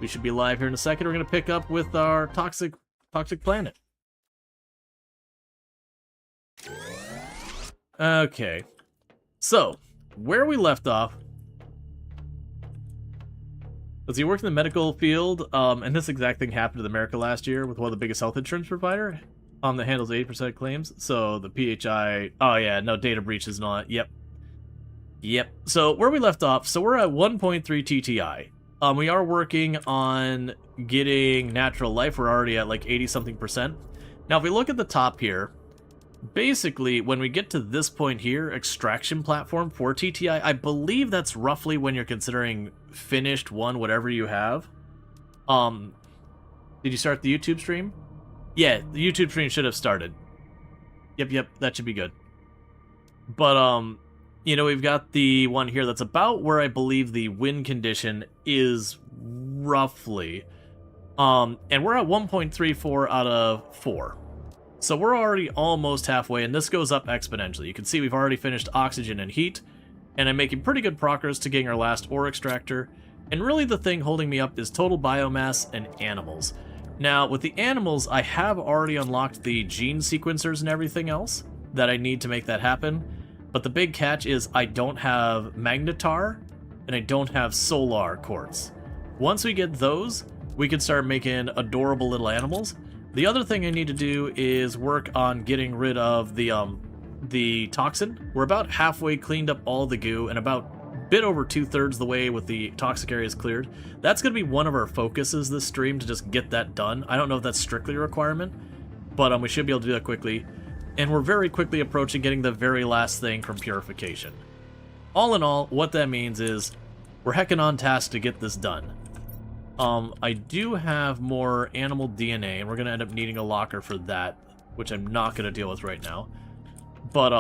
We should be live here in a second. We're going to pick up with our toxic planet. Okay. So, where we left off... He worked in the medical field, and this exact thing happened to America last year with one of the biggest health insurance provider that handles 80% claims. So the PHI... Oh yeah, no data breaches and all that. Yep. So where we left off, so we're at 1.3 TTI. We are working on getting natural life. We're already at like 80-something%. Now, if we look at the top here, basically, when we get to this point here, extraction platform for TTI, I believe that's roughly when you're considering finished one, whatever you have. Did you start the YouTube stream? Yeah, the YouTube stream should have started. Yep, that should be good. But, you know, we've got the one here that's about where I believe the win condition is roughly. And we're at 1.34 out of 4. So we're already almost halfway, and this goes up exponentially. You can see we've already finished oxygen and heat, and I'm making pretty good progress to getting our last ore extractor. And really the thing holding me up is total biomass and animals. Now, with the animals, I have already unlocked the gene sequencers and everything else that I need to make that happen. But the big catch is I don't have magnetar, and I don't have solar quartz. Once we get those, we can start making adorable little animals. The other thing I need to do is work on getting rid of the toxin. We're about halfway cleaned up all the goo, and about a bit over 2/3 the way with the toxic areas cleared. That's going to be one of our focuses this stream, to just get that done. I don't know if that's strictly a requirement, but we should be able to do that quickly. And we're very quickly approaching getting the very last thing from purification. All in all, what that means is we're heckin' on task to get this done. I do have more animal DNA, and we're going to end up needing a locker for that, which I'm not going to deal with right now. But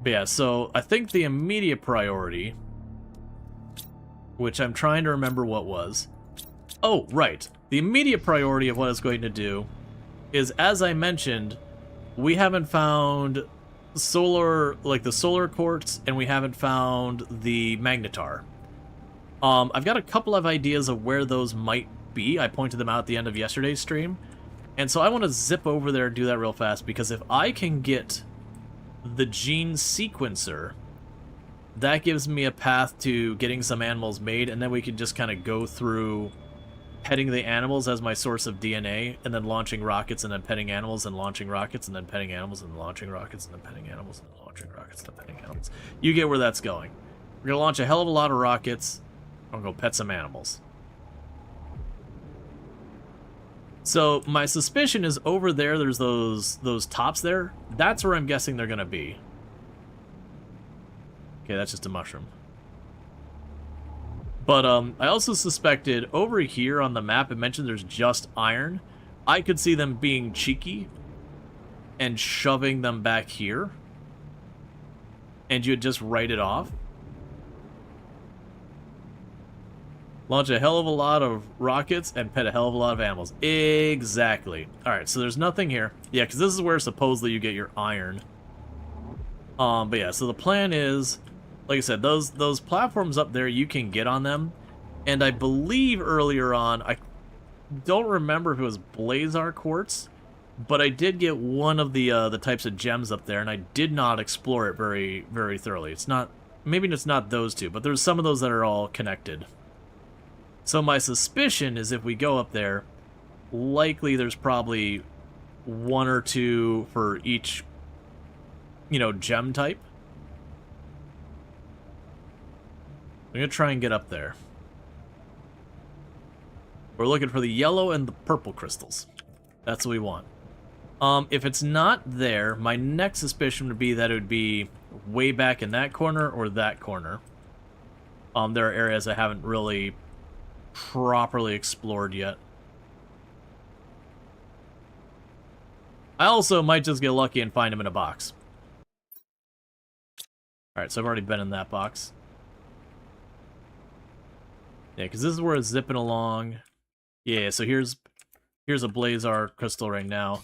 yeah, so I think the immediate priority, which I'm trying to remember what was. Oh, right. The immediate priority of what I was going to do is, as I mentioned, we haven't found solar, like the solar quartz, and we haven't found the magnetar. I've got a couple of ideas of where those might be. I pointed them out at the end of yesterday's stream. And so I want to zip over there and do that real fast, because if I can get the gene sequencer, that gives me a path to getting some animals made, and then we can just kind of go through petting the animals as my source of DNA, and then launching rockets, and then petting animals, and launching rockets, and then petting animals, and launching rockets, and then petting animals, and then launching rockets, and then petting animals. You get where that's going. We're going to launch a hell of a lot of rockets. I'm going to go pet some animals. So, my suspicion is over there, there's those tops there. That's where I'm guessing they're going to be. Okay, that's just a mushroom. But, I also suspected over here on the map, it mentioned there's just iron. I could see them being cheeky and shoving them back here. And you'd just write it off. Launch a hell of a lot of rockets and pet a hell of a lot of animals. Exactly. Alright, so there's nothing here. Yeah, because this is where supposedly you get your iron. But yeah, so the plan is, like I said, those platforms up there, you can get on them. And I believe earlier on, I don't remember if it was Blazar quartz, but I did get one of the types of gems up there, and I did not explore it very, very thoroughly. It's not, maybe it's not those two, but there's some of those that are all connected. So my suspicion is if we go up there, likely there's probably one or two for each, you know, gem type. I'm going to try and get up there. We're looking for the yellow and the purple crystals. That's what we want. If it's not there, my next suspicion would be that it would be way back in that corner or that corner. There are areas I haven't really properly explored yet. I also might just get lucky and find him in a box. Alright, so I've already been in that box. Yeah, because this is where it's zipping along. Yeah, so here's a Blazar crystal right now.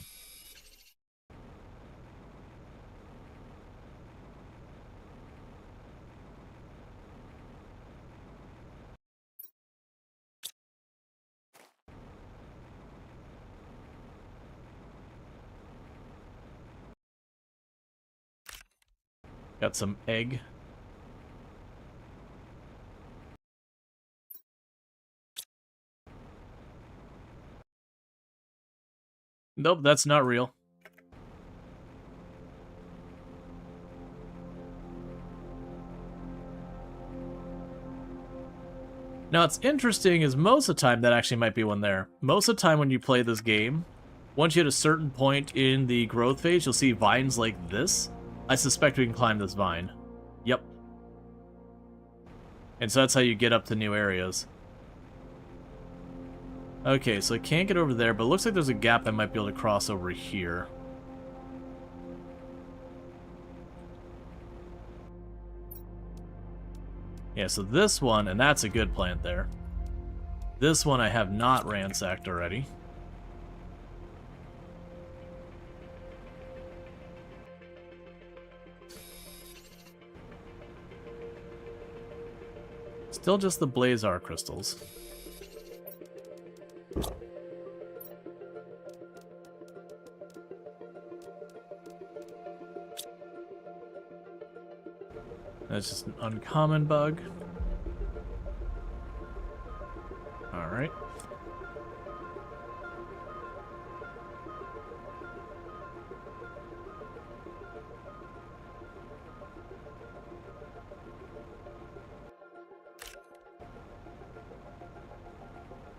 Got some egg. Nope, that's not real. Now, what's interesting is most of the time that actually might be one there. Most of the time when you play this game, once you hit a certain point in the growth phase, you'll see vines like this. I suspect we can climb this vine. Yep. And so that's how you get up to new areas. Okay, so I can't get over there, but it looks like there's a gap I might be able to cross over here. Yeah, so this one, and that's a good plant there. This one I have not ransacked already. Still just the Blazar crystals. That's just an uncommon bug. Alright.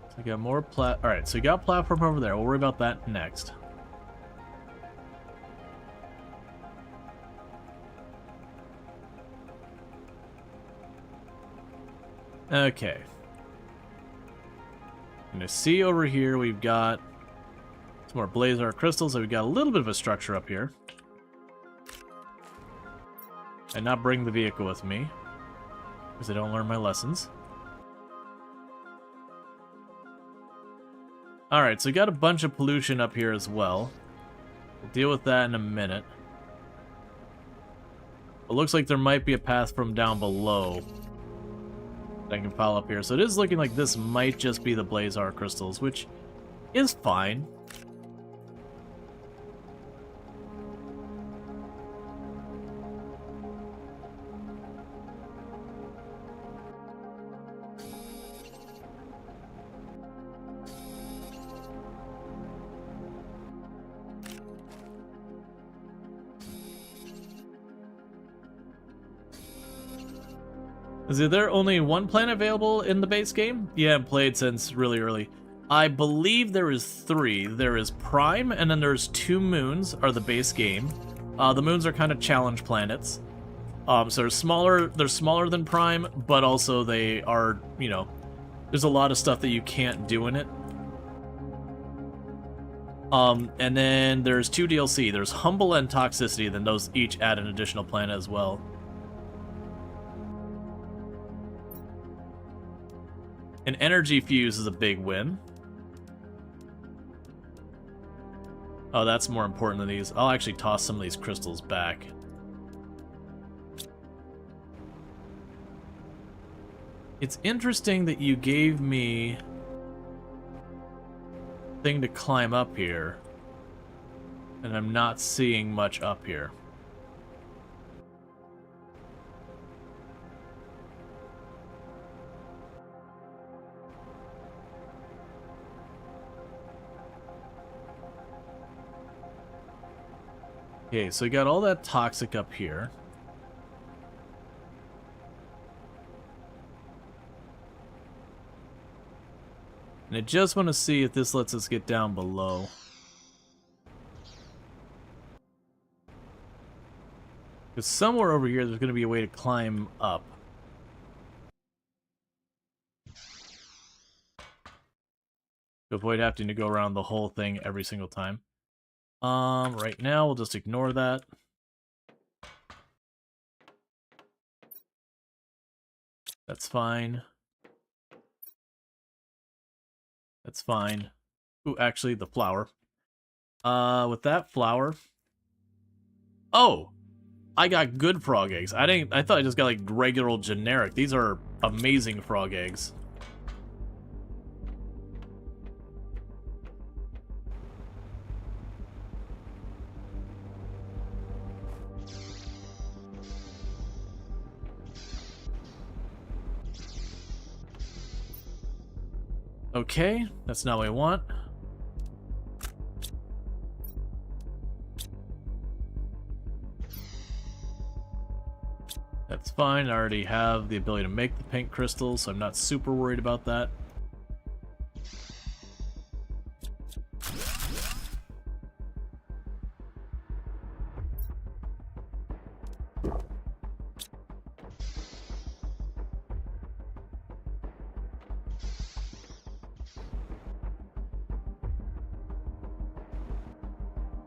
So we got more Alright, so we got platform over there. We'll worry about that next. Okay. And I see over here we've got some more Blazar crystals, so we've got a little bit of a structure up here. And not bring the vehicle with me, because I don't learn my lessons. Alright, so we got a bunch of pollution up here as well. We'll deal with that in a minute. It looks like there might be a path from down below that I can follow up here. So it is looking like this might just be the Blazar crystals, which is fine. Is there only one planet available in the base game? You haven't played since really early. I believe there is 3. There is Prime, and then there's 2 moons are the base game. The moons are kind of challenge planets. So they're smaller than Prime, but also they are, you know, there's a lot of stuff that you can't do in it. And then there's 2 DLC. There's Humble and Toxicity, then those each add an additional planet as well. An energy fuse is a big win. Oh, that's more important than these. I'll actually toss some of these crystals back. It's interesting that you gave me a thing to climb up here, and I'm not seeing much up here. Okay, so we got all that toxic up here. And I just want to see if this lets us get down below. Because somewhere over here there's going to be a way to climb up. To avoid having to go around the whole thing every single time. Right now we'll just ignore that. That's fine. That's fine. Ooh, actually, the flower. With that flower... Oh! I got good frog eggs. I thought I just got, like, regular old generic. These are amazing frog eggs. Okay, that's not what I want. That's fine, I already have the ability to make the pink crystals, so I'm not super worried about that.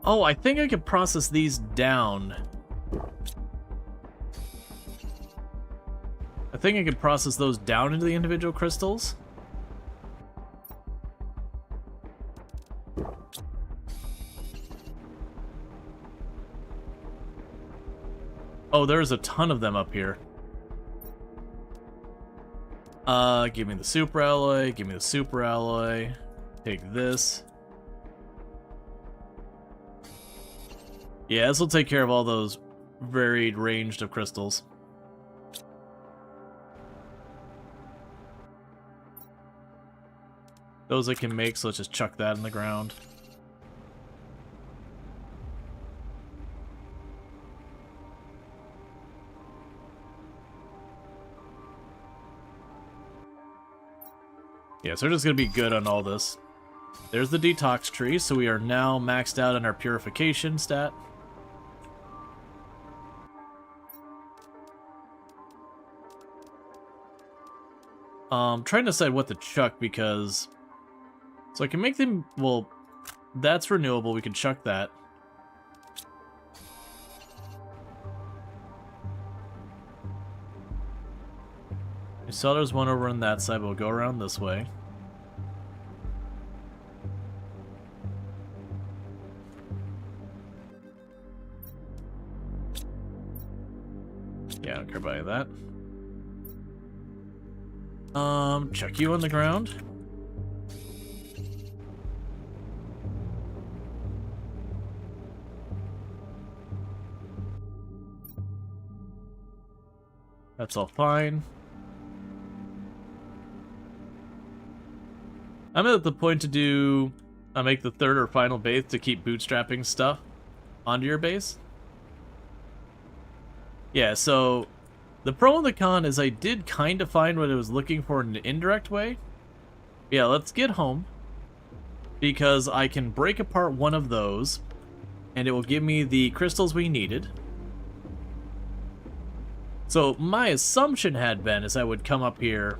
Oh, I think I could process these down. I think I could process those down into the individual crystals. Oh, there's a ton of them up here. Give me the super alloy, give me the super alloy. Take this. Yeah, this will take care of all those varied ranged of crystals. Those I can make, so let's just chuck that in the ground. Yeah, so we're just going to be good on all this. There's the detox tree, so we are now maxed out on our purification stat. Trying to decide what to chuck because... So I can make them... Well, that's renewable. We can chuck that. We saw there's one over on that side, but we'll go around this way. Yeah, I don't care about that. Chuck you on the ground. That's all fine. I'm at the point to do... I'll make the third or final base to keep bootstrapping stuff onto your base. Yeah, so... The pro and the con is I did kind of find what I was looking for in an indirect way. Yeah, let's get home. Because I can break apart one of those, and it will give me the crystals we needed. So my assumption had been is I would come up here,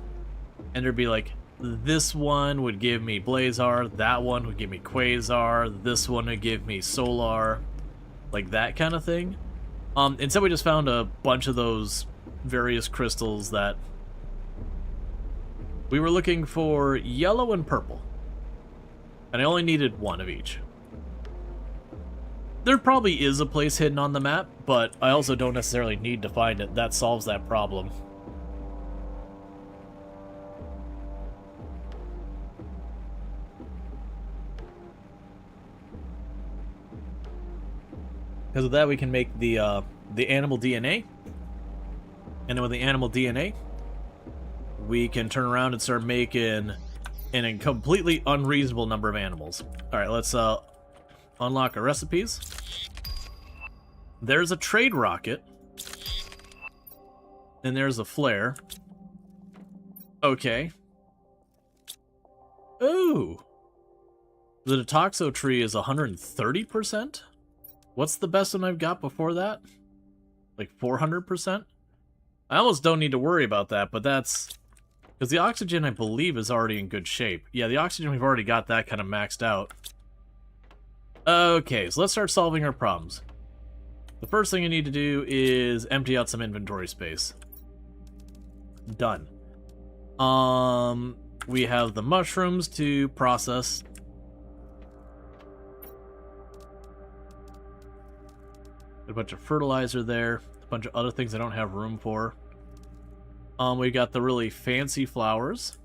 and there'd be like, this one would give me Blazar, that one would give me Quasar, this one would give me Solar, like that kind of thing. Instead we just found a bunch of those various crystals that we were looking for yellow and purple, and I only needed one of each. There probably is a place hidden on the map, but I also don't necessarily need to find it. That solves that problem. Because of that we can make the animal DNA. And then with the animal DNA, we can turn around and start making a completely unreasonable number of animals. Alright, let's unlock our recipes. There's a trade rocket. And there's a flare. Okay. Ooh! The Detoxo tree is 130%? What's the best one I've got before that? Like 400%? I almost don't need to worry about that, but that's... Because the oxygen, I believe, is already in good shape. Yeah, the oxygen, we've already got that kind of maxed out. Okay, so let's start solving our problems. The first thing I need to do is empty out some inventory space. Done. We have the mushrooms to process. A bunch of fertilizer there. A bunch of other things I don't have room for. We got the really fancy flowers.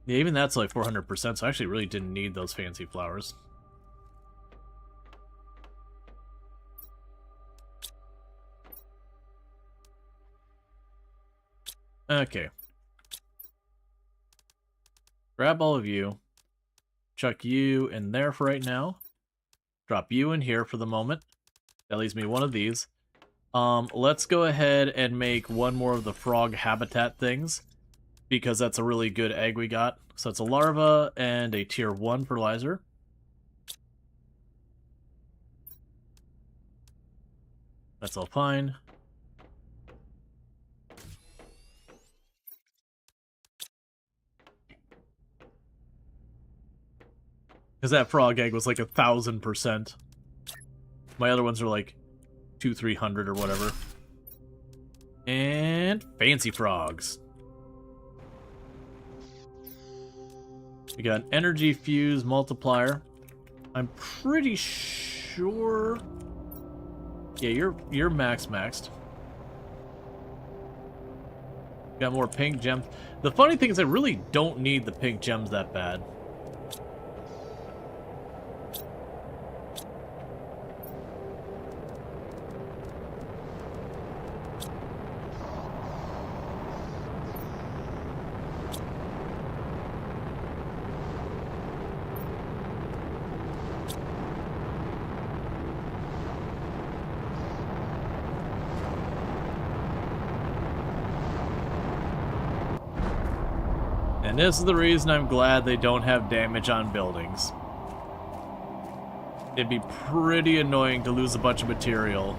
Yeah, even that's like 400%, so I actually really didn't need those fancy flowers. Okay. Grab all of you. Chuck you in there for right now. Drop you in here for the moment. That leaves me one of these. Let's go ahead and make one more of the frog habitat things, because that's a really good egg we got. So it's a larva and a tier 1 fertilizer. That's all fine. Because that frog egg was like 1,000%. My other ones are like 200-300 or whatever. And fancy frogs. We got an energy fuse multiplier. I'm pretty sure. Yeah, you're maxed. Got more pink gems. The funny thing is I really don't need the pink gems that bad. And this is the reason I'm glad they don't have damage on buildings. It'd be pretty annoying to lose a bunch of material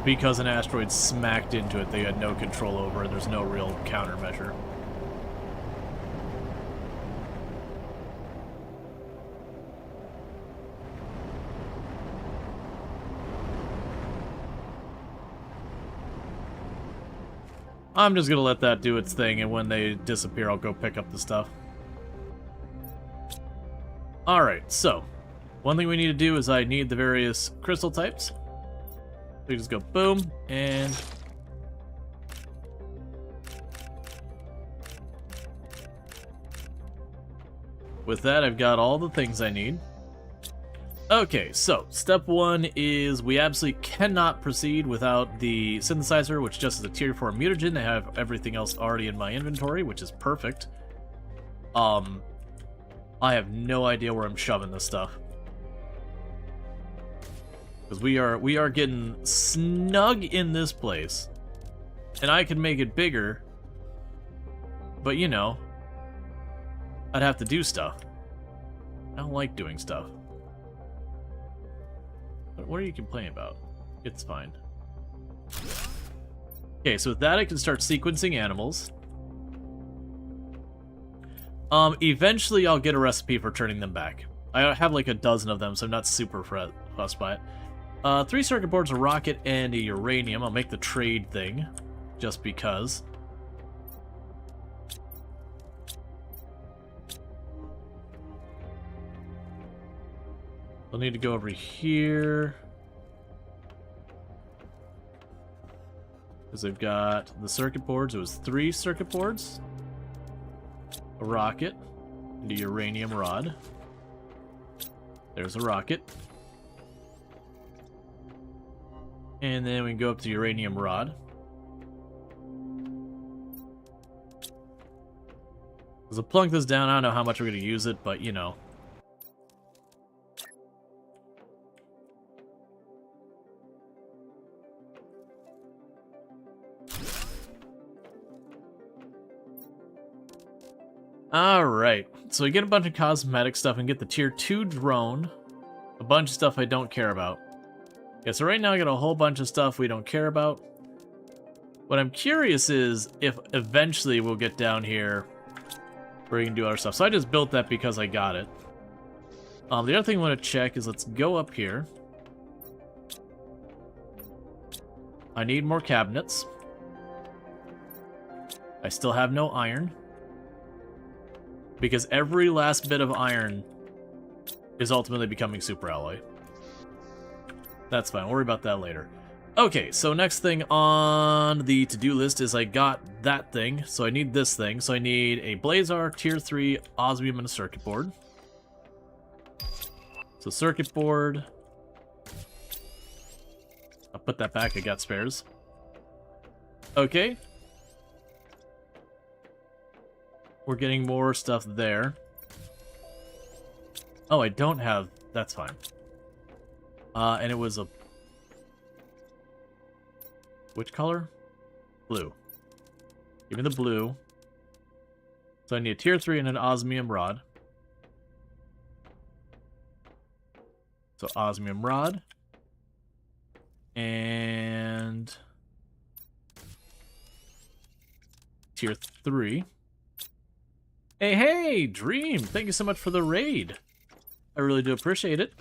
because an asteroid smacked into it they had no control over and there's no real countermeasure. I'm just gonna let that do its thing, and when they disappear, I'll go pick up the stuff. Alright, so, one thing we need to do is I need the various crystal types. We just go boom, and... with that, I've got all the things I need. Okay, so step 1 is we absolutely cannot proceed without the synthesizer, which just is a tier 4 mutagen. I have everything else already in my inventory, which is perfect. I have no idea where I'm shoving this stuff. Because we are getting snug in this place. And I could make it bigger. But you know, I'd have to do stuff. I don't like doing stuff. What are you complaining about? It's fine. Okay, so with that I can start sequencing animals. Eventually I'll get a recipe for turning them back. I have like a dozen of them, so I'm not super fussed by it. 3 circuit boards, a rocket, and a uranium. I'll make the trade thing, just because. I'll need to go over here. Because I've got the circuit boards. It was 3 circuit boards, a rocket, and a uranium rod. There's a rocket. And then we can go up to uranium rod. Because I'll plunk this down. I don't know how much we're going to use it, but you know. Alright, so we get a bunch of cosmetic stuff and get the tier 2 drone. A bunch of stuff I don't care about. Yeah, so right now I got a whole bunch of stuff we don't care about. What I'm curious is if eventually we'll get down here where we can do other stuff. So I just built that because I got it. The other thing I want to check is let's go up here. I need more cabinets. I still have no iron. Because every last bit of iron is ultimately becoming super alloy. That's fine, we'll worry about that later. Okay, so next thing on the to-do list is I got that thing, so I need this thing. So I need a Blazar, tier 3, osmium, and a circuit board. So circuit board. I'll put that back, I got spares. Okay. We're getting more stuff there. Oh, I don't have... That's fine. And it was a... Which color? Blue. Give me the blue. So I need a tier 3 and an osmium rod. So osmium rod. And... tier 3. Hey, Dream! Thank you so much for the raid. I really do appreciate it.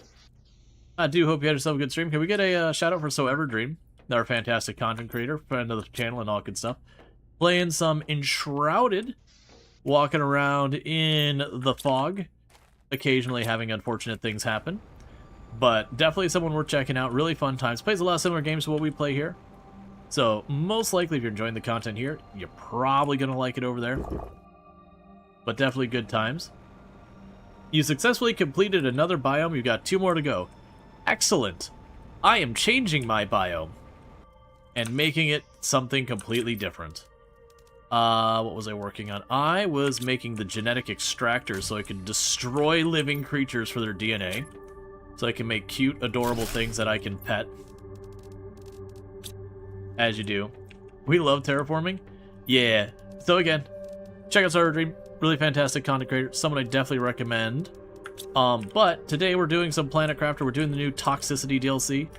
I do hope you had yourself a good stream. Can we get a shout out for So Ever Dream? Our fantastic content creator, friend of the channel and all good stuff. Playing some Enshrouded. Walking around in the fog. Occasionally having unfortunate things happen. But definitely someone worth checking out. Really fun times. Plays a lot of similar games to what we play here. So most likely if you're enjoying the content here, you're probably going to like it over there. But definitely good times. You successfully completed another biome. You've got 2 more to go. Excellent. I am changing my biome. And making it something completely different. What was I working on? I was making the genetic extractor so I could destroy living creatures for their DNA. So I can make cute, adorable things that I can pet. As you do. We love terraforming? Yeah. So again, check out Server Dream. Really fantastic content creator. Someone I definitely recommend. But today we're doing some Planet Crafter. We're doing the new Toxicity DLC.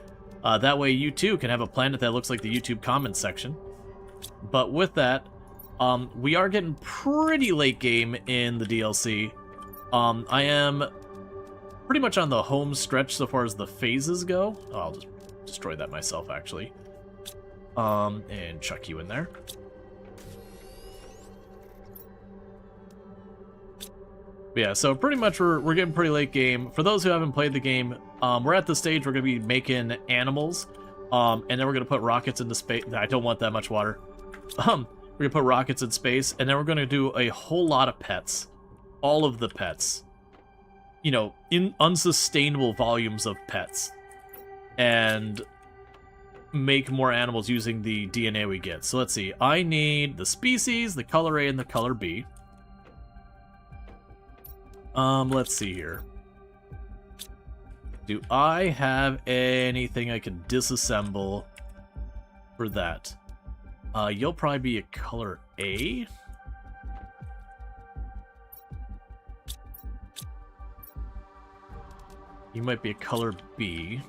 That way you too can have a planet that looks like the YouTube comments section. But with that, we are getting pretty late game in the DLC. I am pretty much on the home stretch so far as the phases go. Oh, I'll just destroy that myself, actually. And chuck you in there. But yeah, so pretty much we're getting pretty late game. For those who haven't played the game, we're at the stage we're going to be making animals. And then we're going to put rockets into space. I don't want that much water. We're going to put rockets in space, and then we're going to do a whole lot of pets. All of the pets. You know, in unsustainable volumes of pets. And make more animals using the DNA we get. So let's see. I need the species, the color A, and the color B. Let's see here. Do I have anything I can disassemble for that? You'll probably be a color A. You might be a color B.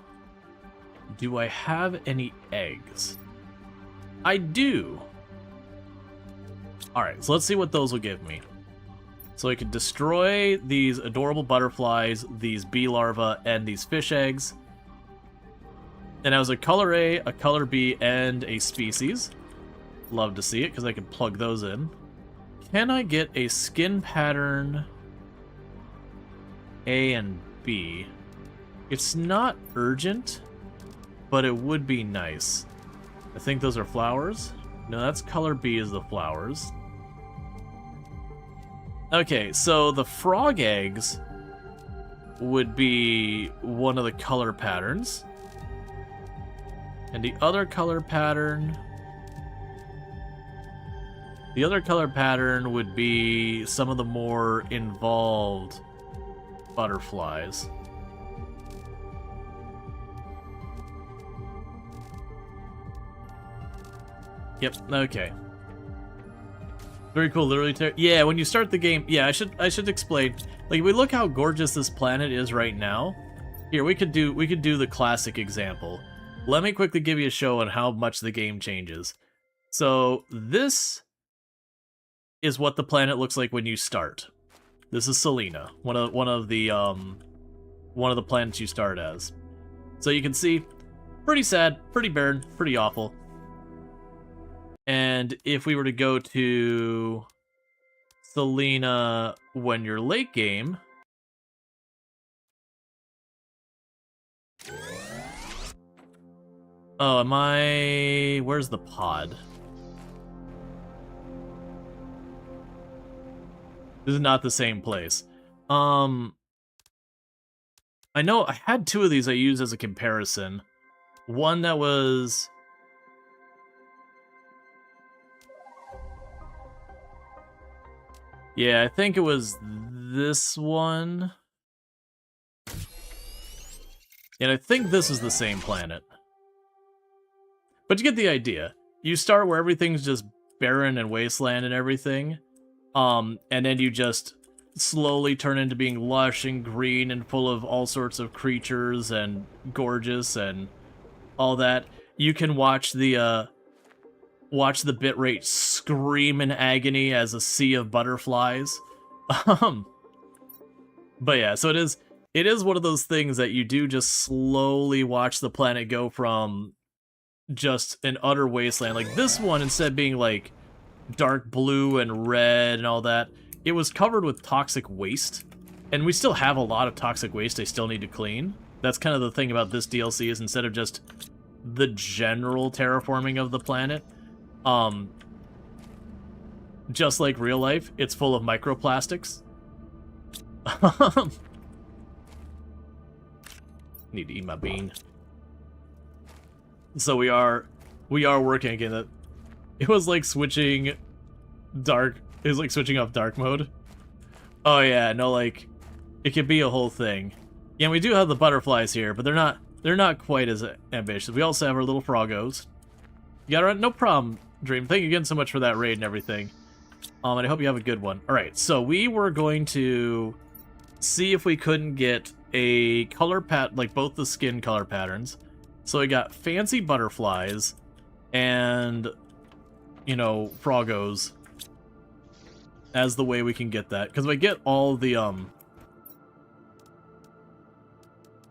Do I have any eggs? I do. Alright, so let's see what those will give me. So I could destroy these adorable butterflies, these bee larvae, and these fish eggs. And I was a color A, a color B, and a species. Love to see it, because I can plug those in. Can I get a skin pattern A and B? It's not urgent, but it would be nice. I think those are flowers. No, that's color B is the flowers. Okay, so the frog eggs would be one of the color patterns. And the other color pattern... The other color pattern would be some of the more involved butterflies. Yep, okay. Very cool, literally. Yeah, when you start the game, yeah, I should explain. Like, we look how gorgeous this planet is right now. Here, we could do the classic example. Let me quickly give you a show on how much the game changes. So this is what the planet looks like when you start. This is Selena, one of the planets you start as. So you can see, pretty sad, pretty barren, pretty awful. And if we were to go to Selena when you're late game, oh, am I... Where's the pod? This is not the same place. I know I had 2 of these I used as a comparison. One that was... Yeah, I think it was this one. And I think this is the same planet. But you get the idea. You start where everything's just barren and wasteland and everything. And then you just slowly turn into being lush and green and full of all sorts of creatures and gorgeous and all that. You can watch the bitrate scream in agony as a sea of butterflies. But yeah, so it is one of those things that you do just slowly watch the planet go from just an utter wasteland. Like this one, instead of being like dark blue and red and all that, it was covered with toxic waste. And we still have a lot of toxic waste I still need to clean. That's kind of the thing about this DLC, is instead of just the general terraforming of the planet, just like real life, it's full of microplastics. Need to eat my bean. So we are working again. It was like switching dark. It was like switching off dark mode. Oh yeah, no, like it could be a whole thing. Yeah, we do have the butterflies here, but they're not quite as ambitious. We also have our little froggos. You got it, no problem, Dream. Thank you again so much for that raid and everything. And I hope you have a good one. All right, so we were going to see if we couldn't get a color like both the skin color patterns. So we got fancy butterflies and, you know, froggos as the way we can get that. Because we get all the,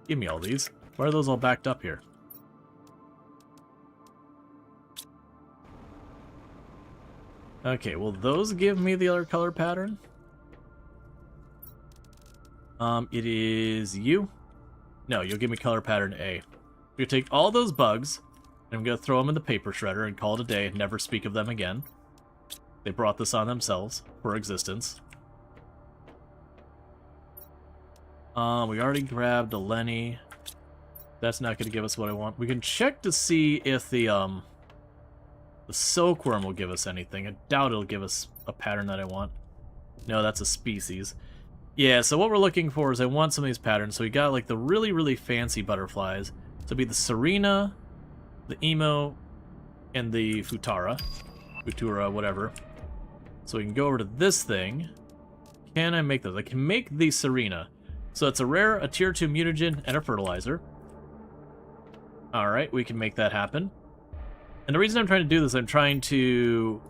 give me all these. Why are those all backed up here? Okay, will those give me the other color pattern? It is you. No, you'll give me color pattern A. We're gonna take all those bugs, and I'm gonna throw them in the paper shredder and call it a day and never speak of them again. They brought this on themselves for existence. We already grabbed a Lenny. That's not gonna give us what I want. We can check to see if the silkworm will give us anything. I doubt it'll give us a pattern that I want. No, that's a species. Yeah, so what we're looking for is I want some of these patterns. So we got like the really, really fancy butterflies. So it'd be the Serena, the Emo, and the Futura, whatever. So we can go over to this thing. Can I make those? I can make the Serena. So it's a rare, a tier 2 mutagen, and a fertilizer. Alright, we can make that happen. And the reason I'm trying to do this, I'm trying to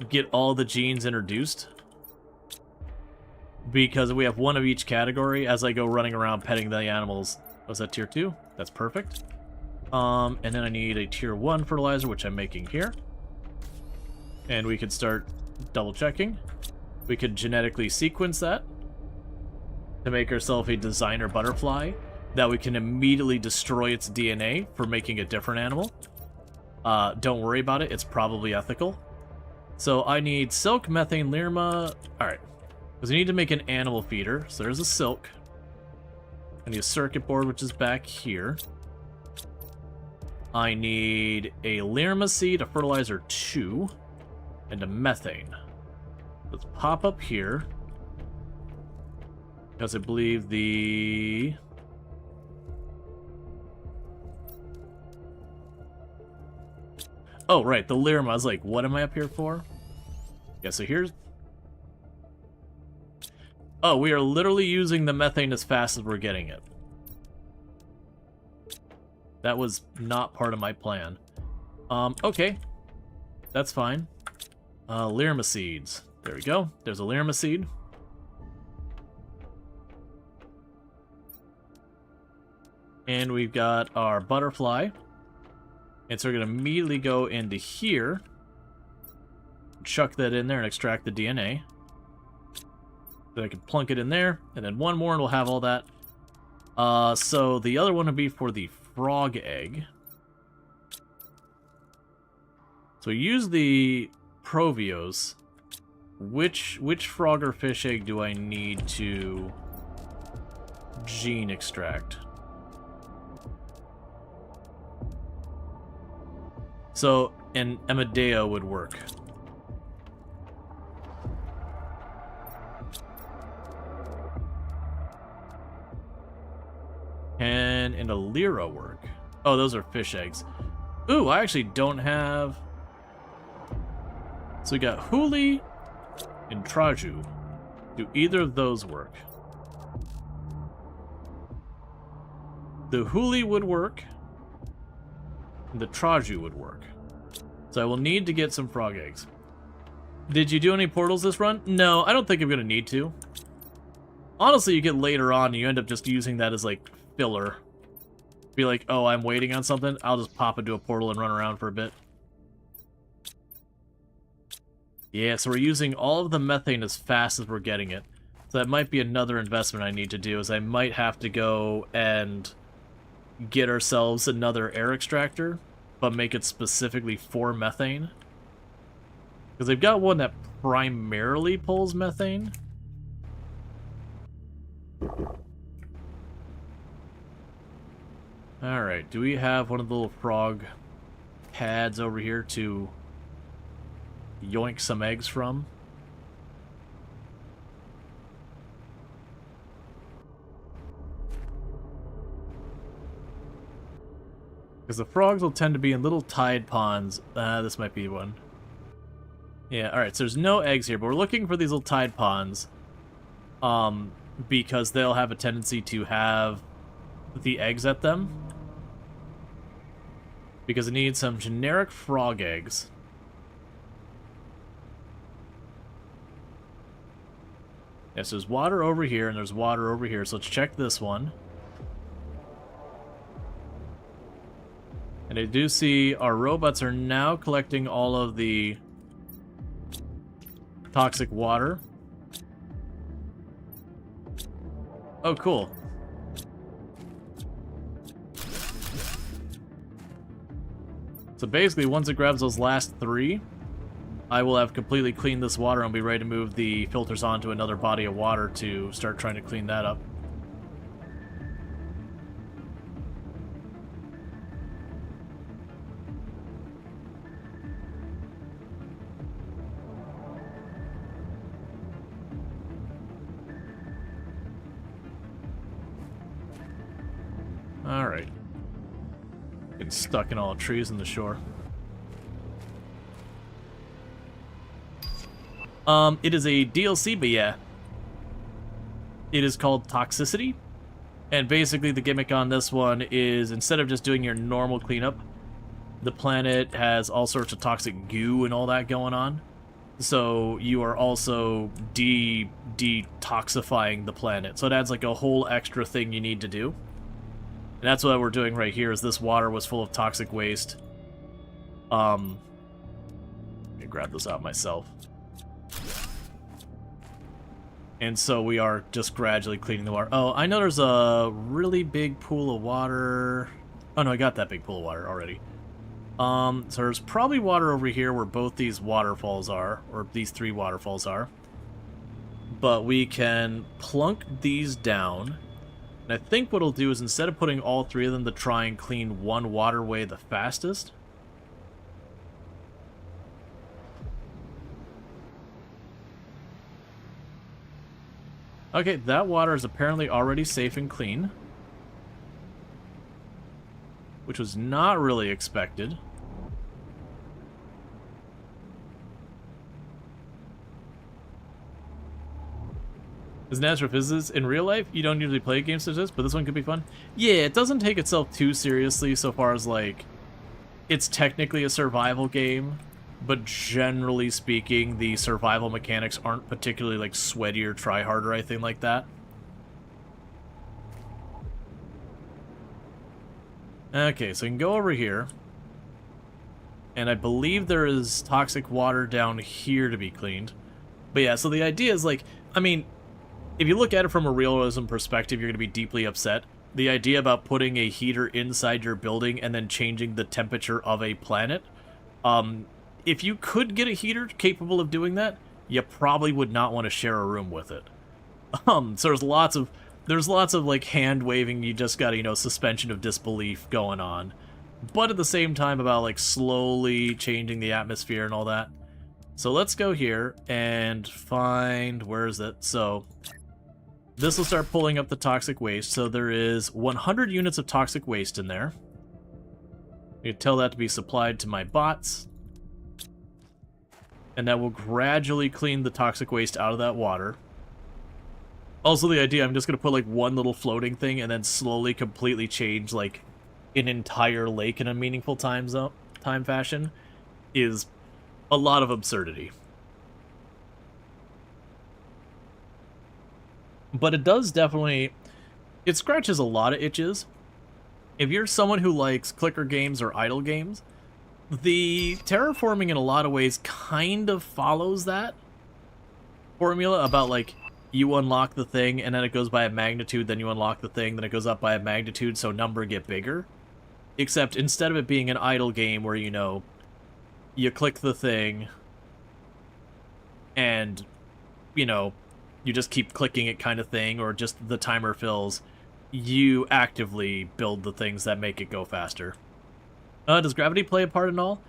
get all the genes introduced. Because we have one of each category as I go running around petting the animals. Was that tier 2? That's perfect. And then I need a tier 1 fertilizer, which I'm making here. And we could start double checking. We could genetically sequence that to make ourselves a designer butterfly that we can immediately destroy its DNA for making a different animal. Don't worry about it, it's probably ethical. So I need silk, methane, lirma. Alright. Because we need to make an animal feeder. So there's a silk. I need a circuit board, which is back here. I need a lirma seed, a fertilizer 2, and a methane. Let's pop up here. Because I believe the... Oh, right, the lirma. I was like, what am I up here for? Yeah, so here's... Oh, we are literally using the methane as fast as we're getting it. That was not part of my plan. Okay. That's fine. Lirma seeds. There we go. There's a lirma seed. And we've got our butterfly. And so we're going to immediately go into here. Chuck that in there and extract the DNA. So I can plunk it in there, and then one more and we'll have all that. So the other one would be for the frog egg. So use the Provios. Which frog or fish egg do I need to gene extract? So an Amadeo would work. and a lira work? Oh, those are fish eggs. Ooh, I actually don't have... So we got huli and traju. Do either of those work? The huli would work. And the traju would work. So I will need to get some frog eggs. Did you do any portals this run? No, I don't think I'm going to need to. Honestly, you get later on and you end up just using that as, like, filler. Be like, oh, I'm waiting on something. I'll just pop into a portal and run around for a bit. Yeah, so we're using all of the methane as fast as we're getting it. So that might be another investment I need to do, is I might have to go and get ourselves another air extractor, but make it specifically for methane. Because they've got one that primarily pulls methane. Alright, do we have one of the little frog pads over here to yoink some eggs from? Because the frogs will tend to be in little tide ponds. This might be one. Yeah, alright, so there's no eggs here, but we're looking for these little tide ponds. Because they'll have a tendency to have the eggs at them. Because it needs some generic frog eggs. Yes, there's water over here, and there's water over here, so let's check this one. And I do see our robots are now collecting all of the toxic water. Oh, cool. So basically, once it grabs those last 3, I will have completely cleaned this water and be ready to move the filters onto another body of water to start trying to clean that up. Alright. Getting stuck in all the trees in the shore. It is a DLC, but yeah. It is called Toxicity. And basically the gimmick on this one is instead of just doing your normal cleanup, the planet has all sorts of toxic goo and all that going on. So you are also detoxifying the planet. So it adds like a whole extra thing you need to do. And that's what we're doing right here, is this water was full of toxic waste. Let me grab this out myself. And so we are just gradually cleaning the water. Oh, I know there's a really big pool of water. Oh no, I got that big pool of water already. So there's probably water over here where both these waterfalls are, or these 3 waterfalls are. But we can plunk these down. And I think what I'll do is instead of putting all 3 of them to try and clean one waterway the fastest, okay, that water is apparently already safe and clean. Which was not really expected. As an astrophysicist, in real life, you don't usually play games such as this, but this one could be fun. Yeah, it doesn't take itself too seriously so far as, like, it's technically a survival game, but generally speaking, the survival mechanics aren't particularly, like, sweaty or try-hard or anything like that. Okay, so we can go over here. And I believe there is toxic water down here to be cleaned. But yeah, so the idea is, like, I mean, if you look at it from a realism perspective, you're going to be deeply upset. The idea about putting a heater inside your building and then changing the temperature of a planet, if you could get a heater capable of doing that, you probably would not want to share a room with it. So there's lots of like hand waving, you just got, you know, suspension of disbelief going on. But at the same time about like slowly changing the atmosphere and all that. So let's go here and find, where is it? So this will start pulling up the toxic waste. So there is 100 units of toxic waste in there. You tell that to be supplied to my bots. And that will gradually clean the toxic waste out of that water. Also, the idea, I'm just going to put like one little floating thing and then slowly completely change like an entire lake in a meaningful time fashion is a lot of absurdity. But it does definitely, it scratches a lot of itches. If you're someone who likes clicker games or idle games, the terraforming in a lot of ways kind of follows that formula about like you unlock the thing and then it goes by a magnitude, then you unlock the thing, then it goes up by a magnitude, so number get bigger. Except instead of it being an idle game where, you know, you click the thing and, you know, you just keep clicking it kind of thing, or just the timer fills, you actively build the things that make it go faster. Does gravity play a part in all?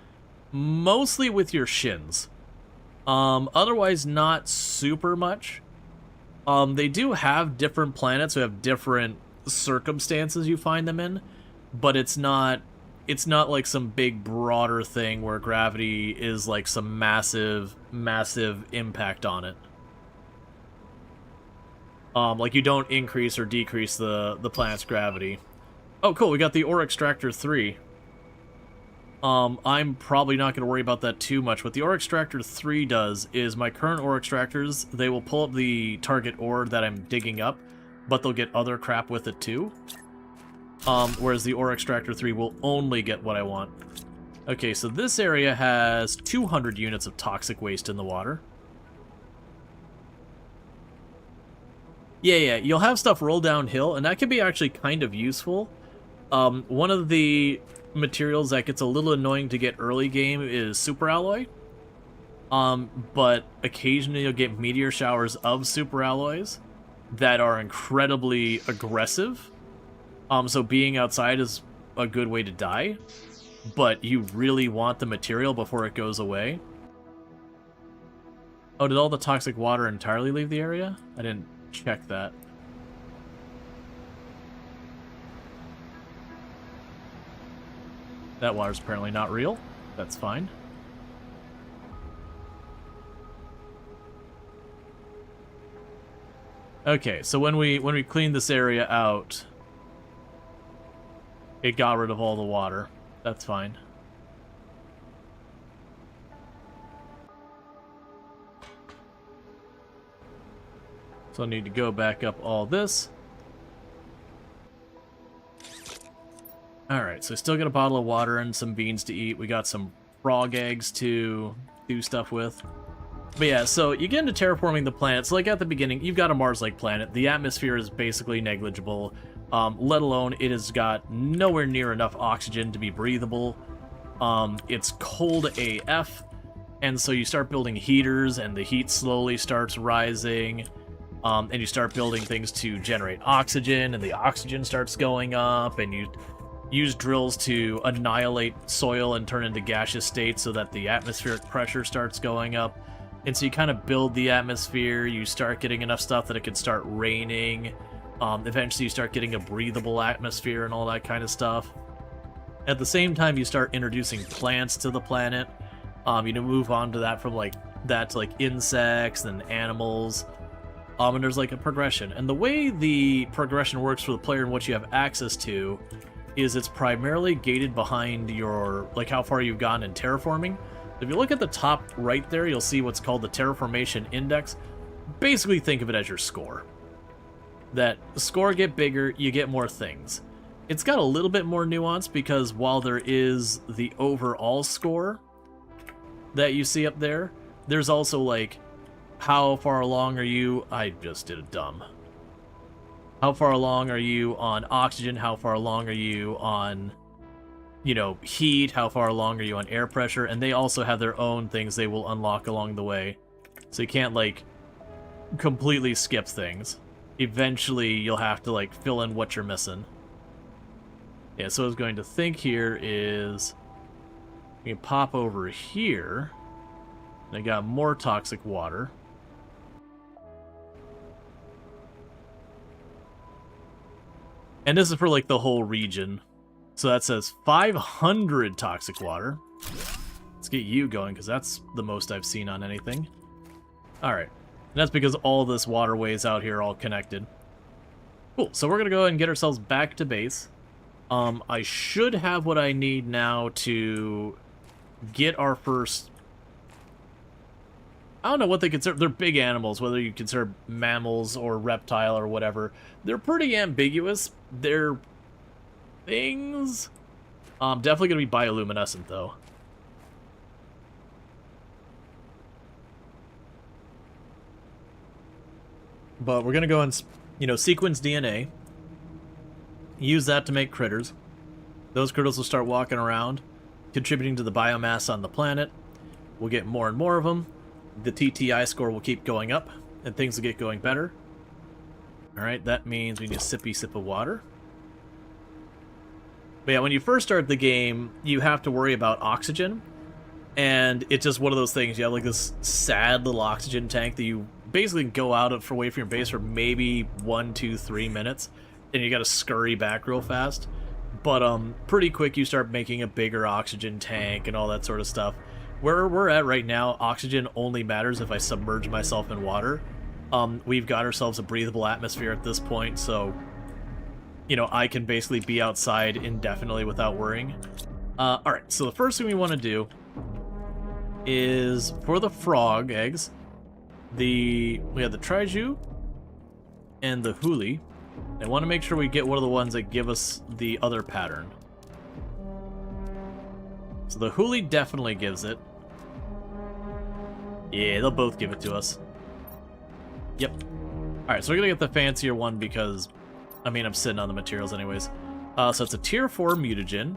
Mostly with your shins. Otherwise, not super much. They do have different planets who have different circumstances you find them in, but it's not like some big broader thing where gravity is like some massive impact on it. Like you don't increase or decrease the planet's gravity. Oh, cool, we got the ore extractor 3. I'm probably not going to worry about that too much. What the ore extractor 3 does is my current ore extractors, they will pull up the target ore that I'm digging up, but they'll get other crap with it too. Whereas the ore extractor 3 will only get what I want. Okay, so this area has 200 units of toxic waste in the water. Yeah, you'll have stuff roll downhill, and that can be actually kind of useful. One of the materials that gets a little annoying to get early game is super alloy. But occasionally you'll get meteor showers of super alloys that are incredibly aggressive. So being outside is a good way to die, but you really want the material before it goes away. Oh, did all the toxic water entirely leave the area? I didn't check that. That water's apparently not real. That's fine. Okay, so when we cleaned this area out, it got rid of all the water. That's fine. So I need to go back up all this. Alright, so I still got a bottle of water and some beans to eat. We got some frog eggs to do stuff with. But yeah, so you get into terraforming the planet. So like at the beginning, you've got a Mars-like planet. The atmosphere is basically negligible, let alone it has got nowhere near enough oxygen to be breathable. It's cold AF, and so you start building heaters, and the heat slowly starts rising. And you start building things to generate oxygen, and the oxygen starts going up, and you use drills to annihilate soil and turn into gaseous states so that the atmospheric pressure starts going up. And so you kind of build the atmosphere, you start getting enough stuff that it can start raining. Eventually you start getting a breathable atmosphere and all that kind of stuff. At the same time, you start introducing plants to the planet. You know, move on to that from like that to like insects and animals. And there's like a progression. And the way the progression works for the player and what you have access to is it's primarily gated behind your, like how far you've gone in terraforming. If you look at the top right there, you'll see what's called the Terraformation Index. Basically think of it as your score. That the score get bigger, you get more things. It's got a little bit more nuance because while there is the overall score that you see up there, there's also like, how far along are you? I just did a dumb. How far along are you on oxygen? How far along are you on, you know, heat? How far along are you on air pressure? And they also have their own things they will unlock along the way. So you can't, like, completely skip things. Eventually, you'll have to, like, fill in what you're missing. Yeah, so I was going to think here is, we can pop over here. And I got more toxic water. And this is for, like, the whole region. So that says 500 toxic water. Let's get you going, because that's the most I've seen on anything. Alright. And that's because all this waterways out here are all connected. Cool, so we're going to go ahead and get ourselves back to base. I should have what I need now to get our first... I don't know what they consider... They're big animals, whether you consider mammals or reptile or whatever. They're pretty ambiguous. They're things... definitely going to be bioluminescent, though. But we're going to go and, you know, sequence DNA. Use that to make critters. Those critters will start walking around, contributing to the biomass on the planet. We'll get more and more of them. The TTI score will keep going up, and things will get going better. Alright, that means we need a sippy sip of water. But yeah, when you first start the game, you have to worry about oxygen. And it's just one of those things. You have like this sad little oxygen tank that you basically go out of away from your base for maybe 1, 2, 3 minutes, and you gotta scurry back real fast. But pretty quick you start making a bigger oxygen tank and all that sort of stuff. Where we're at right now, oxygen only matters if I submerge myself in water. We've got ourselves a breathable atmosphere at this point, so you know, I can basically be outside indefinitely without worrying. Alright, so the first thing we want to do is for the frog eggs, we have the Triju and the Huli. I want to make sure we get one of the ones that give us the other pattern. So the Huli definitely gives it. Yeah, they'll both give it to us. Yep. Alright, so we're gonna get the fancier one because, I mean, I'm sitting on the materials anyways. So it's a tier 4 mutagen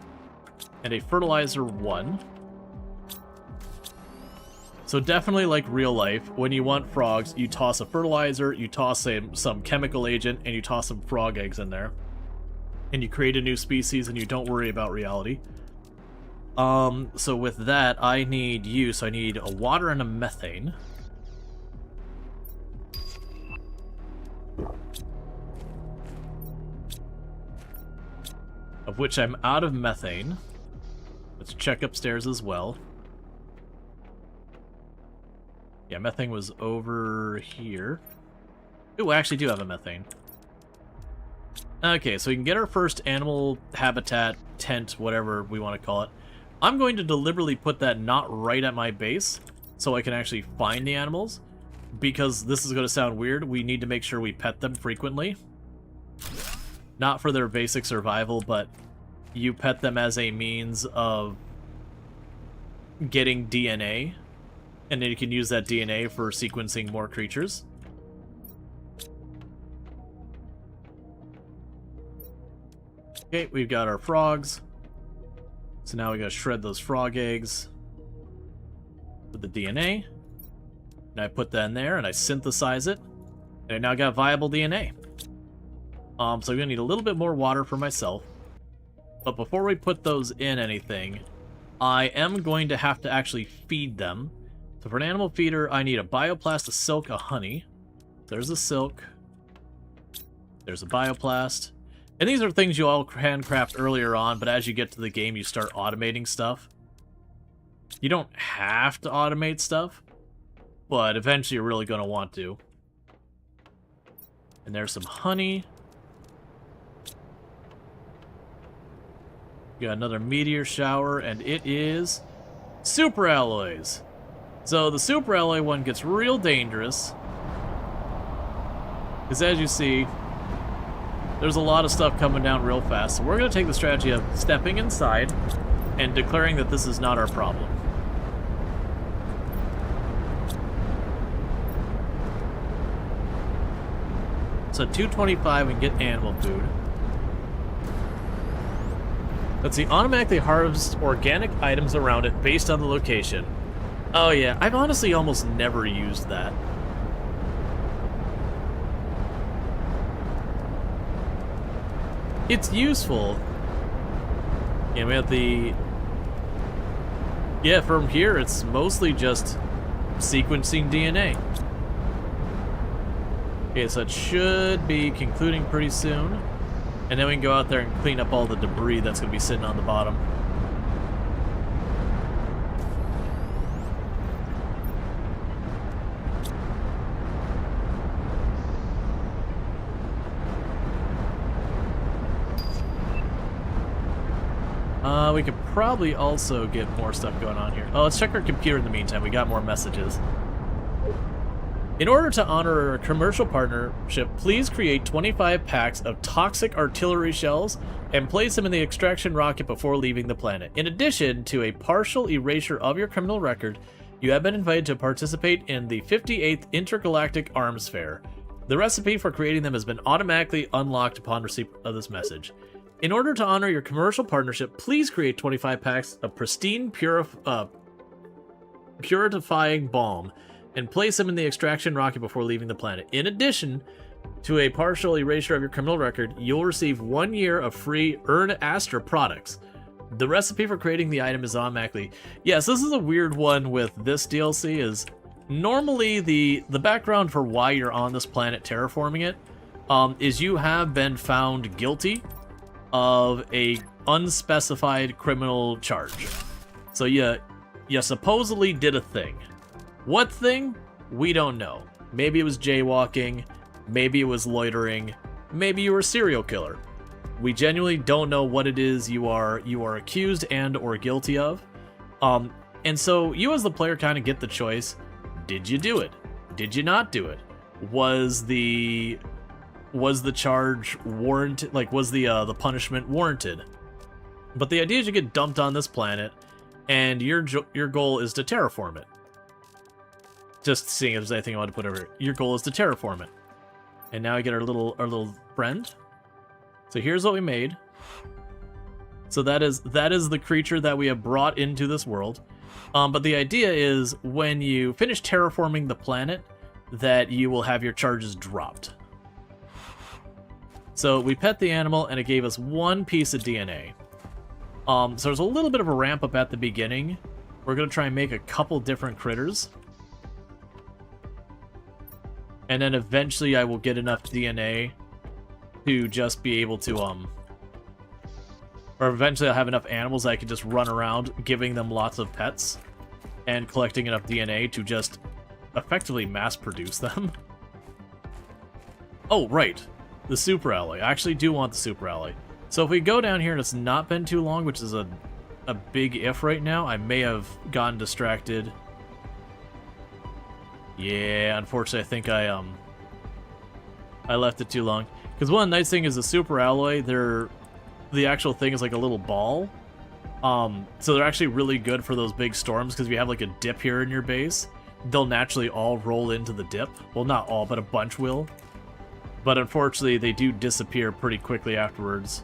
and a fertilizer 1. So definitely like real life, when you want frogs, you toss a fertilizer, you toss some chemical agent, and you toss some frog eggs in there. And you create a new species and you don't worry about reality. So with that, I need you, so I need a water and a methane. Of which I'm out of methane. Let's check upstairs as well. Yeah, methane was over here. Ooh, I actually do have a methane. Okay, so we can get our first animal habitat, tent, whatever we want to call it. I'm going to deliberately put that not right at my base, so I can actually find the animals. Because this is going to sound weird, we need to make sure we pet them frequently. Not for their basic survival, but you pet them as a means of getting DNA. And then you can use that DNA for sequencing more creatures. Okay, we've got our frogs. So now we gotta shred those frog eggs with the DNA. And I put that in there and I synthesize it. And I now got viable DNA. So I'm gonna need a little bit more water for myself. But before we put those in anything, I am going to have to actually feed them. So for an animal feeder, I need a bioplast, a silk, a honey. There's a silk. There's a bioplast. And these are things you all handcraft earlier on, but as you get to the game, you start automating stuff. You don't have to automate stuff, but eventually you're really going to want to. And there's some honey. Got another meteor shower, and it is super alloys. So the super alloy one gets real dangerous. Because as you see, there's a lot of stuff coming down real fast. So we're going to take the strategy of stepping inside and declaring that this is not our problem. So at 225 we can get animal food. Let's see, automatically harvest organic items around it based on the location. Oh yeah, I've honestly almost never used that. It's useful. Yeah, we have the... Yeah, from here it's mostly just sequencing DNA. Okay, so it should be concluding pretty soon. And then we can go out there and clean up all the debris that's going to be sitting on the bottom. We could probably also get more stuff going on here. Oh, let's check our computer in the meantime. We got more messages. In order to honor our commercial partnership, please create 25 packs of toxic artillery shells and place them in the extraction rocket before leaving the planet. In addition to a partial erasure of your criminal record, you have been invited to participate in the 58th Intergalactic Arms Fair. The recipe for creating them has been automatically unlocked upon receipt of this message. In order to honor your commercial partnership, please create 25 packs of pristine purifying balm and place them in the extraction rocket before leaving the planet. In addition to a partial erasure of your criminal record, you'll receive 1 year of free Earn Astra products. The recipe for creating the item is automatically... Yes, this is a weird one with this DLC, is normally the background for why you're on this planet terraforming it is you have been found guilty of a unspecified criminal charge. So you supposedly did a thing. What thing? We don't know. Maybe it was jaywalking, maybe it was loitering, maybe you were a serial killer. We genuinely don't know what it is you are accused and or guilty of. And so you as the player kind of get the choice. Did you do it? Did you not do it? Was the charge warranted? Like, was the punishment warranted? But the idea is you get dumped on this planet, and your goal is to terraform it. Just seeing if there's anything I want to put over here. Your goal is to terraform it. And now I get our little friend. So here's what we made. So that is the creature that we have brought into this world. But the idea is when you finish terraforming the planet, that you will have your charges dropped. So we pet the animal, and it gave us 1 piece of DNA. So there's a little bit of a ramp up at the beginning. We're going to try and make a couple different critters. And then eventually I will get enough DNA to just be able to, or eventually I'll have enough animals that I can just run around giving them lots of pets and collecting enough DNA to just effectively mass produce them. Oh, right. The super alloy. I actually do want the super alloy. So if we go down here and it's not been too long, which is a big if right now, I may have gotten distracted. Yeah, unfortunately I think I left it too long. Because one nice thing is the super alloy, the actual thing is like a little ball. So they're actually really good for those big storms, because if you have like a dip here in your base, they'll naturally all roll into the dip. Well, not all, but a bunch will. But unfortunately, they do disappear pretty quickly afterwards.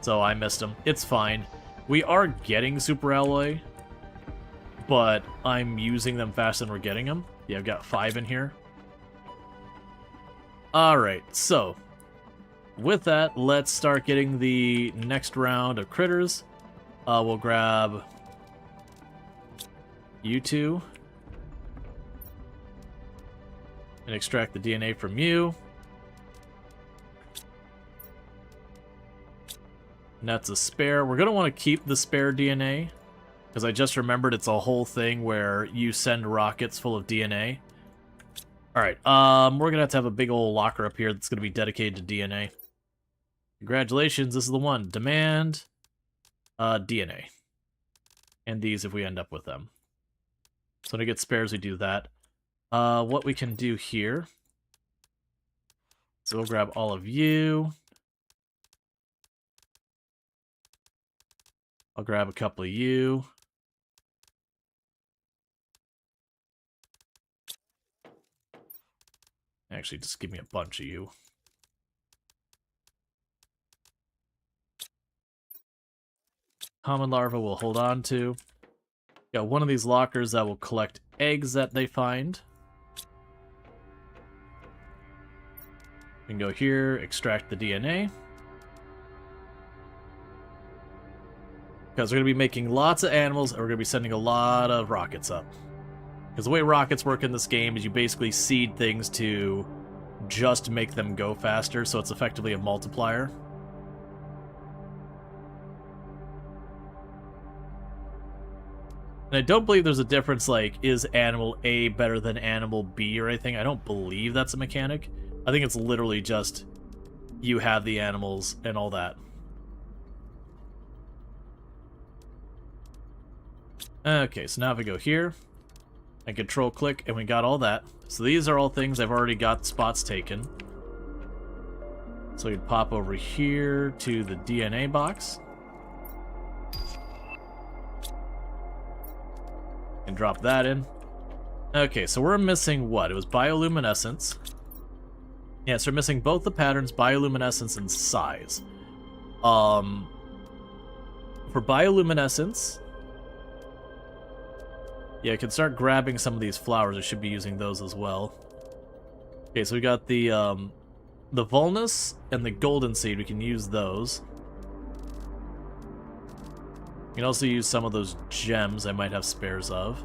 So I missed them. It's fine. We are getting super alloy, but I'm using them faster than we're getting them. Yeah, I've got 5 in here. Alright, so with that, let's start getting the next round of critters. We'll grab you two and extract the DNA from you. And that's a spare. We're going to want to keep the spare DNA, because I just remembered it's a whole thing where you send rockets full of DNA. Alright, we're going to have a big old locker up here that's going to be dedicated to DNA. Congratulations, this is the one. Demand DNA. And these if we end up with them. So to get spares, we do that. What we can do here. So we'll grab all of you. I'll grab a couple of you. Actually, just give me a bunch of you. Common larva we'll hold on to. Got one of these lockers that will collect eggs that they find. We can go here, extract the DNA. Because we're going to be making lots of animals, and we're going to be sending a lot of rockets up. Because the way rockets work in this game is you basically seed things to just make them go faster, so it's effectively a multiplier. And I don't believe there's a difference, like, is animal A better than animal B or anything. I don't believe that's a mechanic. I think it's literally just you have the animals and all that. Okay, so now if I go here, and control click, and we got all that. So these are all things I've already got spots taken. So we pop over here to the DNA box. And drop that in. Okay, so we're missing what? It was bioluminescence. Yeah, so we're missing both the patterns, bioluminescence and size. For bioluminescence, yeah, I can start grabbing some of these flowers. I should be using those as well. Okay, so we got the Vulnus and the Golden Seed. We can use those. We can also use some of those gems I might have spares of.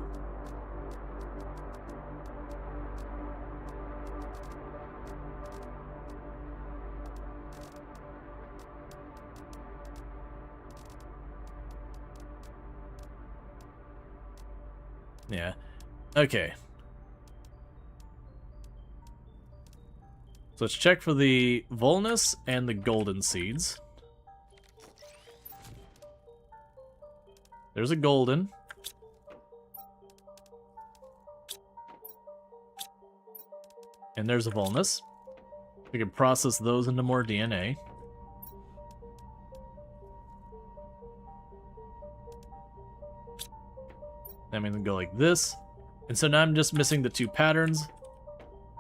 Yeah. Okay. So let's check for the Vulnus and the Golden Seeds. There's a golden. And there's a Vulnus. We can process those into more DNA. Then we can go like this. And so now I'm just missing the two patterns.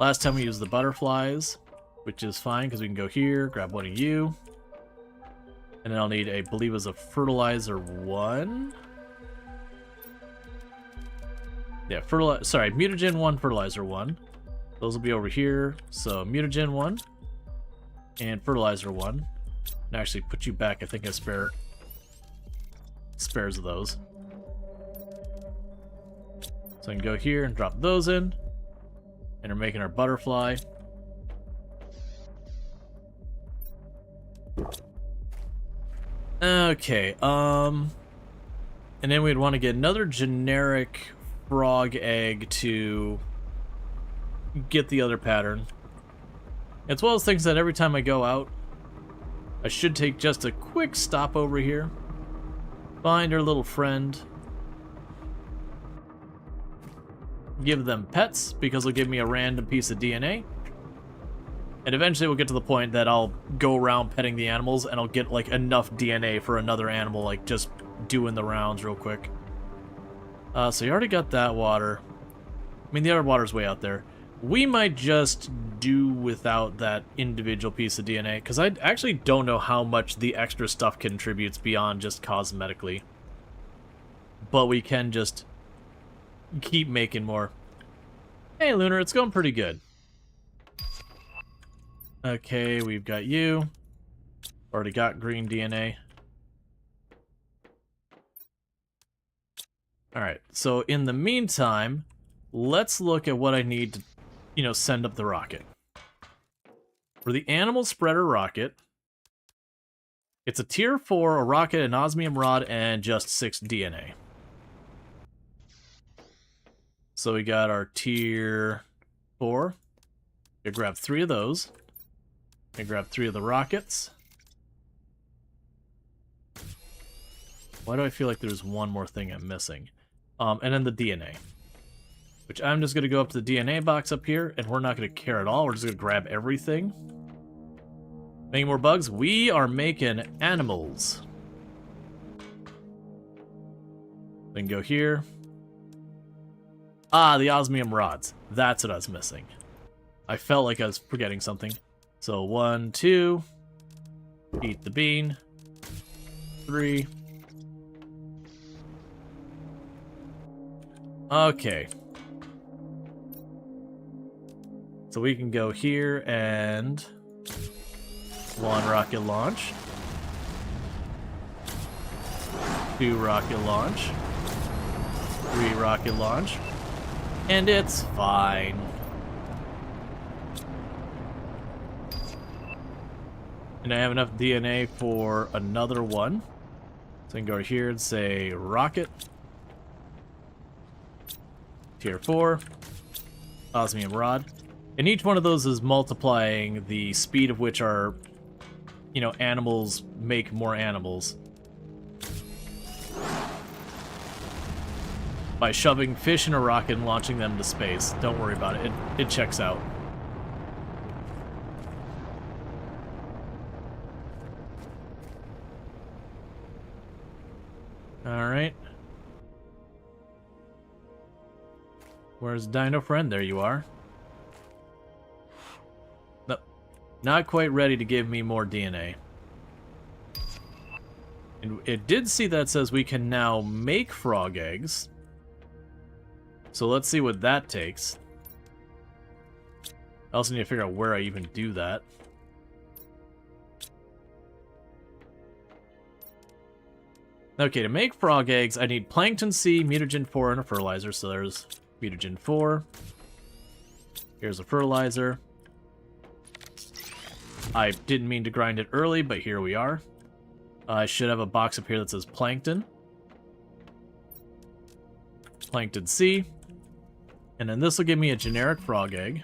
Last time we used the butterflies, which is fine because we can go here, grab one of you. And then I'll need, I believe it was a fertilizer 1. Yeah, mutagen 1, fertilizer 1. Those will be over here. So mutagen 1 and fertilizer 1. And actually put you back. I think I spares of those. So I can go here and drop those in. And we're making our butterfly. Okay, and then we'd want to get another generic frog egg to get the other pattern. As well as things that every time I go out, I should take just a quick stop over here. Find our little friend. Give them pets, because they'll give me a random piece of DNA. And eventually we'll get to the point that I'll go around petting the animals and I'll get like enough DNA for another animal, like just doing the rounds real quick. So you already got that water. I mean, the other water's way out there. We might just do without that individual piece of DNA, because I actually don't know how much the extra stuff contributes beyond just cosmetically. But we can just keep making more. Hey, Lunar, it's going pretty good. Okay, we've got you. Already got green DNA. Alright, so in the meantime, let's look at what I need to, send up the rocket. For the animal spreader rocket, it's a tier 4, a rocket, an osmium rod, and just 6 DNA. So we got our tier 4. You grab 3 of those. I grab 3 of the rockets. Why do I feel like there's one more thing I'm missing? And then the DNA. Which I'm just going to go up to the DNA box up here, and we're not going to care at all. We're just going to grab everything. Making more bugs? We are making animals. Then go here. Ah, the osmium rods. That's what I was missing. I felt like I was forgetting something. So 1, 2, eat the bean, 3. Okay. So we can go here and 1 rocket launch, 2 rocket launch, 3 rocket launch, and it's fine. And I have enough DNA for another one. So I can go here and say rocket. Tier 4. Osmium Rod. And each one of those is multiplying the speed of which our, you know, animals make more animals. By shoving fish in a rocket and launching them to space. Don't worry about it. It checks out. Alright. Where's Dino Friend? There you are. No, not quite ready to give me more DNA. And it did see that says we can now make frog eggs. So let's see what that takes. I also need to figure out where I even do that. Okay, to make frog eggs, I need Plankton C, Mutagen 4, and a fertilizer. So there's Mutagen 4. Here's a fertilizer. I didn't mean to grind it early, but here we are. I should have a box up here that says Plankton. Plankton C. And then this will give me a generic frog egg.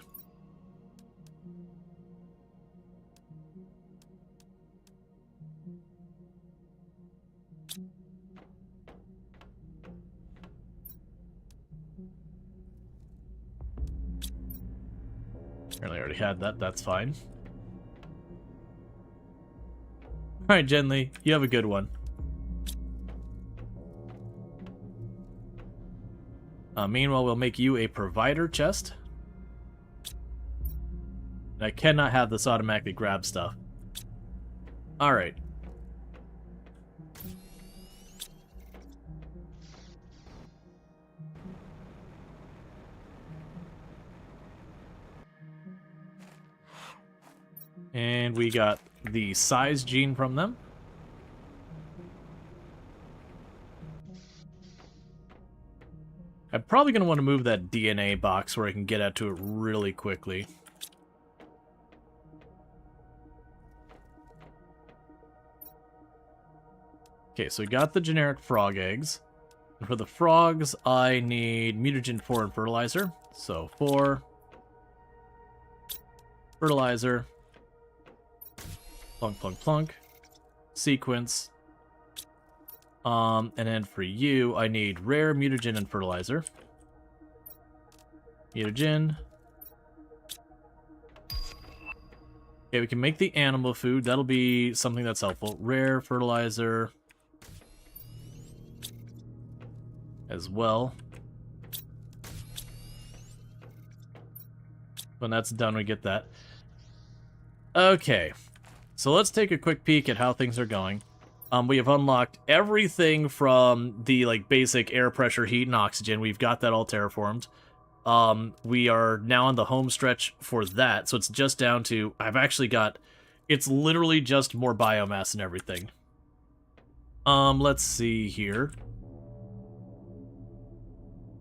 Apparently I already had that, that's fine. Alright, Genly, you have a good one. Meanwhile, we'll make you a provider chest. And I cannot have this automatically grab stuff. Alright. And we got the size gene from them. I'm probably going to want to move that DNA box where I can get out to it really quickly. Okay, so we got the generic frog eggs. And for the frogs, I need Mutagen 4 and fertilizer. So 4. Fertilizer. Plunk, plunk, plunk. Sequence. And then for you, I need rare mutagen and fertilizer. Mutagen. Okay, we can make the animal food. That'll be something that's helpful. Rare fertilizer. As well. When that's done, we get that. Okay. So let's take a quick peek at how things are going. We have unlocked everything from the basic air pressure, heat, and oxygen. We've got that all terraformed. We are now on the home stretch for that, so it's just down to... I've actually got... It's literally just more biomass and everything. Let's see here.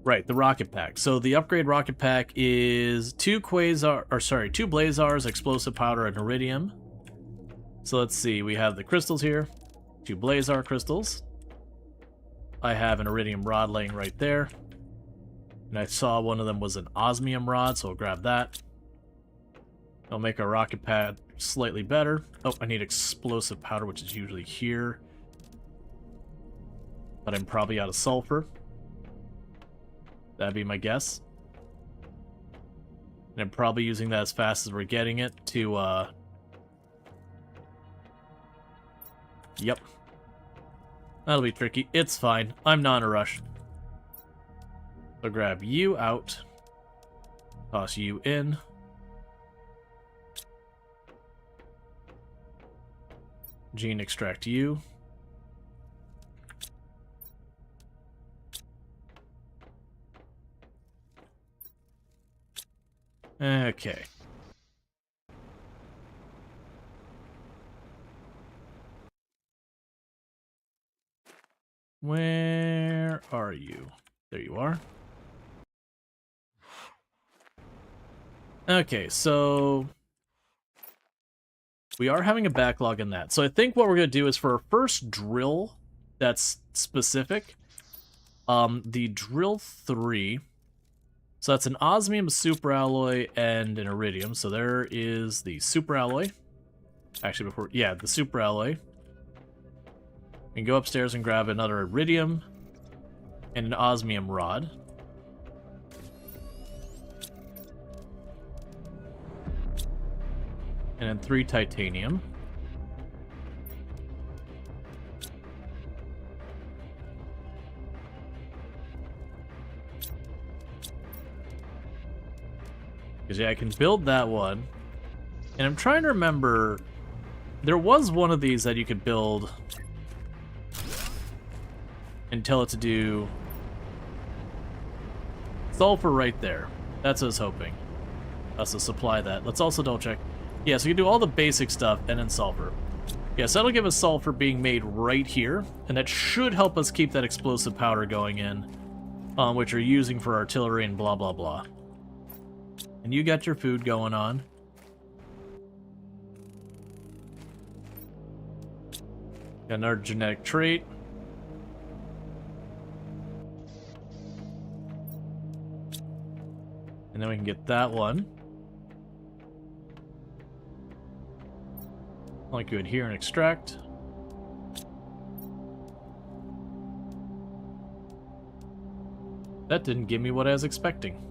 Right, the rocket pack. So the upgrade rocket pack is 2 blazars, explosive powder, and iridium. So let's see, we have the crystals here. 2 blazar crystals. I have an iridium rod laying right there. And I saw one of them was an osmium rod, so I'll grab that. I'll make our rocket pad slightly better. Oh, I need explosive powder, which is usually here. But I'm probably out of sulfur. That'd be my guess. And I'm probably using that as fast as we're getting it to, Yep. That'll be tricky. It's fine. I'm not in a rush. So grab you out. Toss you in. Gene extract you. Okay. Where are you? There you are. Okay, so we are having a backlog in that. So I think what we're going to do is for our first drill that's specific, the drill 3, So that's an osmium, a superalloy, and an iridium. So there is the superalloy. Actually, the superalloy. We can go upstairs and grab another iridium and an osmium rod. And then 3 titanium. Because, yeah, I can build that one. And I'm trying to remember... There was one of these that you could build... and tell it to do... sulfur right there. That's what I was hoping. Us to supply that. Let's also double check. Yeah, so you can do all the basic stuff and then sulfur. Yeah, so that'll give us sulfur being made right here. And that should help us keep that explosive powder going in. Which we're using for artillery and blah blah blah. And you got your food going on. Got another genetic trait. And then we can get that one. Like good here and extract. That didn't give me what I was expecting.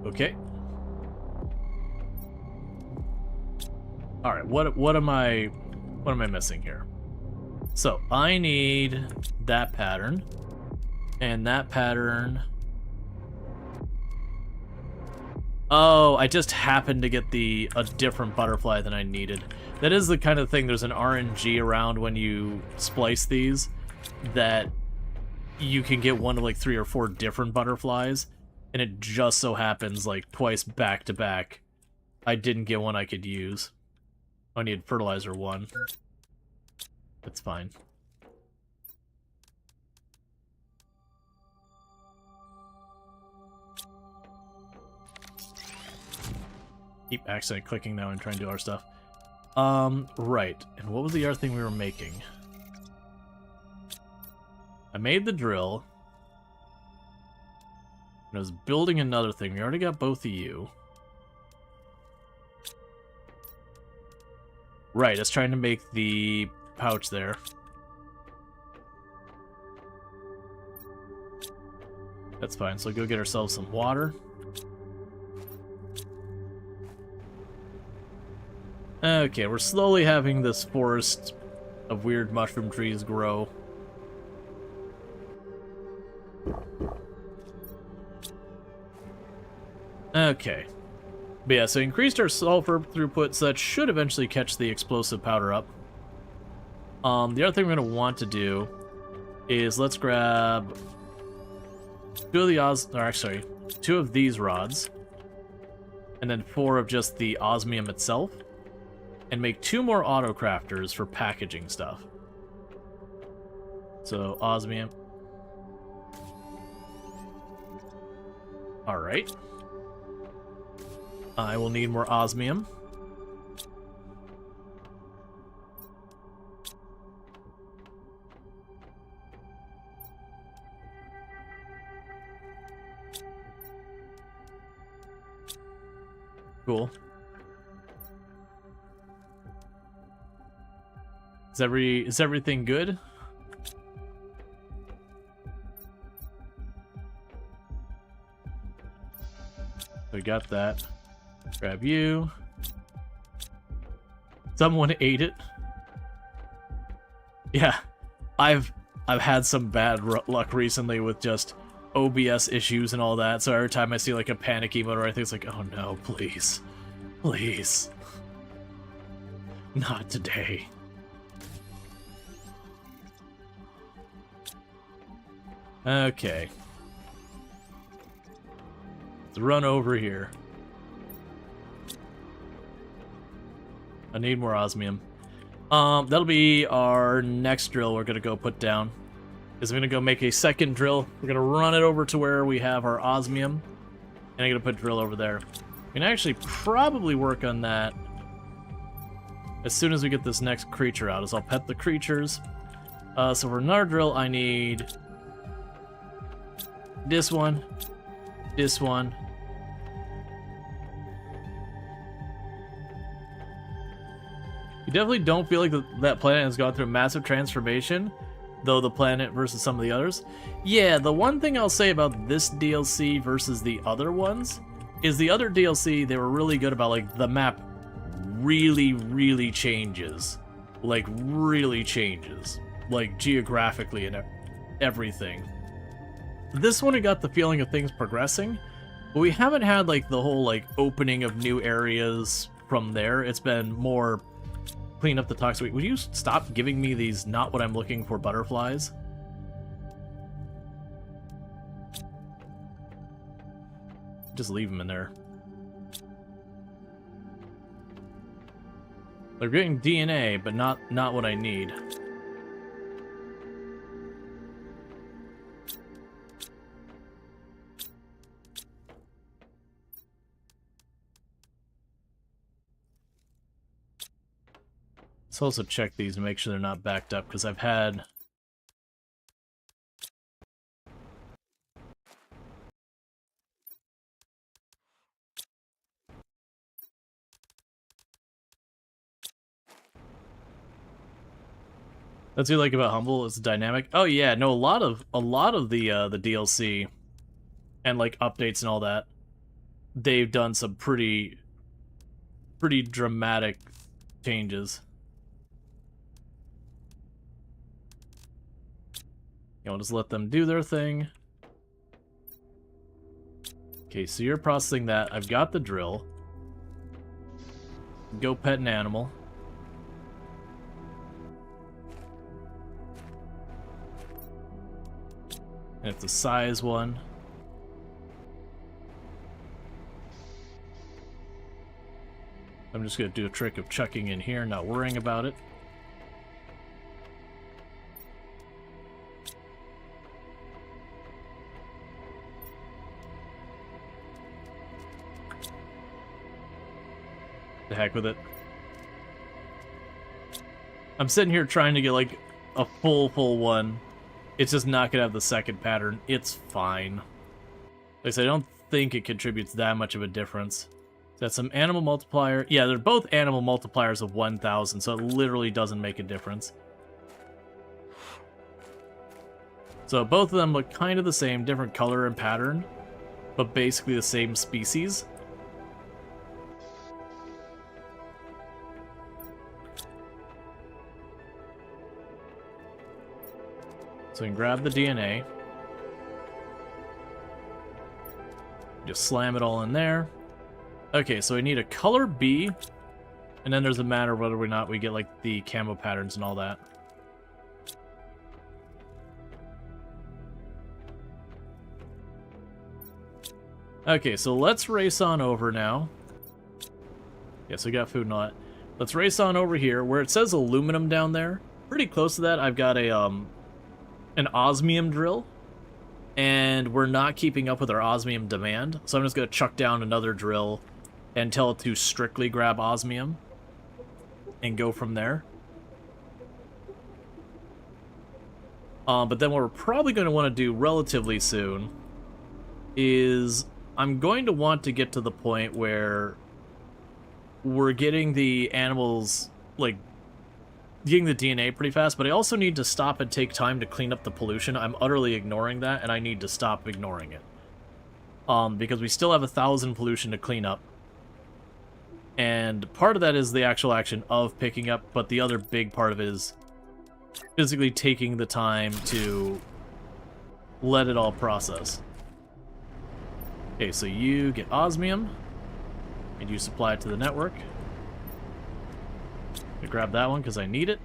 Okay. All right. What am I missing here? So I need that pattern, and that pattern. Oh, I just happened to get a different butterfly than I needed. That is the kind of thing. There's an RNG around when you splice these that you can get one of like 3 or 4 different butterflies. And it just so happens, like, twice back to back, I didn't get one I could use. I need fertilizer 1. That's fine. Keep accidentally clicking now and trying to do our stuff. Right. And what was the other thing we were making? I made the drill. And I was building another thing. We already got both of you. Right, I was trying to make the pouch there. That's fine, so go get ourselves some water. Okay, we're slowly having this forest of weird mushroom trees grow. Okay. But yeah, so increased our sulfur throughput, so that should eventually catch the explosive powder up. The other thing we're going to want to do is let's grab 2 of these rods, and then 4 of just the osmium itself, and make 2 more auto crafters for packaging stuff. So, osmium. Alright. I will need more osmium. Cool. Is everything good? We got that. Grab you. Someone ate it. Yeah, I've had some bad luck recently with just OBS issues and all that. So every time I see like a panic emote or anything, it's like, oh no, please, please, not today. Okay. Let's run over here. I need more osmium. That'll be our next drill we're gonna go put down. Is I'm gonna go make a second drill. We're gonna run it over to where we have our osmium, and I'm gonna put drill over there. We can actually probably work on that as soon as we get this next creature out. Is I'll pet the creatures. So for another drill, I need This one. This one. You definitely don't feel like that planet has gone through a massive transformation, though the planet versus some of the others. Yeah, the one thing I'll say about this DLC versus the other ones is the other DLC, they were really good about, like, the map really, really changes. Like, really changes. Like, geographically and everything. This one, we got the feeling of things progressing, but we haven't had, like, the whole, like, opening of new areas from there. It's been more clean up the toxic. Would you stop giving me these not what I'm looking for butterflies? Just leave them in there. They're getting DNA, but not what I need. Let's also check these and make sure they're not backed up, because I've had... That's what you like about Humble, it's dynamic. Oh yeah, no, a lot of the DLC and like updates and all that, they've done some pretty dramatic changes. I'll just let them do their thing. Okay, so you're processing that. I've got the drill. Go pet an animal. And it's a size one. I'm just going to do a trick of chucking in here, not worrying about it. The heck with it. I'm sitting here trying to get like a full one. It's just not gonna have the second pattern. It's fine. Like I said, I don't think it contributes that much of a difference. That's some animal multiplier. Yeah, they're both animal multipliers of 1,000, so it literally doesn't make a difference. So both of them look kind of the same, different color and pattern, but basically the same species. So we can grab the DNA. Just slam it all in there. Okay, so we need a color B, and then there's a matter of whether or not we get like the camo patterns and all that. Okay, so let's race on over now. Yes, we got food and all that. Let's race on over here, where it says aluminum down there. Pretty close to that, I've got a an osmium drill, and we're not keeping up with our osmium demand, so I'm just going to chuck down another drill and tell it to strictly grab osmium and go from there. But then what we're probably going to want to do relatively soon is I'm going to want to get to the point where we're getting the animals, like, getting the DNA pretty fast, but I also need to stop and take time to clean up the pollution. I'm utterly ignoring that, and I need to stop ignoring it. Because we still have 1,000 pollution to clean up. And part of that is the actual action of picking up, but the other big part of it is physically taking the time to let it all process. Okay, so you get osmium, and you supply it to the network. I grab that one because I need it.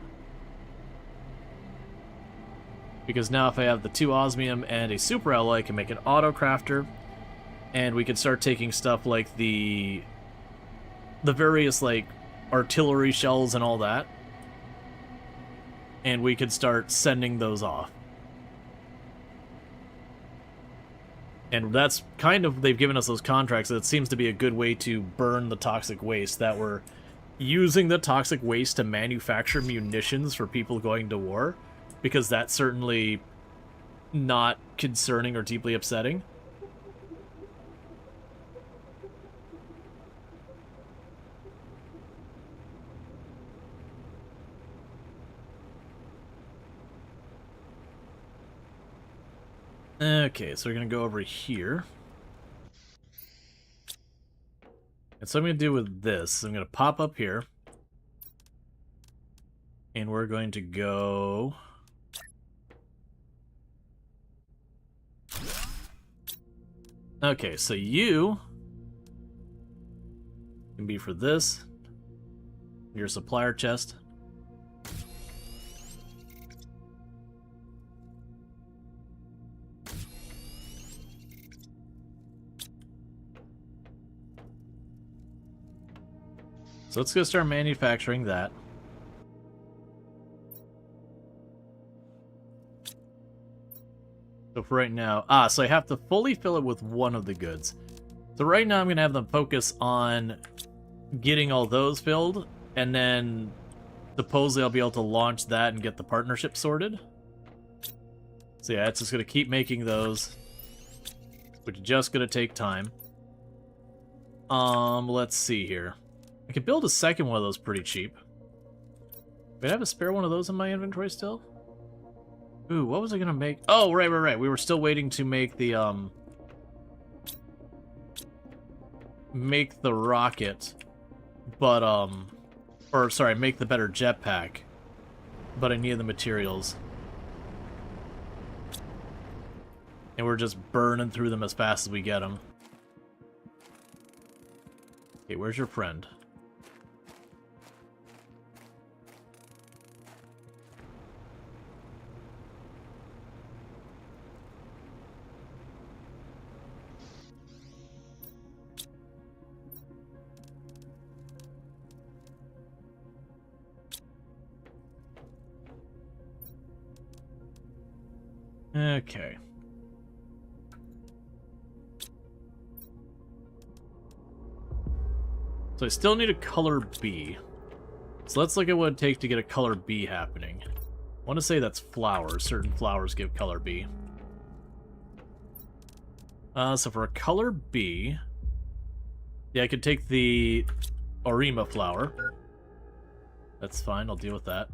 Because now if I have the 2 osmium and a super alloy, I can make an auto crafter, and we can start taking stuff like the various like artillery shells and all that, and we could start sending those off. And that's kind of, they've given us those contracts, that it seems to be a good way to burn the toxic waste, that we're using the toxic waste to manufacture munitions for people going to war, because that certainly not concerning or deeply upsetting. Okay, so we're gonna go over here. And so I'm gonna do with this, I'm gonna pop up here. And we're going to go... Okay, so you can be for this. Your supplier chest. So let's go start manufacturing that. So for right now, so I have to fully fill it with one of the goods. So right now I'm going to have them focus on getting all those filled, and then supposedly I'll be able to launch that and get the partnership sorted. So yeah, it's just going to keep making those, which is just going to take time. Let's see here. I could build a second one of those pretty cheap. Wait, I have a spare one of those in my inventory still? Ooh, what was I gonna make? Oh, right. We were still waiting to make the, make the rocket, but, or, sorry, make the better jetpack. But I needed the materials. And we're just burning through them as fast as we get them. Okay, where's your friend? Okay. So I still need a color B. So let's look at what it'd take to get a color B happening. I want to say that's flowers. Certain flowers give color B. So for a color B... Yeah, I could take the Orima flower. That's fine, I'll deal with that.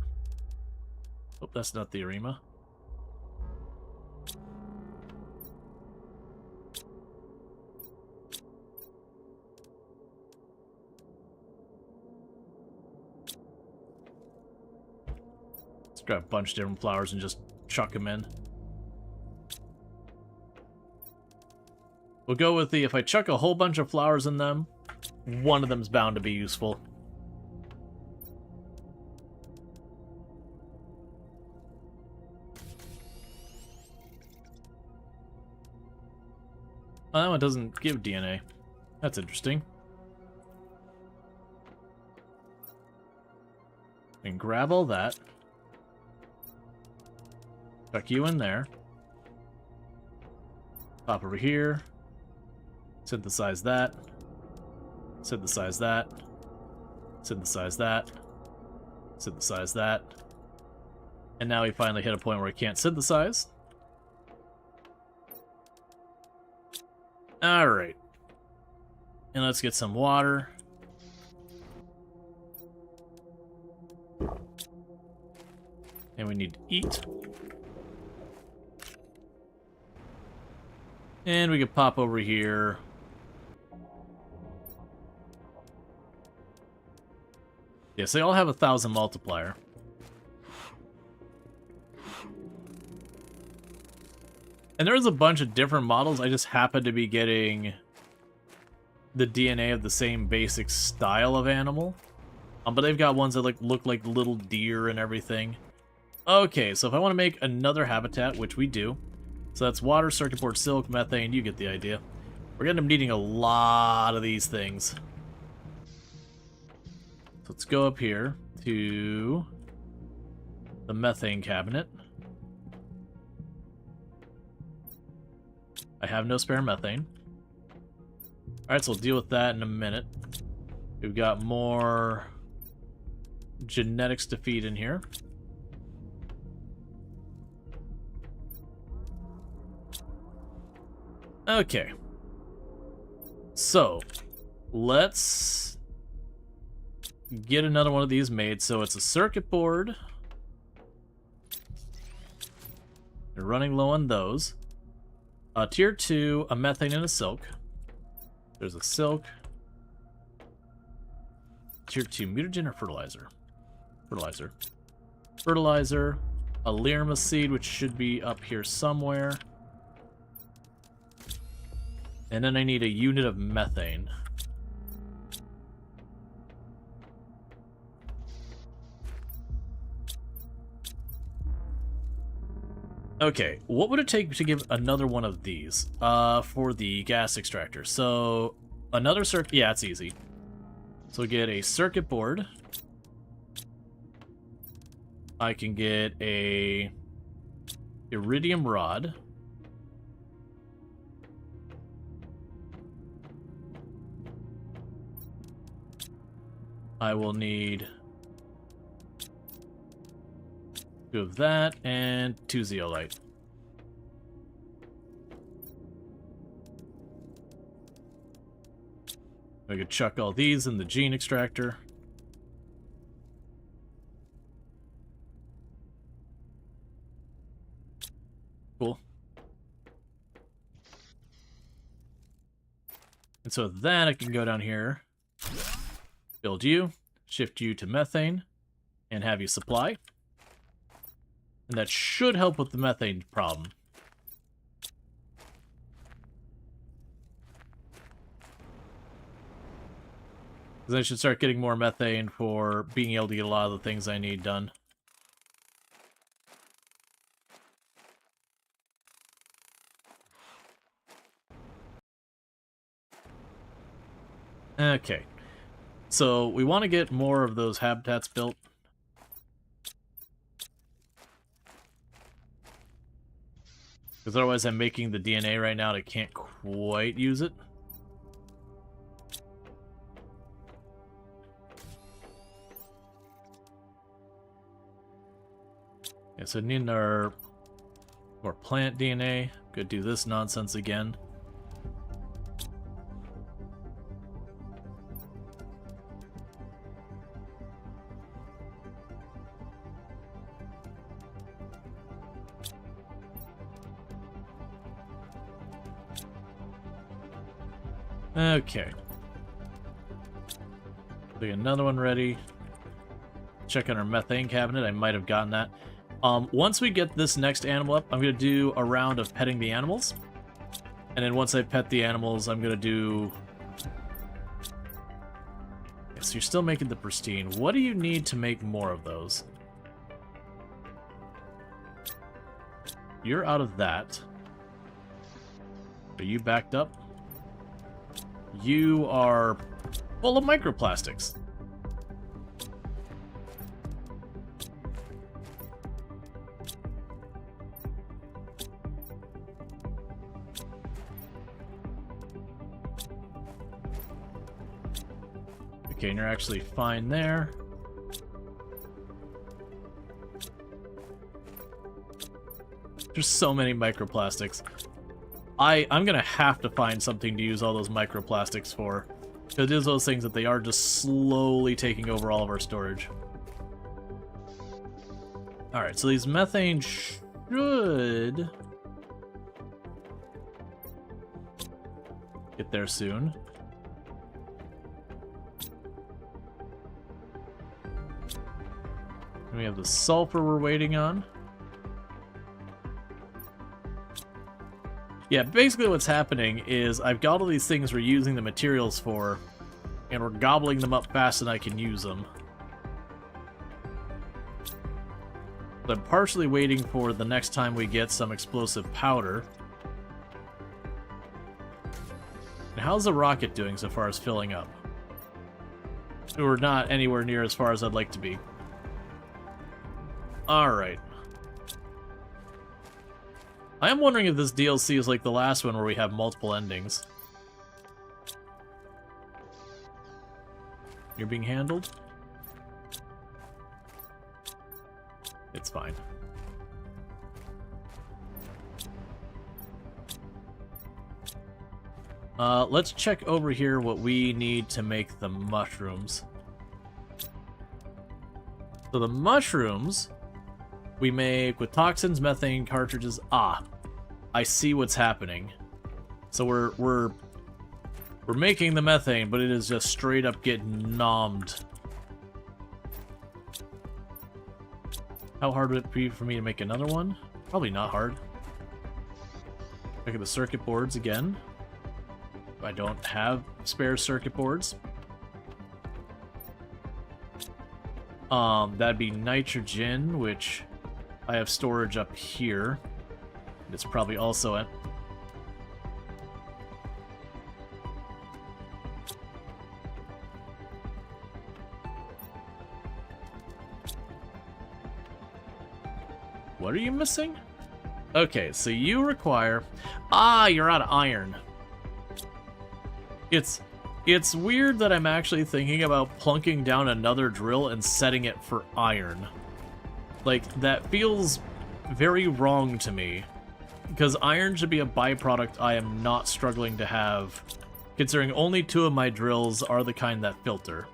Oh, that's not the Orima. Grab a bunch of different flowers and just chuck them in. We'll go with the, if I chuck a whole bunch of flowers in them, one of them's bound to be useful. Oh, that one doesn't give DNA. That's interesting. And grab all that. Tuck you in there. Pop over here. Synthesize that. Synthesize that. Synthesize that. Synthesize that. And now we finally hit a point where we can't synthesize. Alright. And let's get some water. And we need to eat. And we can pop over here. Yes, they all have 1,000 multiplier. And there's a bunch of different models. I just happen to be getting the DNA of the same basic style of animal. But they've got ones that look like little deer and everything. Okay, so if I want to make another habitat, which we do, so that's water, circuit board, silk, methane, you get the idea. We're going to be needing a lot of these things. So let's go up here to the methane cabinet. I have no spare methane. Alright, so we'll deal with that in a minute. We've got more genetics to feed in here. Okay. So, let's get another one of these made. So it's a circuit board. You're running low on those. Tier 2, a methane and a silk. There's a silk. Tier 2, mutagen or fertilizer? Fertilizer. Fertilizer. A Lyrma seed, which should be up here somewhere. And then I need a unit of methane. Okay, what would it take to give another one of these for the gas extractor? So, another circuit... Yeah, it's easy. So get a circuit board. I can get a iridium rod. I will need 2 of that and 2 zeolite. I could chuck all these in the gene extractor. Cool. And so with that, I can go down here, build you, shift you to methane, and have you supply. And that should help with the methane problem. Because I should start getting more methane for being able to get a lot of the things I need done. Okay. So we want to get more of those habitats built. Because otherwise I'm making the DNA right now and I can't quite use it. Yeah, so need our more plant DNA. Go do this nonsense again. Okay. We got another one ready. Check on our methane cabinet. I might have gotten that. Once we get this next animal up, I'm going to do a round of petting the animals. And then once I pet the animals, I'm going to do... Okay, so you're still making the pristine. What do you need to make more of those? You're out of that. Are you backed up? You are full of microplastics. Okay, and you're actually fine there. There's so many microplastics. I'm gonna have to find something to use all those microplastics for. It is those things that they are just slowly taking over all of our storage. Alright, so these methane should get there soon. And we have the sulfur we're waiting on. Yeah, basically what's happening is I've got all these things we're using the materials for, and we're gobbling them up faster than I can use them. But I'm partially waiting for the next time we get some explosive powder. And how's the rocket doing so far as filling up? We're not anywhere near as far as I'd like to be. Alright. I am wondering if this DLC is like the last one where we have multiple endings. You're being handled? It's fine. Let's check over here what we need to make the mushrooms. So the mushrooms we make with toxins, methane cartridges. Ah, I see what's happening. So we're making the methane, but it is just straight up getting nommed. How hard would it be for me to make another one? Probably not hard. Look at the circuit boards again. I don't have spare circuit boards. That'd be nitrogen, which I have storage up here. It's probably also at... What are you missing? Okay, so you require... Ah, you're out of iron. It's weird that I'm actually thinking about plunking down another drill and setting it for iron. Like, that feels very wrong to me. Because iron should be a byproduct I am not struggling to have, considering only 2 of my drills are the kind that filter.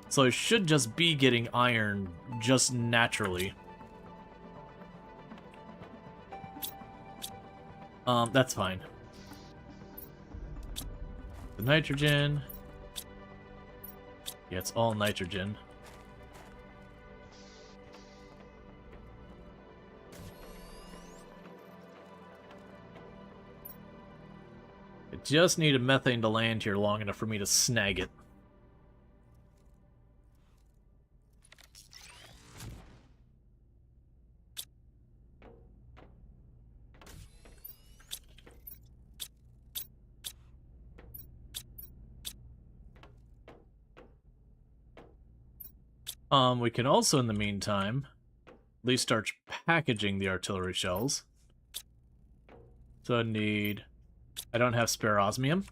So I should just be getting iron just naturally. That's fine. The nitrogen. Yeah, it's all nitrogen. I just need a methane to land here long enough for me to snag it. We can also, in the meantime, at least start packaging the artillery shells. So I need... I don't have spare osmium.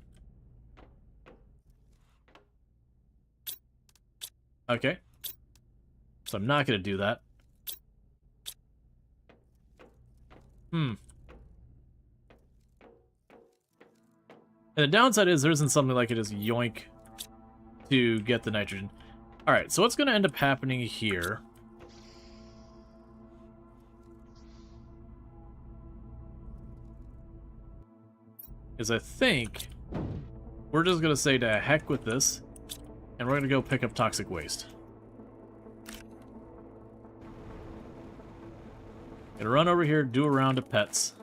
Okay. So I'm not going to do that. And the downside is there isn't something like it is yoink to get the nitrogen. Alright, so what's going to end up happening here is I think we're just going to say to heck with this, and we're going to go pick up toxic waste. Gonna run over here, do a round of pets.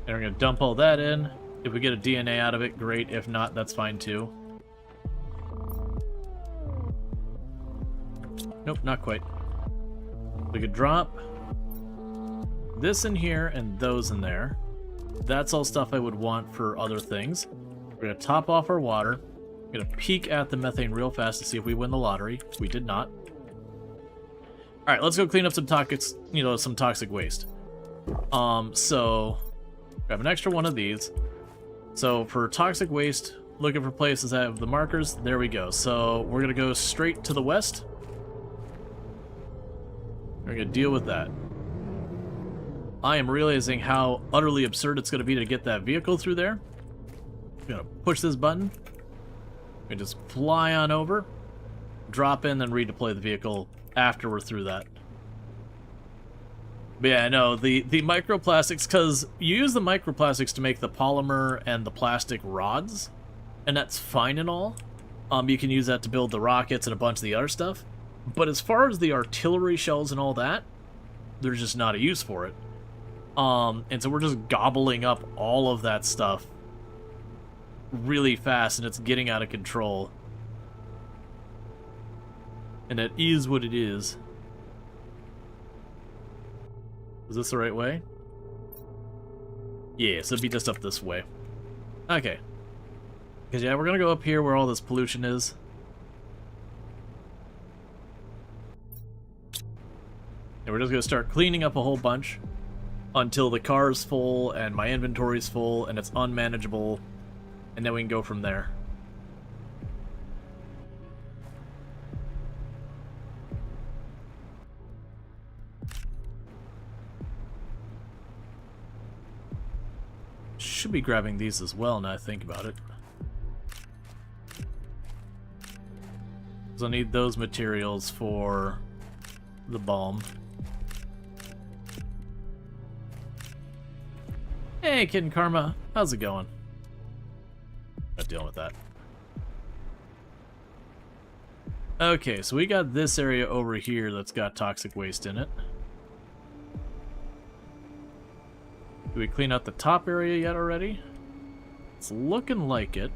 And we're gonna dump all that in. If we get a DNA out of it, great. If not, that's fine too. Nope, not quite. We could drop this in here and those in there. That's all stuff I would want for other things. We're gonna top off our water. We're gonna peek at the methane real fast to see if we win the lottery. We did not. Alright, let's go clean up some toxics, some toxic waste. So grab an extra one of these. So for toxic waste, looking for places that have the markers, there we go. So we're gonna go straight to the west. We're gonna deal with that. I am realizing how utterly absurd it's gonna be to get that vehicle through there. I'm gonna push this button. We just fly on over, drop in, then redeploy the vehicle after we're through that. But yeah, no, the microplastics, because you use the microplastics to make the polymer and the plastic rods, and that's fine and all. You can use that to build the rockets and a bunch of the other stuff. But as far as the artillery shells and all that, there's just not a use for it. And so we're just gobbling up all of that stuff really fast, and it's getting out of control. And that is what it is. Is this the right way? Yeah, so it'd be just up this way. Okay. Because, yeah, we're going to go up here where all this pollution is. And we're just going to start cleaning up a whole bunch until the car is full and my inventory's full and it's unmanageable, and then we can go from there. Should be grabbing these as well now I think about it. Because I'll need those materials for the balm. Hey, Kid and Karma, how's it going? Not dealing with that. Okay, so we got this area over here that's got toxic waste in it. Do we clean out the top area yet already? It's looking like it.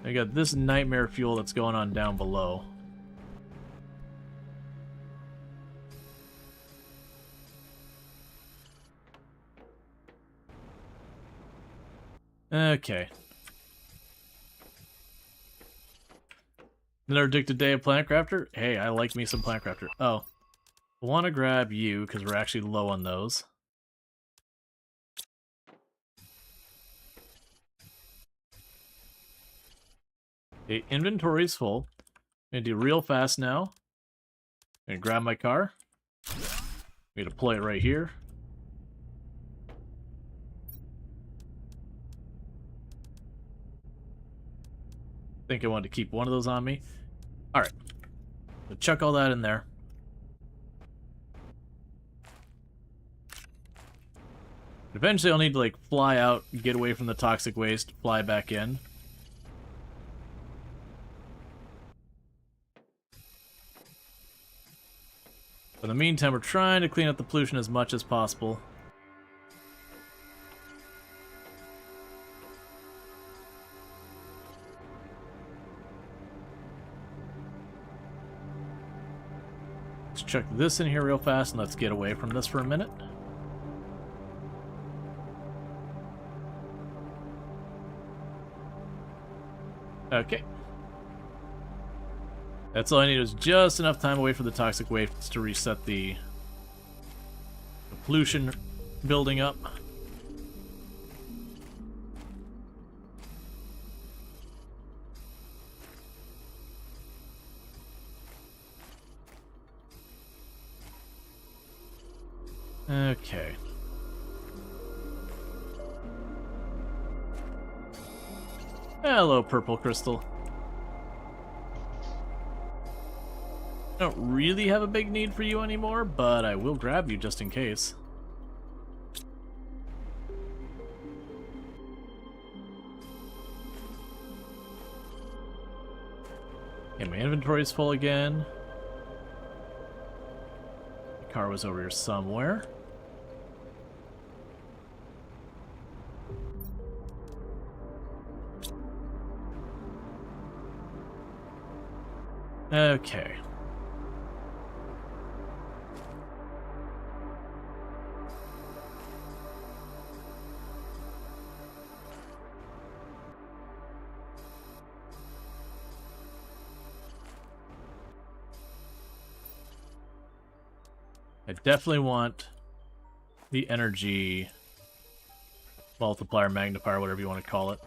I got this nightmare fuel that's going on down below. Okay. Another addicted day of Plant Crafter? Hey, I like me some Plant Crafter. Oh. I want to grab you, because we're actually low on those. Okay, inventory's full. I'm going to do real fast now. I'm going to grab my car. I'm going to deploy it right here. I think I wanted to keep one of those on me. Alright. So chuck all that in there. Eventually I'll need to like fly out, get away from the toxic waste, fly back in. But in the meantime, we're trying to clean up the pollution as much as possible. Let's chuck this in here real fast and let's get away from this for a minute. Okay. That's all I need is just enough time away from the toxic waste to reset the pollution building up. Okay. Hello, Purple Crystal. I don't really have a big need for you anymore, but I will grab you just in case. Okay, my inventory's full again. The car was over here somewhere. Okay. I definitely want the energy multiplier, magnifier, whatever you want to call it.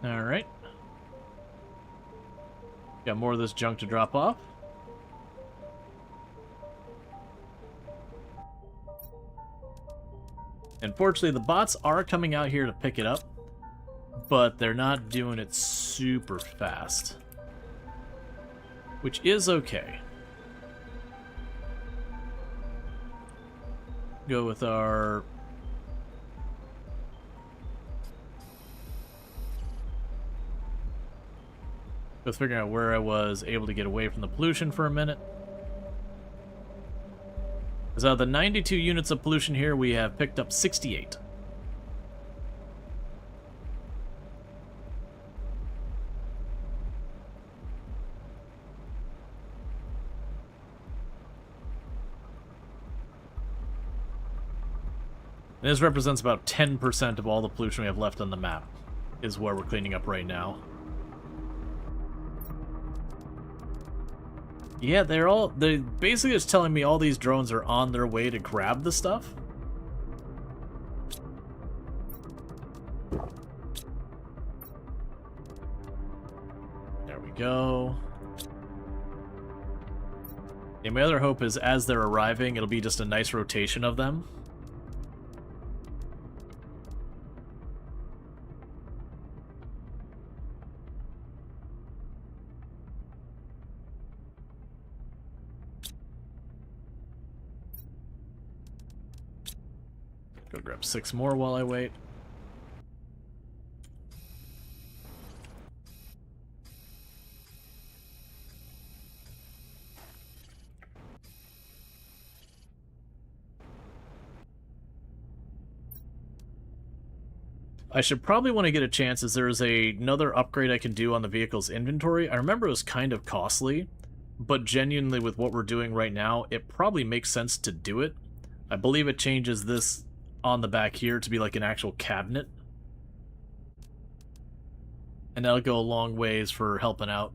Alright. Got more of this junk to drop off. Unfortunately, the bots are coming out here to pick it up, but they're not doing it super fast, which is okay. Go with our... Just figuring out where I was able to get away from the pollution for a minute. Because out of the 92 units of pollution here, we have picked up 68. And this represents about 10% of all the pollution we have left on the map, is where we're cleaning up right now. Yeah, they're basically just telling me all these drones are on their way to grab the stuff. There we go. And my other hope is as they're arriving, it'll be just a nice rotation of them. Go grab 6 more while I wait. I should probably want to get a chance as there is another upgrade I can do on the vehicle's inventory. I remember it was kind of costly, but genuinely with what we're doing right now, it probably makes sense to do it. I believe it changes this on the back here to be like an actual cabinet. And that'll go a long ways for helping out.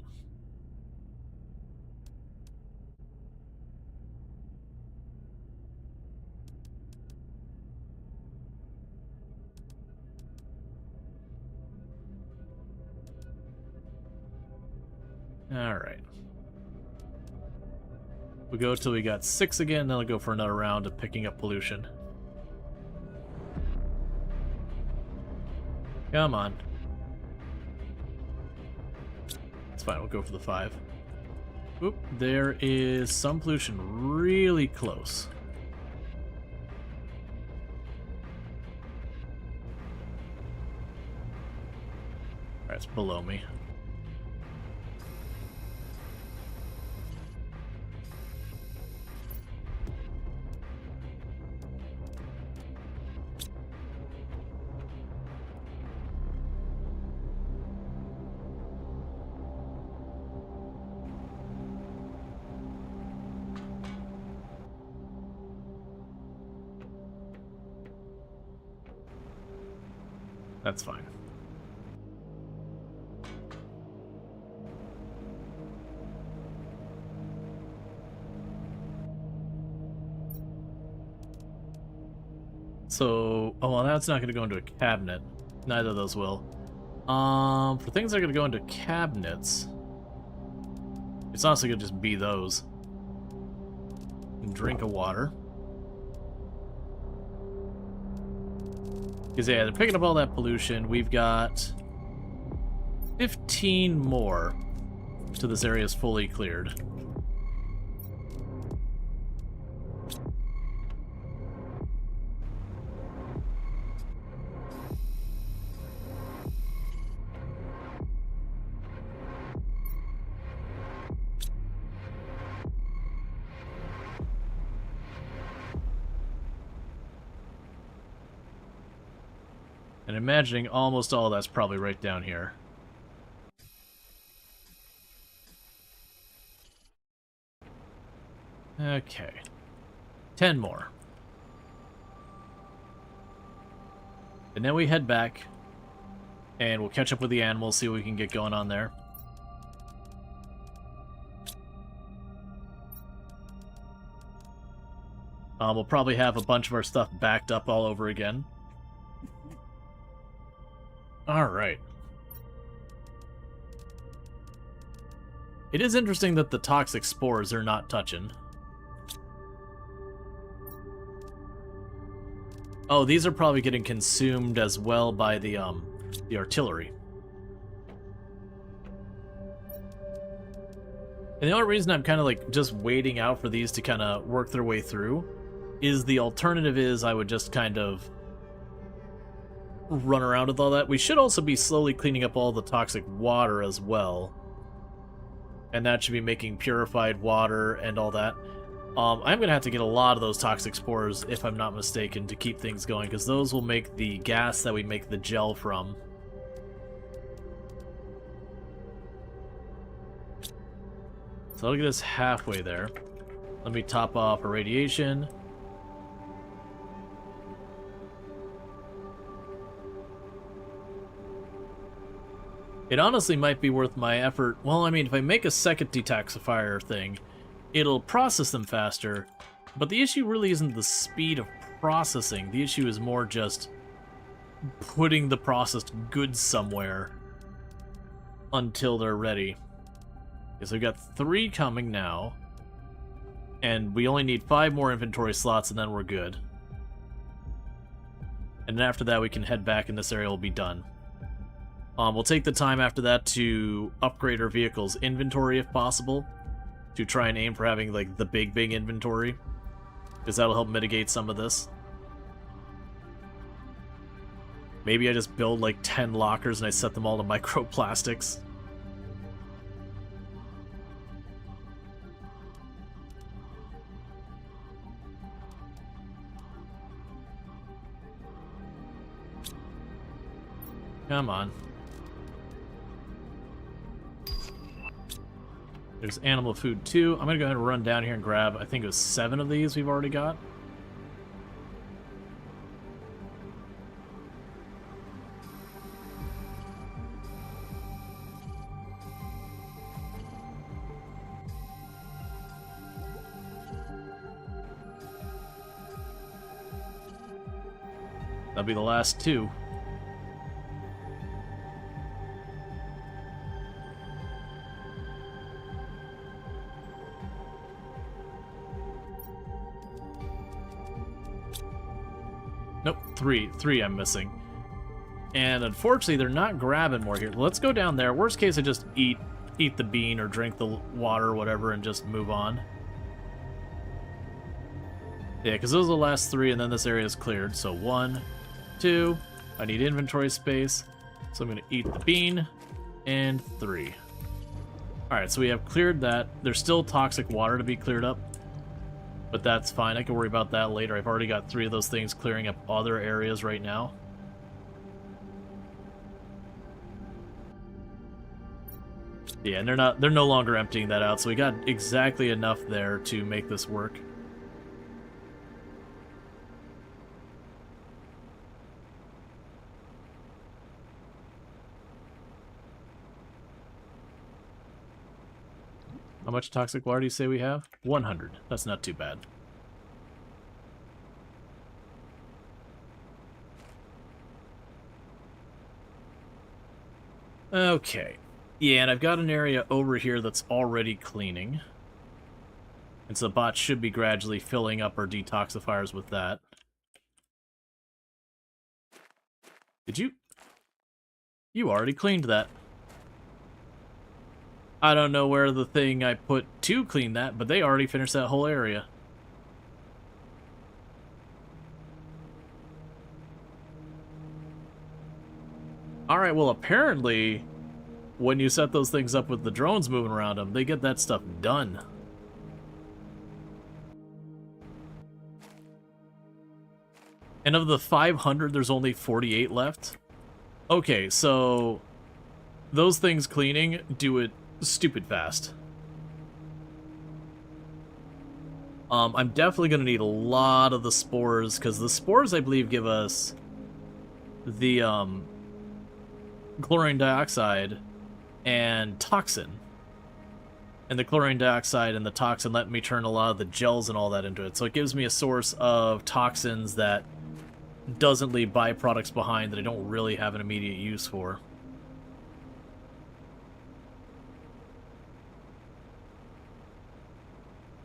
Alright. We go till we got 6 again, then I'll go for another round of picking up pollution. Come on. It's fine, we'll go for the 5. Oop, there is some pollution really close. Alright, it's below me. That's fine. So, oh well, that's not going to go into a cabinet. Neither of those will. For things that are going to go into cabinets, it's honestly going to just be those. Drink of water. Because, yeah, they're picking up all that pollution. We've got 15 more till this area is fully cleared. And imagining almost all that's probably right down here. Okay. 10 more. And then we head back, and we'll catch up with the animals, see what we can get going on there. We'll probably have a bunch of our stuff backed up all over again. Alright. It is interesting that the toxic spores are not touching. Oh, these are probably getting consumed as well by the artillery. And the only reason I'm kind of like just waiting out for these to kind of work their way through is the alternative is I would just kind of run around with all that. We should also be slowly cleaning up all the toxic water as well. And that should be making purified water and all that. I'm going to have to get a lot of those toxic spores, if I'm not mistaken, to keep things going, because those will make the gas that we make the gel from. So I'll get us halfway there. Let me top off irradiation. It honestly might be worth my effort. Well, I mean, if I make a second detoxifier thing, it'll process them faster, but the issue really isn't the speed of processing. The issue is more just putting the processed goods somewhere until they're ready. Okay, so we've got 3 coming now, and we only need 5 more inventory slots and then we're good. And then after that we can head back and this area will be done. We'll take the time after that to upgrade our vehicle's inventory if possible, to try and aim for having like the big inventory, because that'll help mitigate some of this. Maybe I just build like 10 lockers and I set them all to microplastics. Come on. There's animal food too. I'm gonna go ahead and run down here and grab, I think it was 7 of these we've already got. That'll be the last 2. Nope, 3 I'm missing. And unfortunately, they're not grabbing more here. Let's go down there. Worst case, I just eat the bean or drink the water or whatever and just move on. Yeah, because those are the last 3, and then this area is cleared. So 1, 2, I need inventory space, so I'm going to eat the bean, and 3. Alright, so we have cleared that. There's still toxic water to be cleared up, but that's fine. I can worry about that later. I've already got 3 of those things clearing up other areas right now. Yeah, and they're no longer emptying that out, so we got exactly enough there to make this work. How much toxic water do you say we have? 100. That's not too bad. Okay. Yeah, and I've got an area over here that's already cleaning. And so the bot should be gradually filling up our detoxifiers with that. Did you? You already cleaned that. I don't know where the thing I put to clean that, but they already finished that whole area. Alright, well apparently, when you set those things up with the drones moving around them, they get that stuff done. And of the 500, there's only 48 left? Okay, so those things cleaning do it stupid fast. I'm definitely going to need a lot of the spores, because the spores, I believe, give us the chlorine dioxide and toxin. And the chlorine dioxide and the toxin let me turn a lot of the gels and all that into it. So it gives me a source of toxins that doesn't leave byproducts behind that I don't really have an immediate use for.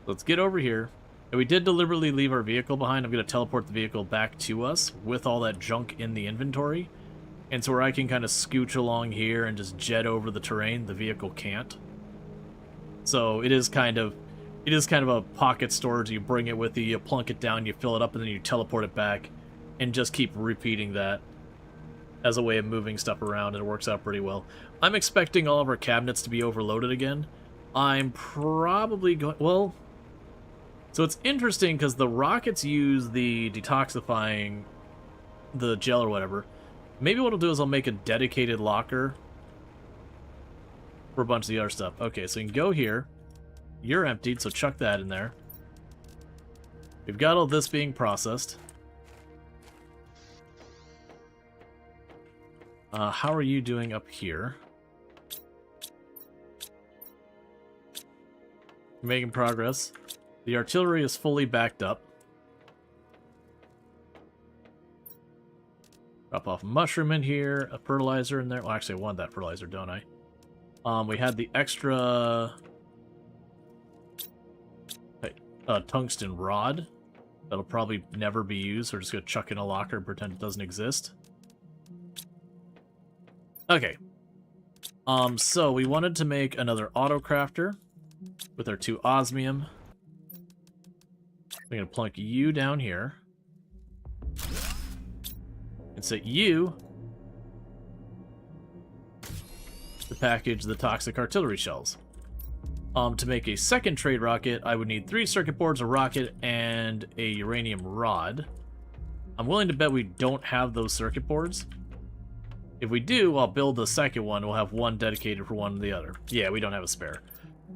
Let's get over here. And we did deliberately leave our vehicle behind. I'm going to teleport the vehicle back to us with all that junk in the inventory. And so where I can kind of scooch along here and just jet over the terrain, the vehicle can't. So it is kind of a pocket storage. You bring it with you, you plunk it down, you fill it up, and then you teleport it back. And just keep repeating that as a way of moving stuff around, and it works out pretty well. I'm expecting all of our cabinets to be overloaded again. I'm probably going... Well... So it's interesting because the rockets use the detoxifying, the gel or whatever. Maybe what I'll do is I'll make a dedicated locker for a bunch of the other stuff. Okay, so you can go here. You're emptied, so chuck that in there. We've got all this being processed. How are you doing up here? Making progress. The artillery is fully backed up. Drop off a mushroom in here, a fertilizer in there. Well, actually, I want that fertilizer, don't I? We had the extra tungsten rod. That'll probably never be used. We're just going to chuck in a locker and pretend it doesn't exist. Okay. So we wanted to make another auto crafter with our 2 osmium. We're going to plunk you down here. And set you to package the toxic artillery shells. To make a second trade rocket, I would need 3 circuit boards, a rocket, and a uranium rod. I'm willing to bet we don't have those circuit boards. If we do, I'll build the second one. We'll have one dedicated for one or the other. Yeah, we don't have a spare.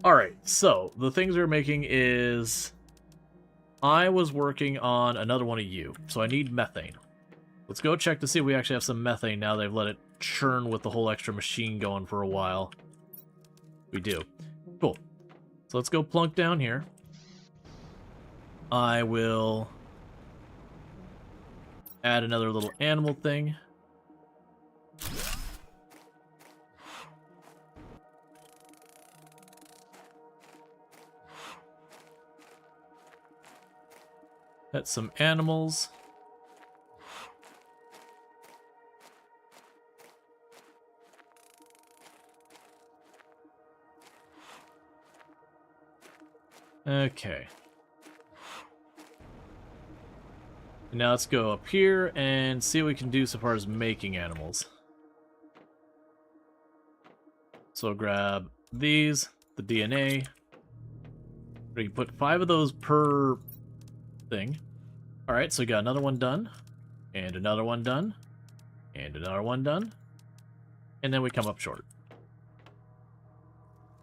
Alright, so the things we're making is... I was working on another one of you, so I need methane. Let's go check to see if we actually have some methane now they've let it churn with the whole extra machine going for a while. We do. Cool. So let's go plunk down here. I will add another little animal thing. Pet some animals. Okay. Now let's go up here and see what we can do so far as making animals. So grab these, the DNA. We can put 5 of those per thing. Alright, so we got another one done, and another one done, and another one done, and then we come up short.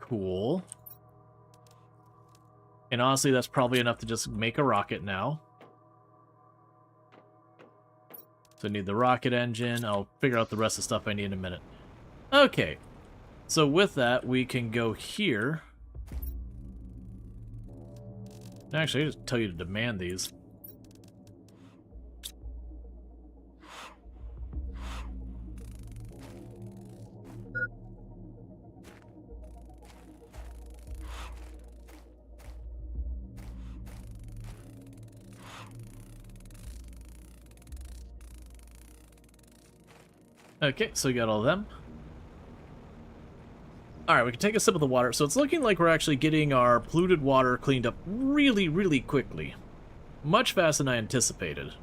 Cool. And honestly, that's probably enough to just make a rocket now. So I need the rocket engine. I'll figure out the rest of the stuff I need in a minute. Okay. So with that, we can go here. Actually, I just tell you to demand these. Okay, so we got all of them. Alright, we can take a sip of the water. So it's looking like we're actually getting our polluted water cleaned up really, really quickly. Much faster than I anticipated.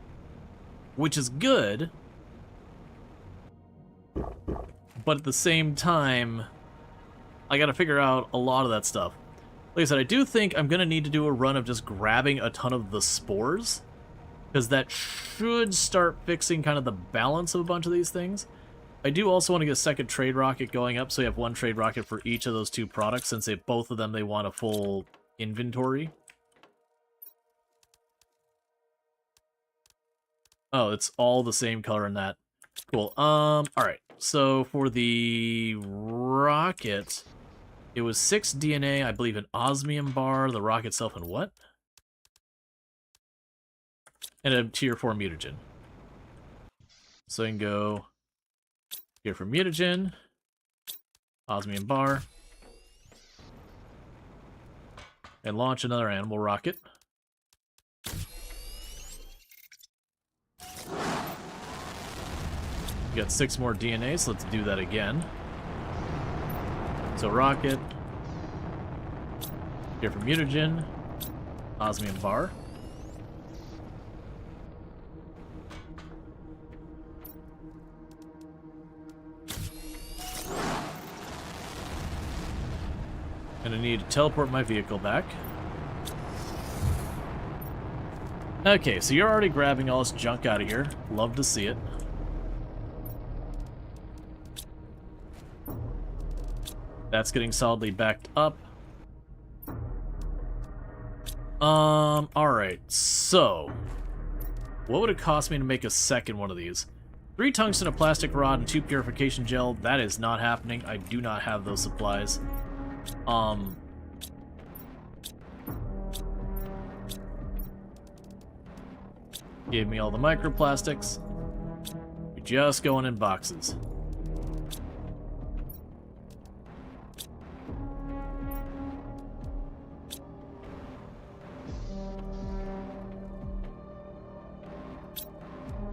Which is good. But at the same time, I gotta figure out a lot of that stuff. Like I said, I do think I'm gonna need to do a run of just grabbing a ton of the spores. Because that should start fixing kind of the balance of a bunch of these things. I do also want to get a second trade rocket going up, so you have one trade rocket for each of those 2 products, since both of them they want a full inventory. Oh, it's all the same color in that. Cool. Alright. So for the rocket, it was 6 DNA, I believe an osmium bar, the rocket itself, and what? And a tier 4 mutagen. So you can go here for mutagen, osmium bar, and launch another animal rocket. We got 6 more DNA, so let's do that again. So rocket, here for mutagen, osmium bar. And I need to teleport my vehicle back. Okay, so you're already grabbing all this junk out of here. Love to see it. That's getting solidly backed up. Alright, so... what would it cost me to make a second one of these? 3 tungsten, a plastic rod, and 2 purification gel. That is not happening. I do not have those supplies. Gave me all the microplastics. You're just going in boxes.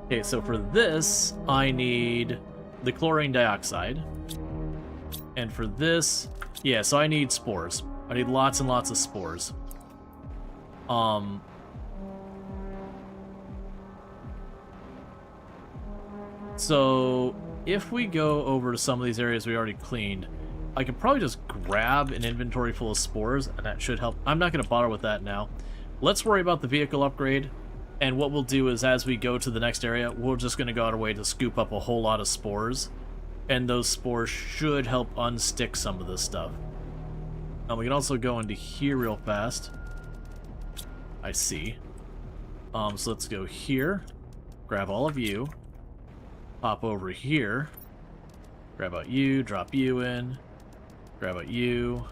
Okay, so for this, I need the chlorine dioxide. And for this, yeah, so I need spores. I need lots and lots of spores. So if we go over to some of these areas we already cleaned, I could probably just grab an inventory full of spores, and that should help. I'm not going to bother with that now. Let's worry about the vehicle upgrade. And what we'll do is, as we go to the next area, we're just going to go out our way to scoop up a whole lot of spores. And those spores should help unstick some of this stuff. We can also go into here real fast. I see. So let's go here. Grab all of you. Pop over here. Grab out you, drop you in. Grab out you.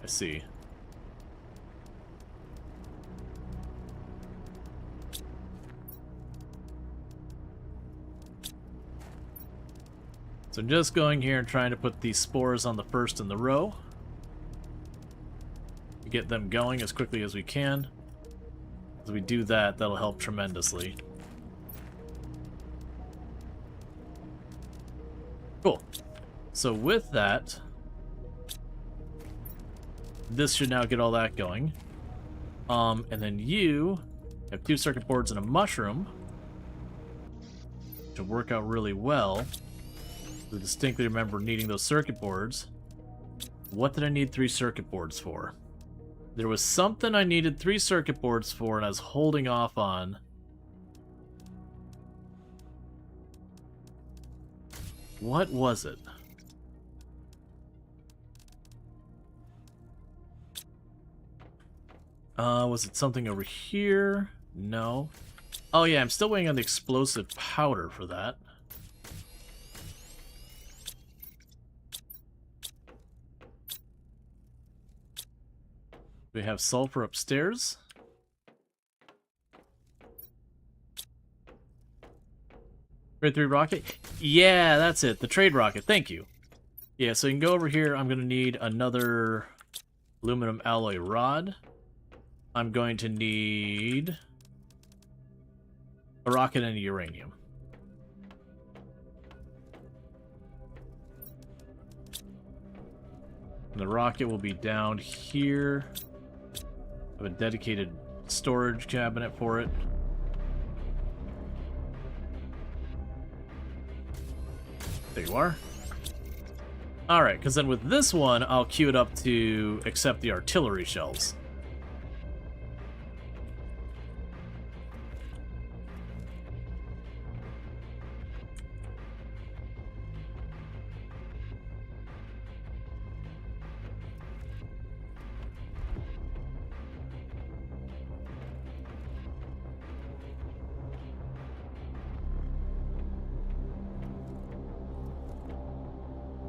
I see. So I'm just going here and trying to put these spores on the first in the row. Get them going as quickly as we can. As we do that, that'll help tremendously. Cool. So with that, this should now get all that going. And then you have 2 circuit boards and a mushroom. Which will work out really well. I distinctly remember needing those circuit boards. What did I need 3 circuit boards for? There was something I needed 3 circuit boards for, and I was holding off on. What was it? Was it something over here? No. Oh yeah, I'm still waiting on the explosive powder for that. We have sulfur upstairs. Grade 3 rocket? Yeah, that's it. The trade rocket. Thank you. Yeah, so you can go over here. I'm going to need another aluminum alloy rod. I'm going to need a rocket and a uranium. And the rocket will be down here. I have a dedicated storage cabinet for it. There you are. Alright, because then with this one, I'll queue it up to accept the artillery shells.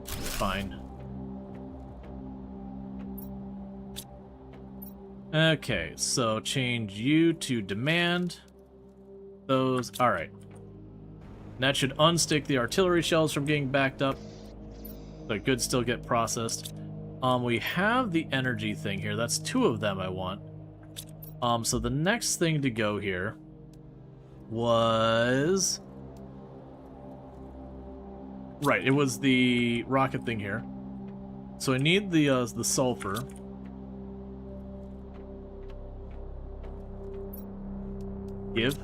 Fine. Okay, so change you to demand. Those, alright. That should unstick the artillery shells from getting backed up. The goods still get processed. We have the energy thing here. That's 2 of them I want. So the next thing to go here was... Right, it was the rocket thing here. So I need the sulfur. Give.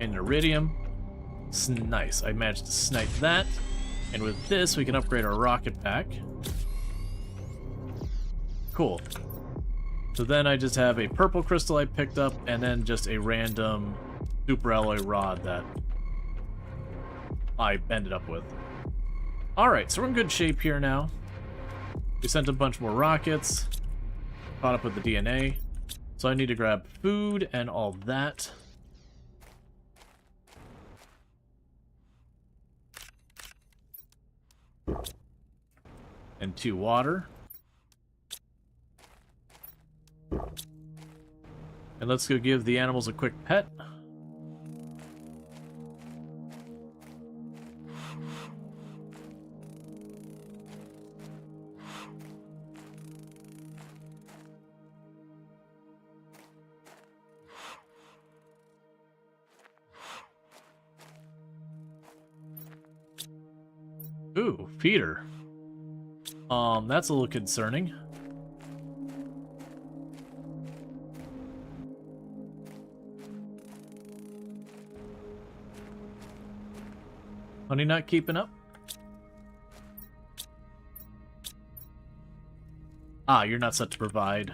And iridium. Nice. I managed to snipe that. And with this, we can upgrade our rocket pack. Cool. So then I just have a purple crystal I picked up, and then just a random super alloy rod that I ended up with. Alright, so we're in good shape here now. We sent a bunch more rockets. Caught up with the DNA. So I need to grab food and all that. And 2 water. And let's go give the animals a quick pet. Ooh, feeder. That's a little concerning. Honey not keeping up? Ah, you're not set to provide.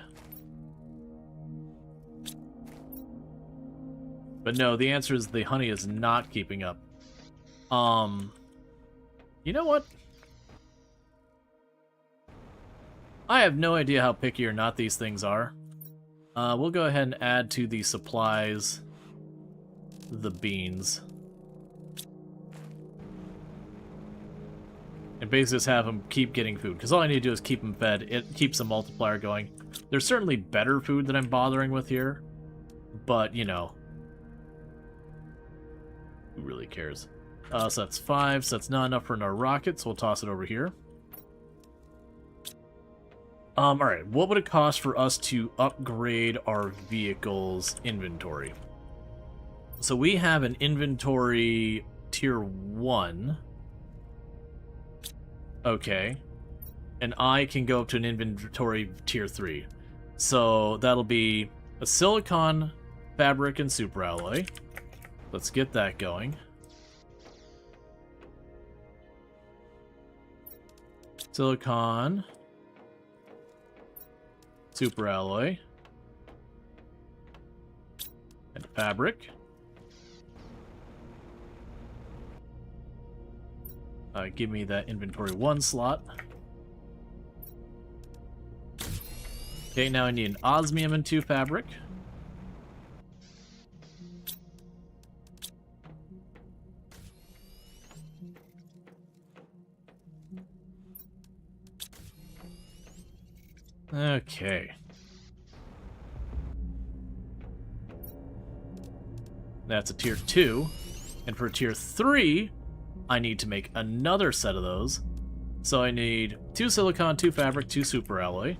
But no, the answer is the honey is not keeping up. You know what? I have no idea how picky or not these things are. We'll go ahead and add to the supplies the beans. And basically just have them keep getting food. Because all I need to do is keep them fed. It keeps the multiplier going. There's certainly better food that I'm bothering with here. But, you know. Who really cares? So that's 5. So that's not enough for our rockets. So we'll toss it over here. Alright. What would it cost for us to upgrade our vehicle's inventory? So we have an inventory tier 1. Okay. And I can go up to an inventory tier 3. So that'll be a silicon, fabric, and super alloy. Let's get that going. Silicon, super alloy, and fabric. Give me that inventory 1 slot. Okay, now I need an osmium and 2 fabric. Okay. That's a tier 2. And for tier 3, I need to make another set of those. So I need 2 silicon, 2 fabric, 2 super alloy.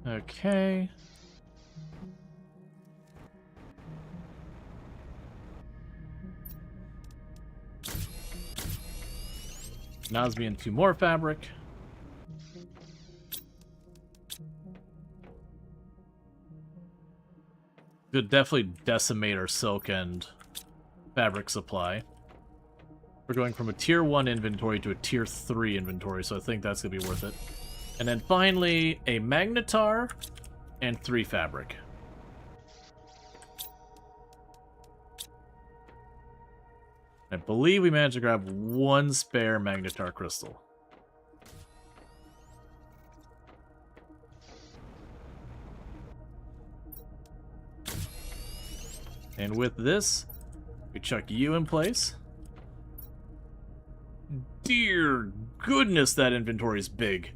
Okay. Osmium, 2 more fabric. Could definitely decimate our silk and fabric supply. We're going from a tier 1 inventory to a tier 3 inventory, so I think that's going to be worth it. And then finally, a magnetar and 3 fabric. I believe we managed to grab 1 spare magnetar crystal. And with this, we chuck you in place. Dear goodness, that inventory is big.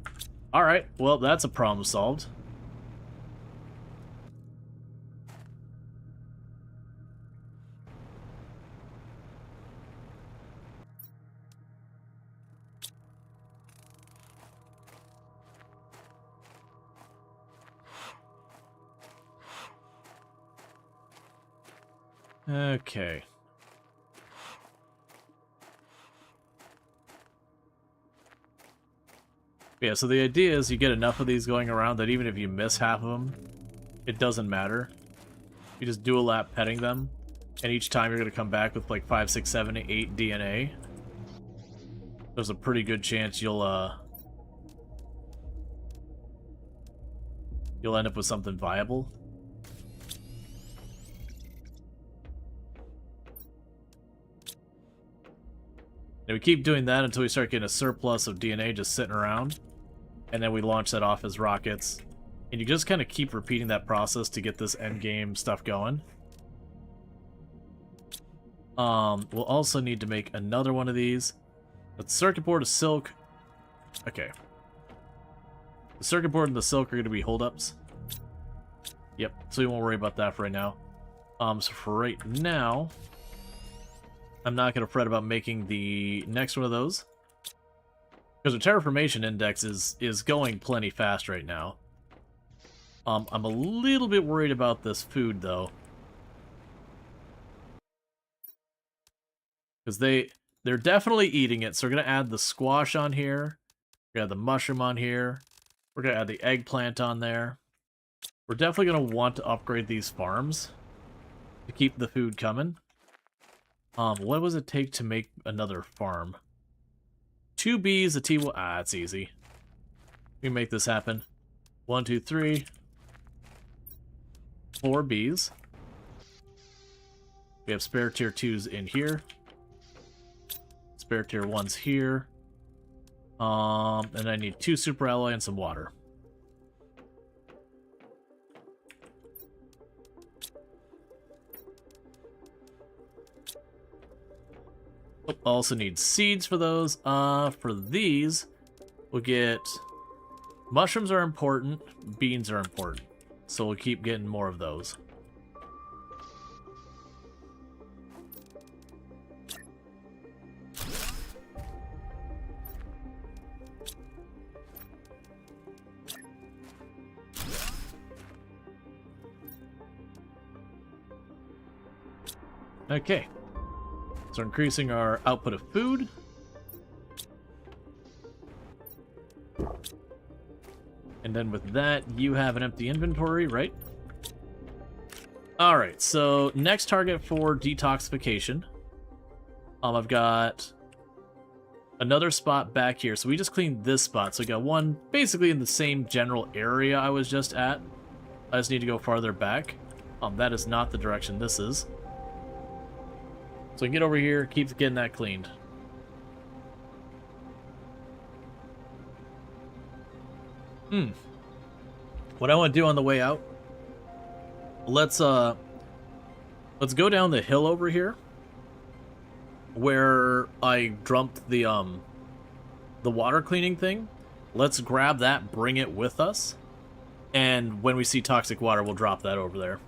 Alright, well, that's a problem solved. Okay. Yeah, so the idea is you get enough of these going around that even if you miss half of them, it doesn't matter. You just do a lap petting them, and each time you're going to come back with like 5, 6, 7, 8 DNA. There's a pretty good chance you'll end up with something viable. And we keep doing that until we start getting a surplus of DNA just sitting around. And then we launch that off as rockets. And you just kind of keep repeating that process to get this endgame stuff going. We'll also need to make another one of these. The circuit board of silk. Okay. The circuit board and the silk are going to be holdups. Yep, so we won't worry about that for right now. So for right now, I'm not going to fret about making the next one of those. Because the terraformation index is going plenty fast right now. I'm a little bit worried about this food, though. Because they're definitely eating it, so we're going to add the squash on here. We're going to add the mushroom on here. We're going to add the eggplant on there. We're definitely going to want to upgrade these farms to keep the food coming. What does it take to make another farm? 2 bees, a T1... Ah, it's easy. We can make this happen. 1, 2, 3. 4 bees. We have spare tier 2s in here. Spare tier 1s here. And I need 2 super alloy and some water. Also need seeds for those. For these, we'll get... Mushrooms are important, beans are important. So we'll keep getting more of those. Okay. So increasing our output of food. And then with that, you have an empty inventory, right? Alright, so next target for detoxification. I've got another spot back here. So we just cleaned this spot. So we got one basically in the same general area I was just at. I just need to go farther back. That is not the direction this is. So we can get over here, keep getting that cleaned. What I want to do on the way out, let's go down the hill over here where I dumped the water cleaning thing. Let's grab that, bring it with us, and when we see toxic water, we'll drop that over there.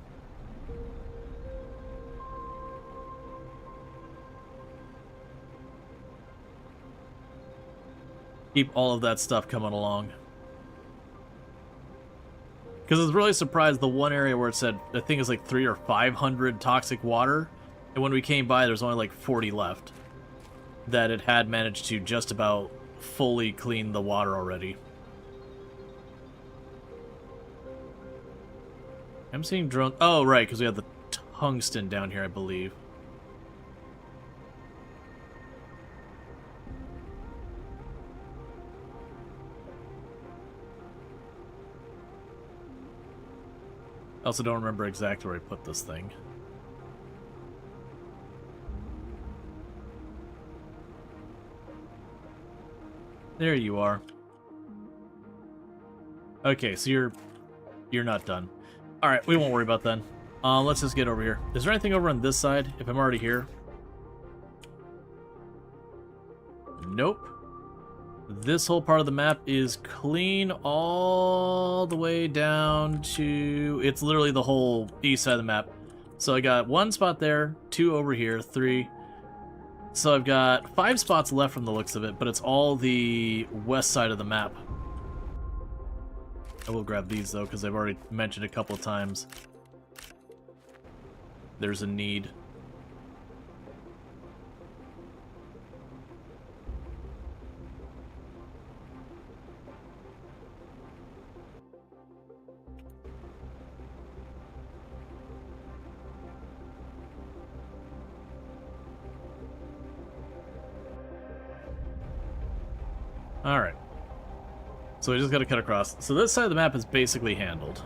Keep all of that stuff coming along. Because I was really surprised the one area where it said, I think it's like 300 or 500 toxic water, and when we came by, there's only like 40 left. That it had managed to just about fully clean the water already. I'm seeing drone... Oh, right, because we have the tungsten down here, I believe. I also don't remember exactly where I put this thing. There you are. Okay, so you're not done. Alright, we won't worry about that. Let's just get over here. Is there anything over on this side, if I'm already here? Nope. This whole part of the map is clean all the way down to... It's literally the whole east side of the map. So I got 1 spot there, 2 over here, 3. So I've got 5 spots left from the looks of it, but it's all the west side of the map. I will grab these, though, because I've already mentioned a couple of times there's a need. Alright. So we just gotta cut across. So this side of the map is basically handled.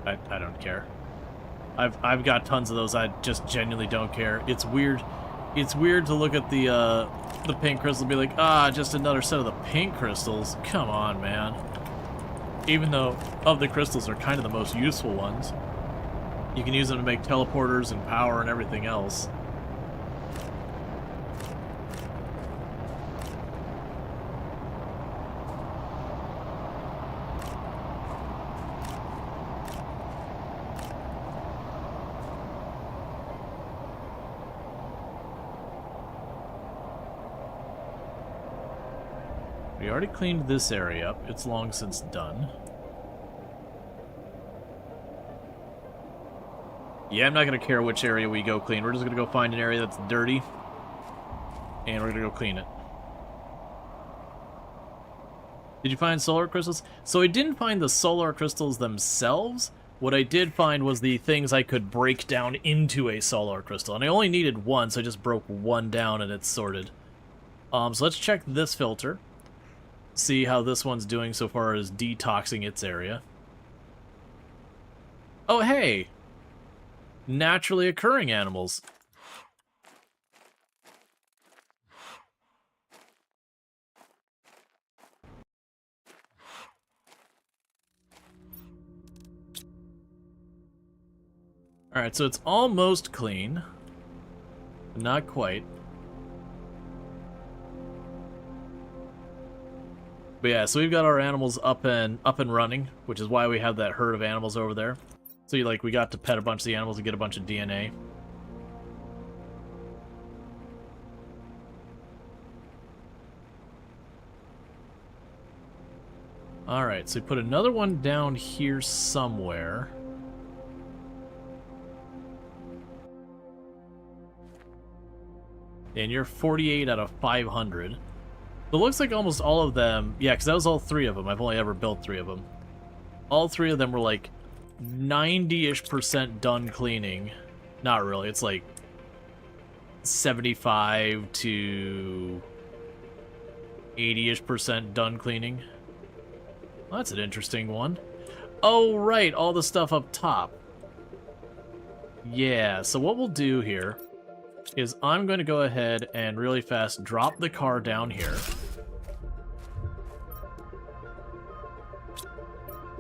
I don't care. I've got tons of those. I just genuinely don't care. It's weird. It's weird to look at the pink crystal and be like, ah, just another set of the pink crystals. Come on, man. Even though of the crystals are kind of the most useful ones. You can use them to make teleporters and power and everything else. We already cleaned this area up. It's long since done. Yeah, I'm not going to care which area we go clean. We're just going to go find an area that's dirty. And we're going to go clean it. Did you find solar crystals? So I didn't find the solar crystals themselves. What I did find was the things I could break down into a solar crystal. And I only needed one, so I just broke one down and it's sorted. So let's check this filter. See how this one's doing so far as detoxing its area. Oh, hey! Naturally occurring animals. Alright, so it's almost clean. But not quite. But yeah, so we've got our animals up and running, which is why we have that herd of animals over there. So we got to pet a bunch of the animals and get a bunch of DNA. Alright, so we put another one down here somewhere. And you're 48 out of 500. It looks like almost all of them... Yeah, because that was all 3 of them. I've only ever built 3 of them. All 3 of them were like 90-ish% done cleaning. Not really. It's like 75 to 80-ish% done cleaning. Well, that's an interesting one. Oh, right. All the stuff up top. Yeah, so what we'll do here is I'm going to go ahead and really fast drop the car down here.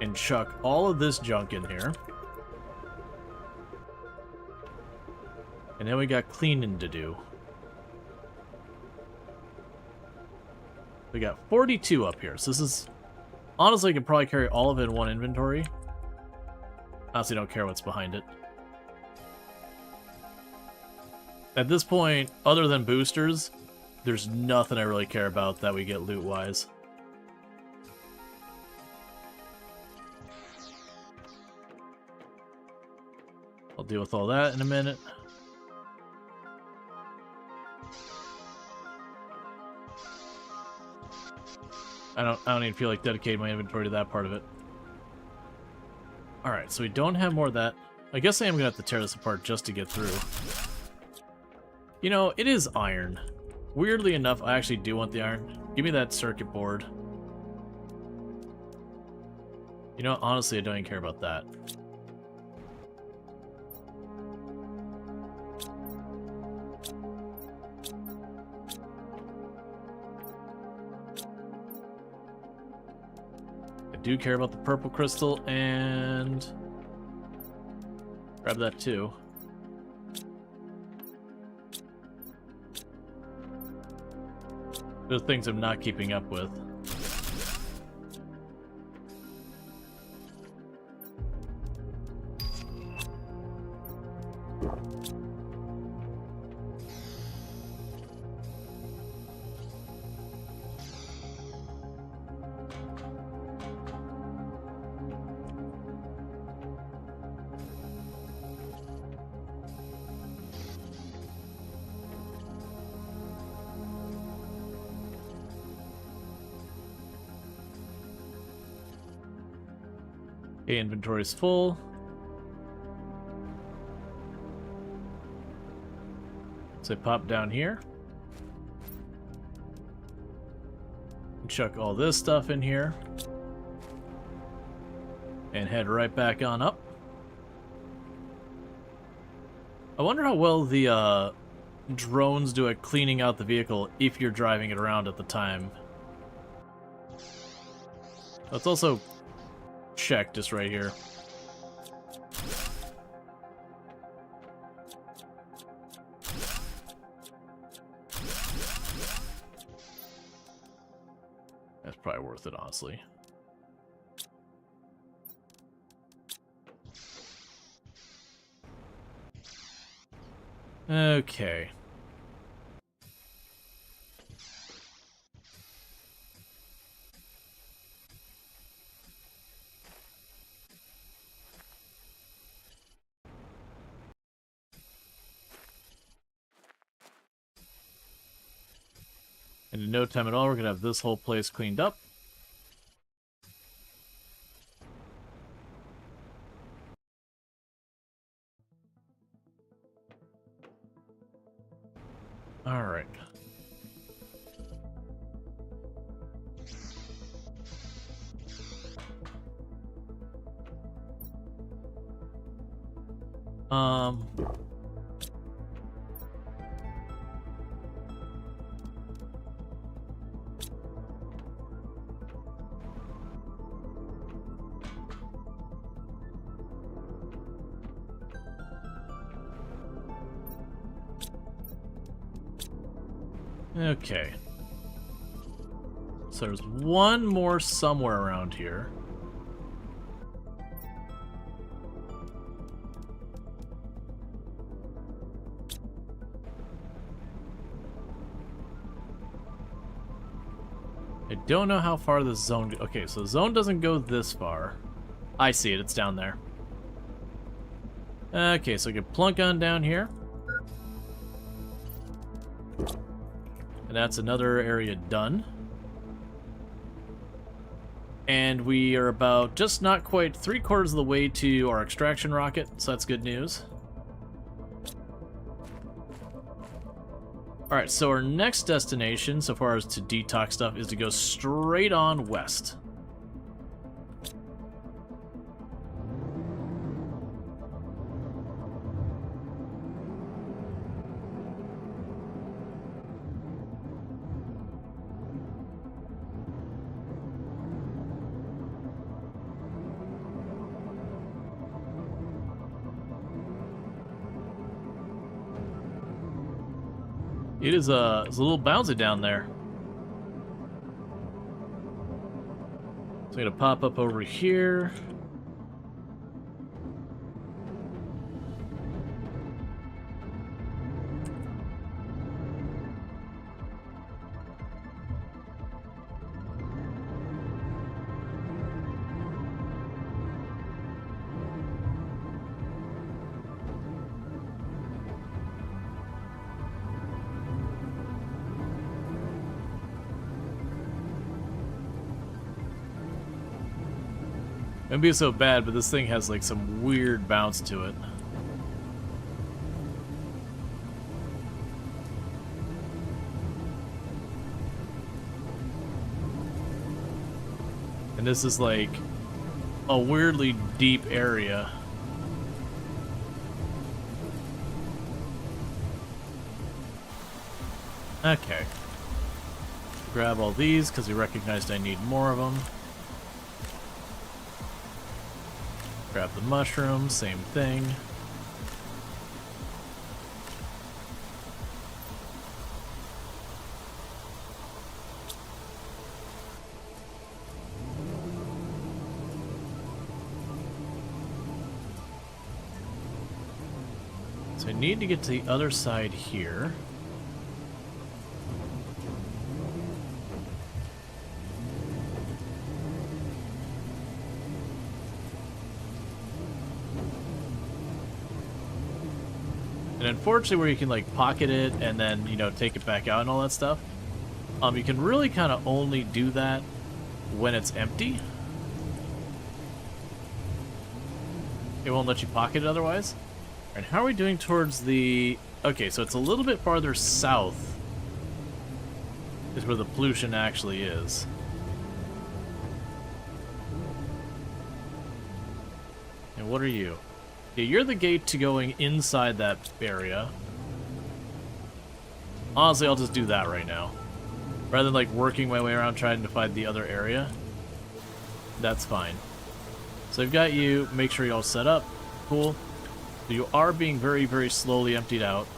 And chuck all of this junk in here. And then we got cleaning to do. We got 42 up here. So this is... Honestly, I could probably carry all of it in one inventory. Honestly, don't care what's behind it. At this point, other than boosters, there's nothing I really care about that we get loot-wise. I'll deal with all that in a minute. I don't even feel like dedicating my inventory to that part of it. Alright, so we don't have more of that. I guess I am going to have to tear this apart just to get through. You know, it is iron. Weirdly enough, I actually do want the iron. Give me that circuit board. You know, honestly, I don't even care about that. I do care about the purple crystal, and... grab that too. Those things I'm not keeping up with. Okay, inventory's full. So pop down here. Chuck all this stuff in here. And head right back on up. I wonder how well the drones do at cleaning out the vehicle if you're driving it around at the time. Let's also check just right here. probably worth it, honestly. Okay. And in no time at all, we're going to have this whole place cleaned up. Alright. Okay. So there's one more somewhere around here. I don't know how far the zone... Okay, so the zone doesn't go this far. I see it, it's down there. Okay, so we can plunk on down here. And that's another area done. And we are about just not quite 3/4 of the way to our extraction rocket, so that's good news. Alright, so our next destination, so far as to detox stuff, is to go straight on west. It's a little bouncy down there. So I'm gonna pop up over here. It'd be so bad, but this thing has like some weird bounce to it. And this is like a weirdly deep area. Okay. Grab all these because we recognized I need more of them. Grab the mushroom, same thing. So I need to get to the other side here. And unfortunately, where you can like pocket it and then, you know, take it back out and all that stuff, you can really kind of only do that when it's empty. It won't let you pocket it otherwise. And how are we doing towards the... Okay, so it's a little bit farther south is where the pollution actually is. And what are you? Yeah, you're the gate to going inside that area. Honestly, I'll just do that right now. Rather than like working my way around trying to find the other area. That's fine. So I've got you, make sure you're all set up. Cool. So you are being very, very slowly emptied out.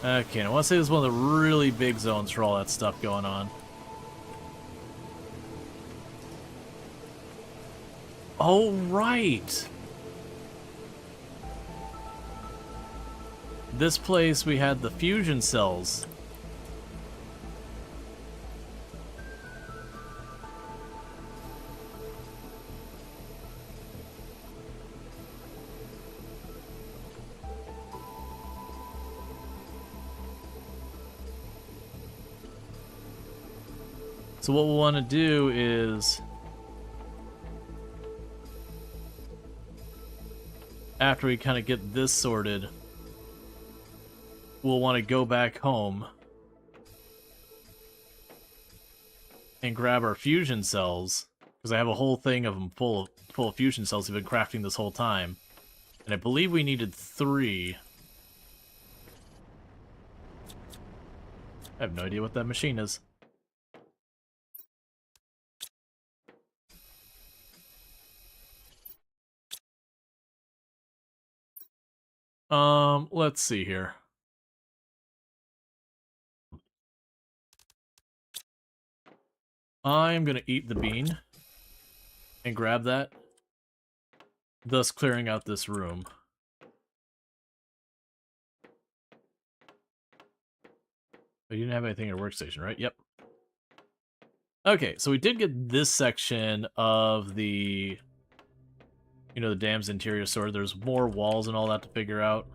Okay, I want to say this is one of the really big zones for all that stuff going on. Oh, right! This place, we had the fusion cells. So what we'll want to do is, after we kind of get this sorted, we'll want to go back home and grab our fusion cells, because I have a whole thing of them full of fusion cells we've been crafting this whole time. And I believe we needed 3. I have no idea what that machine is. Let's see here. I'm gonna eat the bean and grab that, thus clearing out this room. But you didn't have anything in your workstation, right? Yep. Okay, so we did get this section of the, you know, the dam's interior sorted. There's more walls and all that to figure out.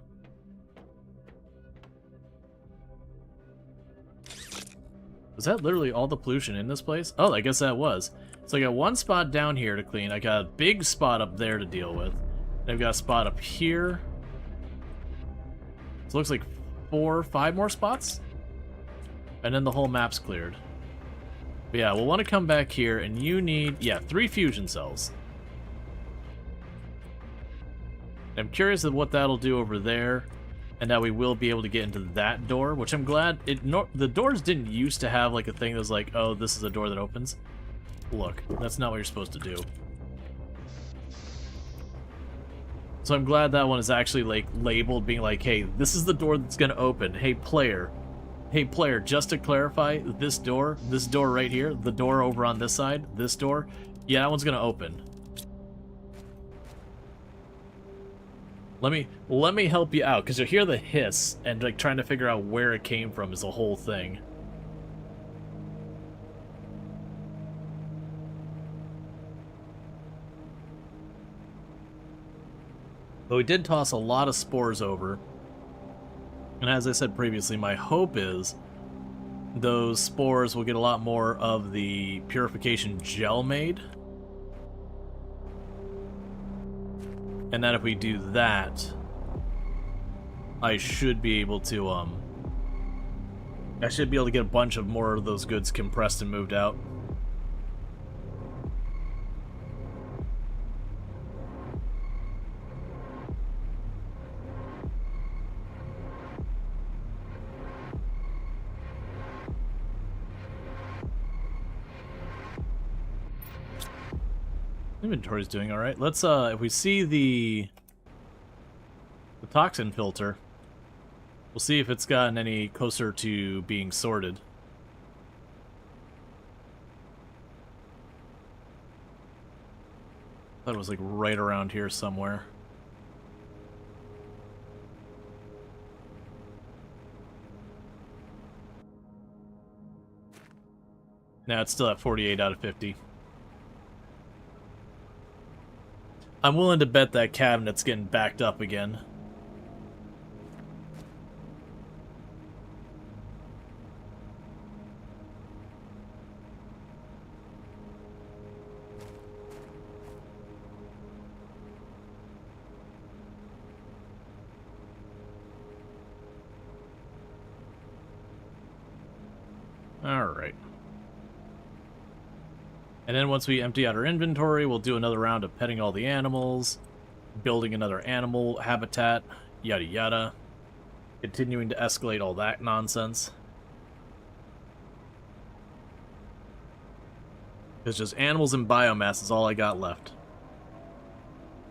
Was that literally all the pollution in this place? Oh, I guess that was. So I got one spot down here to clean. I got a big spot up there to deal with. And I've got a spot up here. So it looks like 4 or 5 more spots. And then the whole map's cleared. But yeah, we'll want to come back here, and you need, yeah, 3 fusion cells. I'm curious of what that'll do over there, and that we will be able to get into that door, which I'm glad. The doors didn't used to have like a thing that was like, oh, this is a door that opens. Look, that's not what you're supposed to do. So I'm glad that one is actually like labeled, being like, hey, this is the door that's gonna open. Hey player, just to clarify, this door right here, the door over on this side, this door, yeah, that one's gonna open. Let me help you out, because you'll hear the hiss, and like trying to figure out where it came from is the whole thing. But we did toss a lot of spores over. And as I said previously, my hope is those spores will get a lot more of the purification gel made. And that if we do that, I should be able to, I should be able to get a bunch of more of those goods compressed and moved out. Inventory's doing alright. Let's, if we see the toxin filter, we'll see if it's gotten any closer to being sorted. I thought it was like right around here somewhere. Now it's still at 48 out of 50. I'm willing to bet that cabinet's getting backed up again. Alright. And then once we empty out our inventory, we'll do another round of petting all the animals, building another animal habitat, yada yada. Continuing to escalate all that nonsense. Because just animals and biomass is all I got left.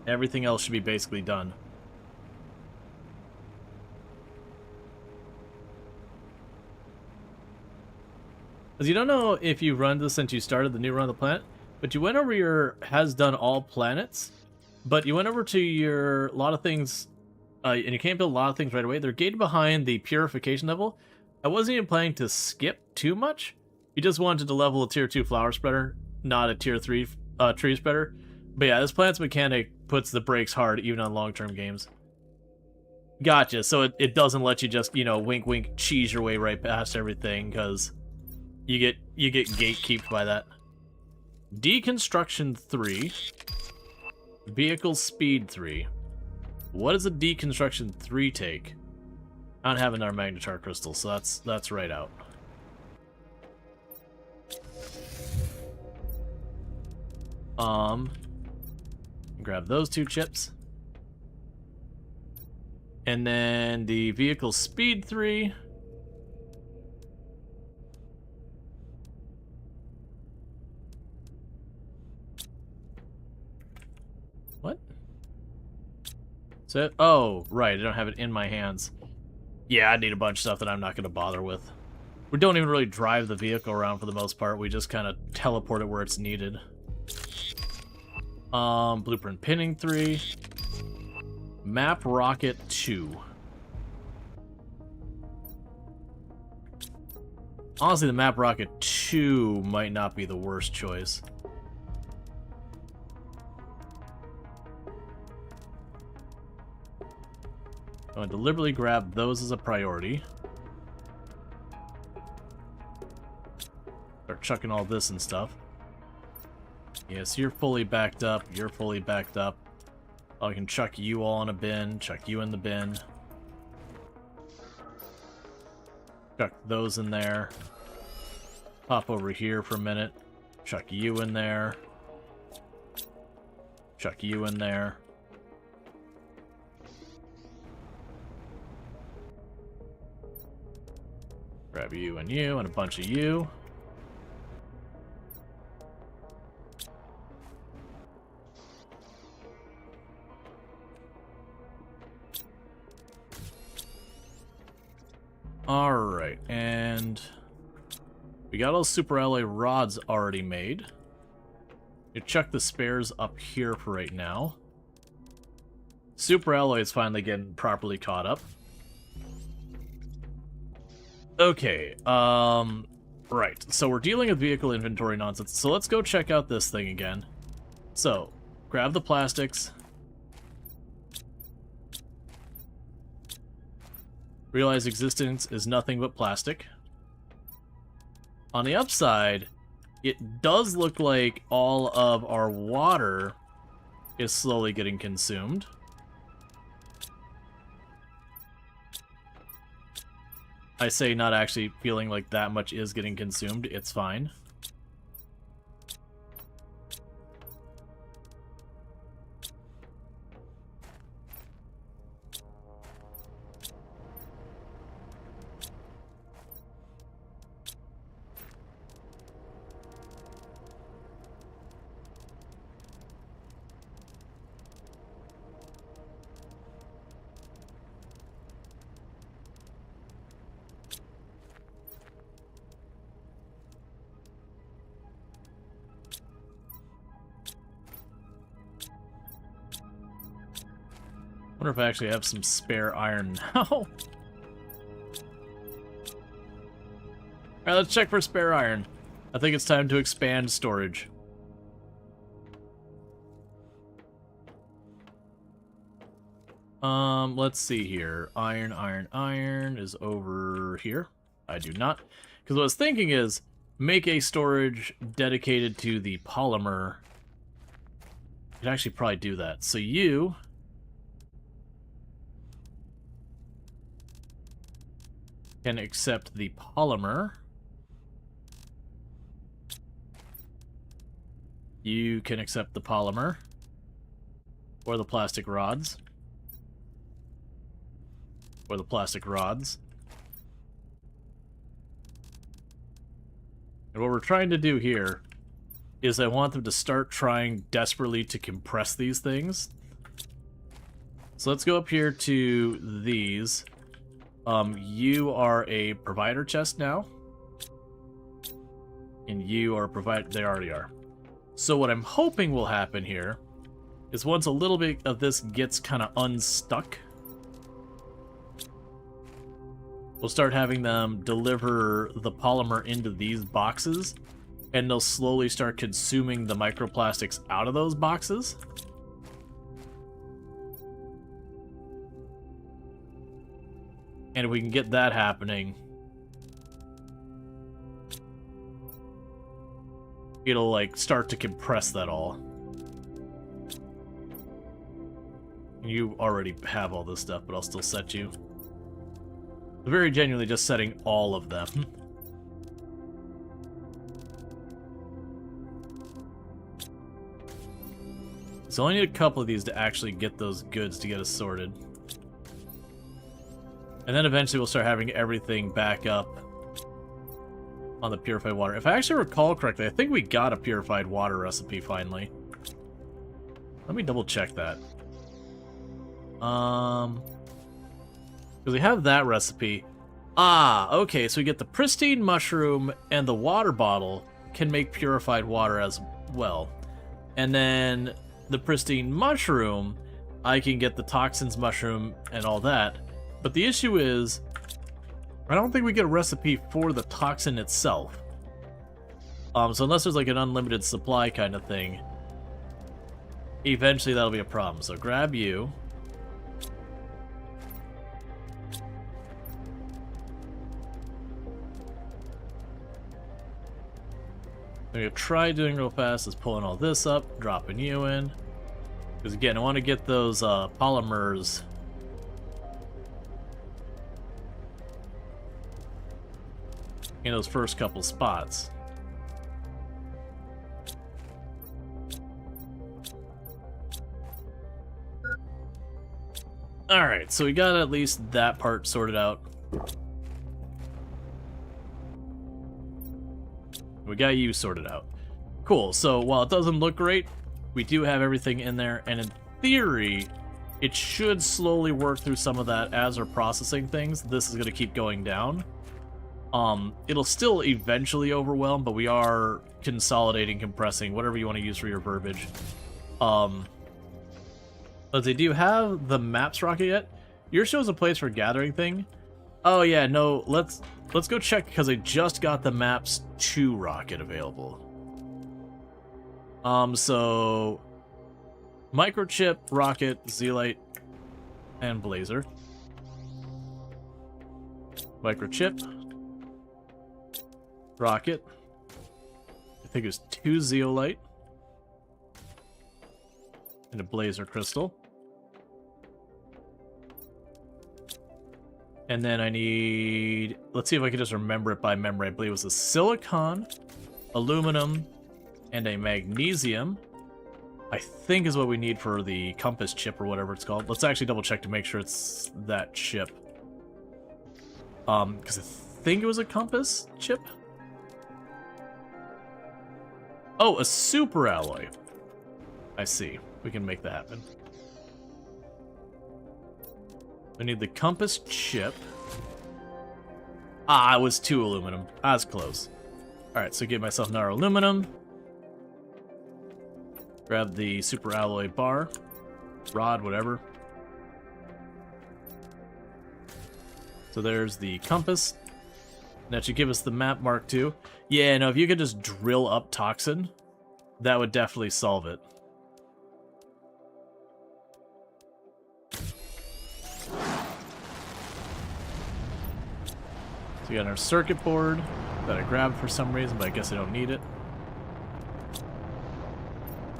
Everything else should be basically done. Because you don't know if you run this since you started the new run of the planet, but you went over your has done all planets, but you went over to your a lot of things, and you can't build a lot of things right away. They're gated behind the purification level. I wasn't even planning to skip too much. You just wanted to level a tier 2 flower spreader, not a tier 3 tree spreader. But yeah, this plant's mechanic puts the brakes hard even on long-term games. Gotcha, so it doesn't let you just, you know, wink wink cheese your way right past everything, because you get gatekeeped by that. Deconstruction 3. Vehicle speed 3. What does a deconstruction 3 take? I don't have another magnetar crystal, so that's right out. Grab those 2 chips. And then the vehicle speed 3. What? So, oh, right, I don't have it in my hands. Yeah, I need a bunch of stuff that I'm not going to bother with. We don't even really drive the vehicle around for the most part. We just kind of teleport it where it's needed. Blueprint pinning 3. Map rocket 2. Honestly, the map rocket 2 might not be the worst choice. I'm going to deliberately grab those as a priority. Start chucking all this and stuff. Yes, you're fully backed up. You're fully backed up. I can chuck you all in a bin. Chuck you in the bin. Chuck those in there. Pop over here for a minute. Chuck you in there. Chuck you in there. Grab you and a bunch of you. Alright, and we got all super alloy rods already made. You chuck the spares up here for right now. Super alloy is finally getting properly caught up. Okay, right, so we're dealing with vehicle inventory nonsense, so let's go check out this thing again. So, grab the plastics. Realize existence is nothing but plastic. On the upside, it does look like all of our water is slowly getting consumed. I say not actually feeling like that much is getting consumed. It's fine. Wonder if I actually have some spare iron now. Alright, let's check for spare iron. I think it's time to expand storage. Let's see here. Iron is over here. I do not. Because what I was thinking is, make a storage dedicated to the polymer. You could actually probably do that. So you can accept the polymer. You can accept the polymer. Or the plastic rods. Or the plastic rods. And what we're trying to do here is I want them to start trying desperately to compress these things. So let's go up here to these. You are a provider chest now. And you are provided. They already are. So what I'm hoping will happen here is once a little bit of this gets kind of unstuck, we'll start having them deliver the polymer into these boxes, and they'll slowly start consuming the microplastics out of those boxes. And if we can get that happening, it'll like start to compress that all. You already have all this stuff, but I'll still set you. Very genuinely just setting all of them. So I only need a couple of these to actually get those goods to get us sorted. And then eventually we'll start having everything back up on the purified water. If I actually recall correctly, I think we got a purified water recipe finally. Let me double check that. Because we have that recipe. Ah, okay, so we get the pristine mushroom and the water bottle can make purified water as well. And then the pristine mushroom, I can get the toxins mushroom and all that. But the issue is, I don't think we get a recipe for the toxin itself. So unless there's like an unlimited supply kind of thing, eventually that'll be a problem. So grab you. I'm going to try doing real fast is pulling all this up, dropping you in. Because again, I want to get those polymers in those first couple spots. Alright, so we got at least that part sorted out. We got you sorted out. Cool, so while it doesn't look great, we do have everything in there, and in theory, it should slowly work through some of that as we're processing things. This is going to keep going down. It'll still eventually overwhelm, but we are consolidating, compressing, whatever you want to use for your verbiage. Let's see, do you have the maps rocket yet? Yours shows a place for gathering thing. Oh yeah, no, let's go check because I just got the maps 2 rocket available. So microchip, rocket, zeolite, and blazer. Microchip, rocket. I think it was 2 zeolite and a blazer crystal. And then I need, let's see if I can just remember it by memory. I believe it was a silicon, aluminum, and a magnesium. I think is what we need for the compass chip or whatever it's called. Let's actually double check to make sure it's that chip. Because I think it was a compass chip. Oh, a super alloy. I see. We can make that happen. I need the compass chip. Ah, it was 2 aluminum. I was close. Alright, so get myself another aluminum. Grab the super alloy bar. Rod, whatever. So there's the compass. That should give us the map mark too. Yeah, no, if you could just drill up toxin, that would definitely solve it. So we got our circuit board that I grabbed for some reason, but I guess I don't need it.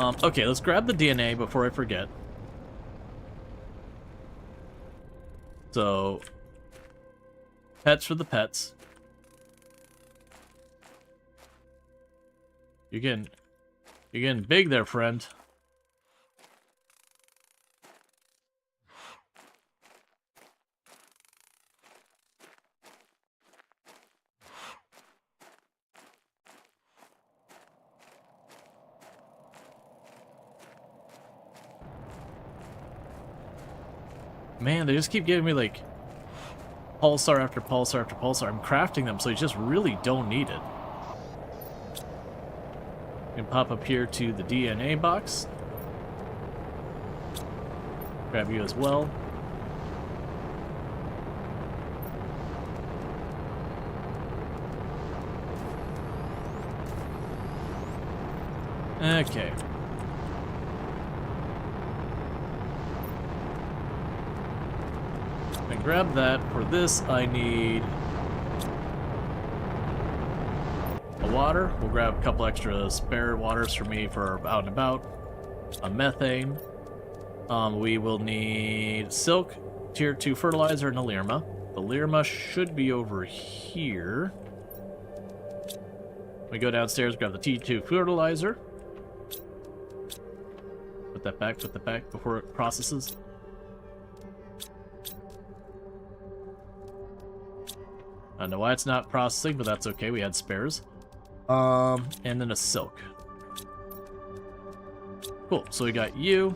Okay, let's grab the DNA before I forget. So, pets for the pets. You're getting big there, friend. Man, they just keep giving me, like, pulsar after pulsar after pulsar. I'm crafting them, so you just really don't need it. can pop up here to the DNA box. Grab you as well. Okay. I grab that. For this, I need a water. We'll grab a couple extra spare waters for me for out and about. A methane. We will need silk, tier 2 fertilizer, and a Lirma. The Lirma should be over here. We go downstairs, grab the T2 fertilizer. Put that back before it processes. I don't know why it's not processing, but that's okay. We had spares. And then a silk. Cool. So we got you.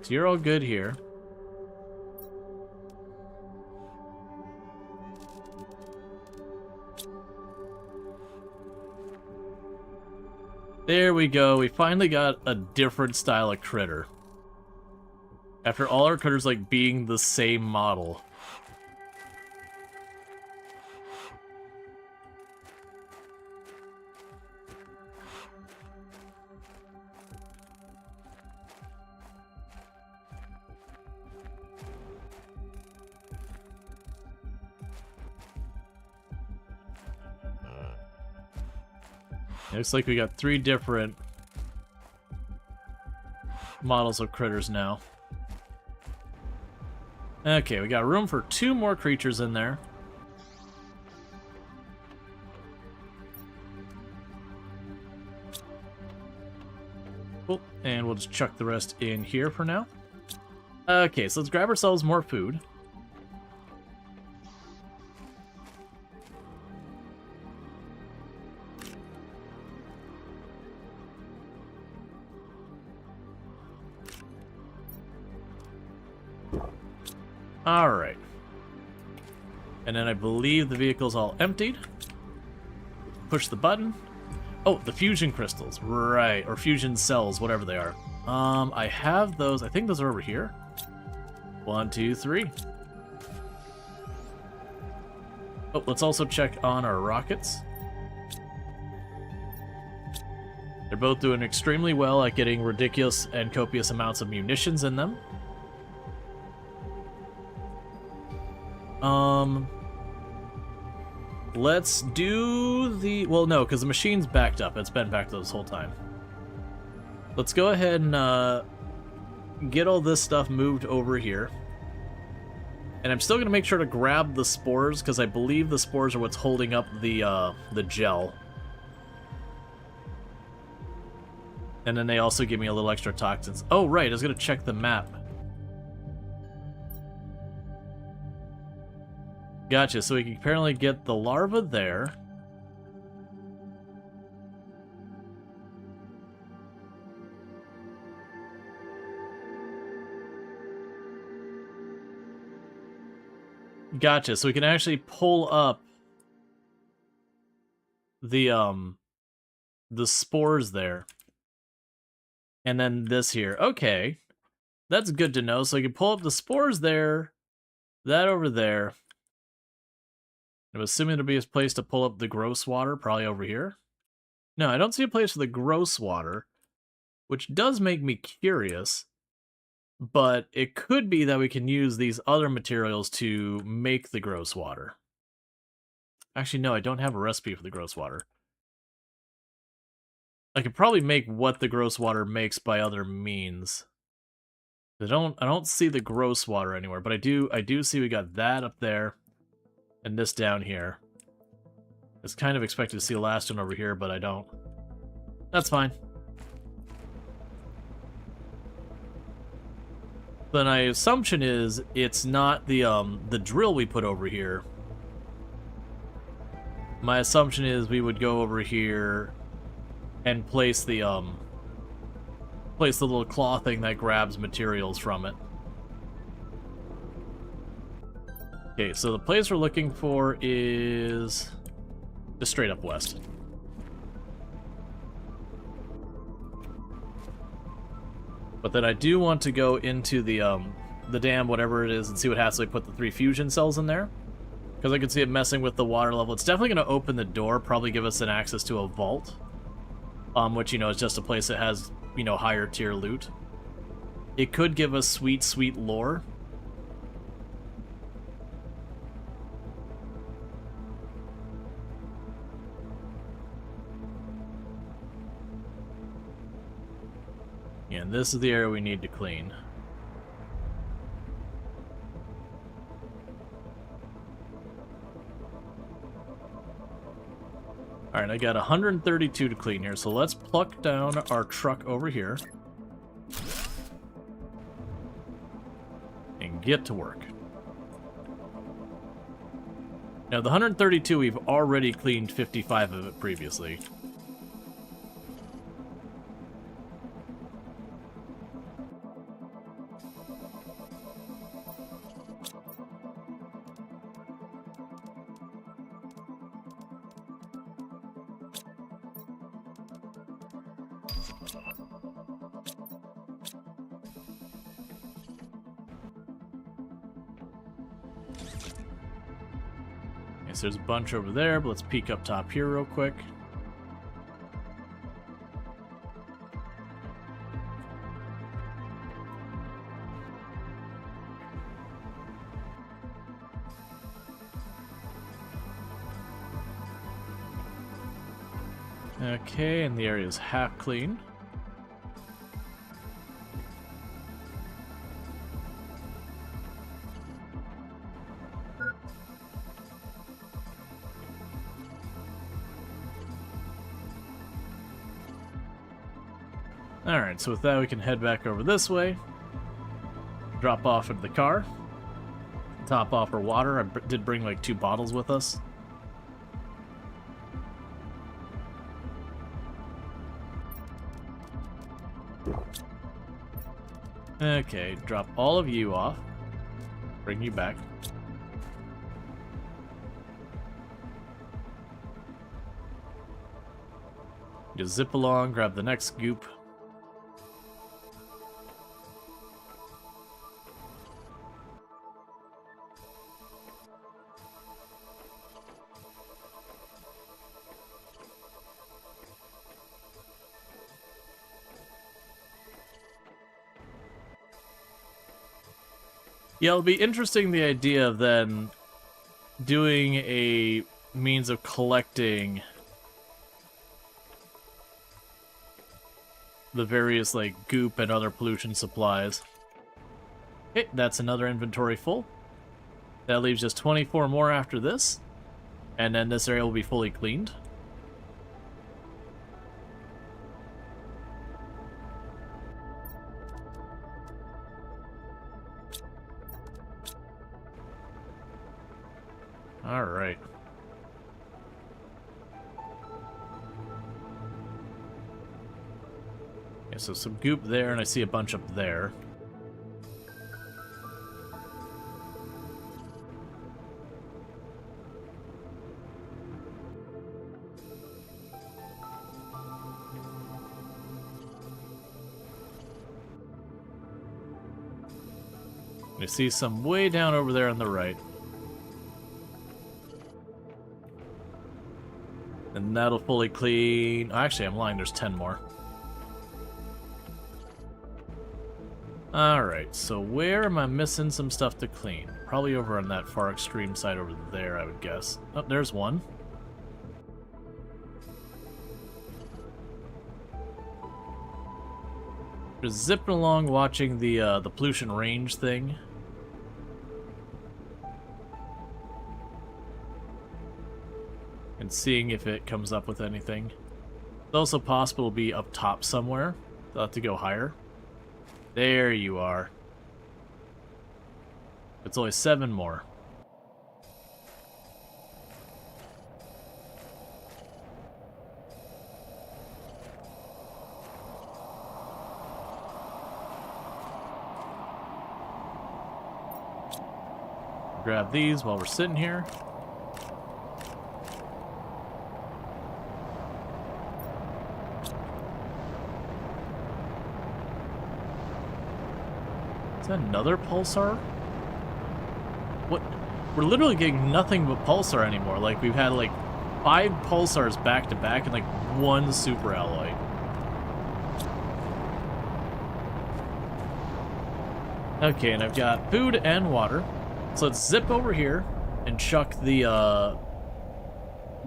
So you're all good here. There we go. We finally got a different style of critter. After all our critters like being the same model. Looks like we got 3 different models of critters now. Okay, we got room for 2 more creatures in there. Cool, and we'll just chuck the rest in here for now. Okay, so let's grab ourselves more food. Alright. And then I believe the vehicle's all emptied. Push the button. Oh, the fusion crystals. Right. Or fusion cells, whatever they are. I have those. I think those are over here. 1, 2, 3. Oh, let's also check on our rockets. They're both doing extremely well at getting ridiculous and copious amounts of munitions in them. Let's do the... Well, no, because the machine's backed up. It's been backed up this whole time. Let's go ahead and get all this stuff moved over here. And I'm still going to make sure to grab the spores, because I believe the spores are what's holding up the gel. And then they also give me a little extra toxins. Oh, right, I was going to check the map. Gotcha, so we can apparently get the larva there. Gotcha, so we can actually pull up the spores there. And then this here. Okay. That's good to know. So we can pull up the spores there, that over there. I'm assuming there'll be a place to pull up the gross water, probably over here. No, I don't see a place for the gross water, which does make me curious. But it could be that we can use these other materials to make the gross water. Actually, no, I don't have a recipe for the gross water. I could probably make what the gross water makes by other means. I don't see the gross water anywhere, but I do see we got that up there. And this down here. I was kind of expected to see the last one over here, but I don't. That's fine. Then my assumption is it's not the drill we put over here. My assumption is we would go over here and place the little claw thing that grabs materials from it. Okay, so the place we're looking for is just straight up west. But then I do want to go into the dam, whatever it is, and see what happens if I put the 3 fusion cells in there. Because I can see it messing with the water level. It's definitely going to open the door, probably give us an access to a vault. Which, you know, is just a place that has, you know, higher tier loot. It could give us sweet, sweet lore. And this is the area we need to clean. Alright, I got 132 to clean here, so let's pluck down our truck over here. And get to work. Now, the 132, we've already cleaned 55 of it previously. So there's a bunch over there, but let's peek up top here real quick. Okay, and the area is half clean. Alright, so with that we can head back over this way. Drop off at the car. Top off our water. I did bring like 2 bottles with us. Okay, drop all of you off. Bring you back. Just zip along, grab the next goop. Yeah, it'll be interesting, the idea of then doing a means of collecting the various, like, goop and other pollution supplies. Okay, that's another inventory full. That leaves just 24 more after this, and then this area will be fully cleaned. Alright. Yeah, so some goop there, and I see a bunch up there. I see some way down over there on the right. And that'll fully clean... Actually, I'm lying, there's 10 more. Alright, so where am I missing some stuff to clean? Probably over on that far extreme side over there, I would guess. Oh, there's one. Just zipping along watching the pollution range thing. And seeing if it comes up with anything. It's also possible to be up top somewhere. They'll have to go higher. There you are. It's only 7 more. grab these while we're sitting here. Is that another pulsar? What? We're literally getting nothing but pulsar anymore. Like, we've had like 5 pulsars back to back and like 1 super alloy. Okay, and I've got food and water. So let's zip over here and chuck the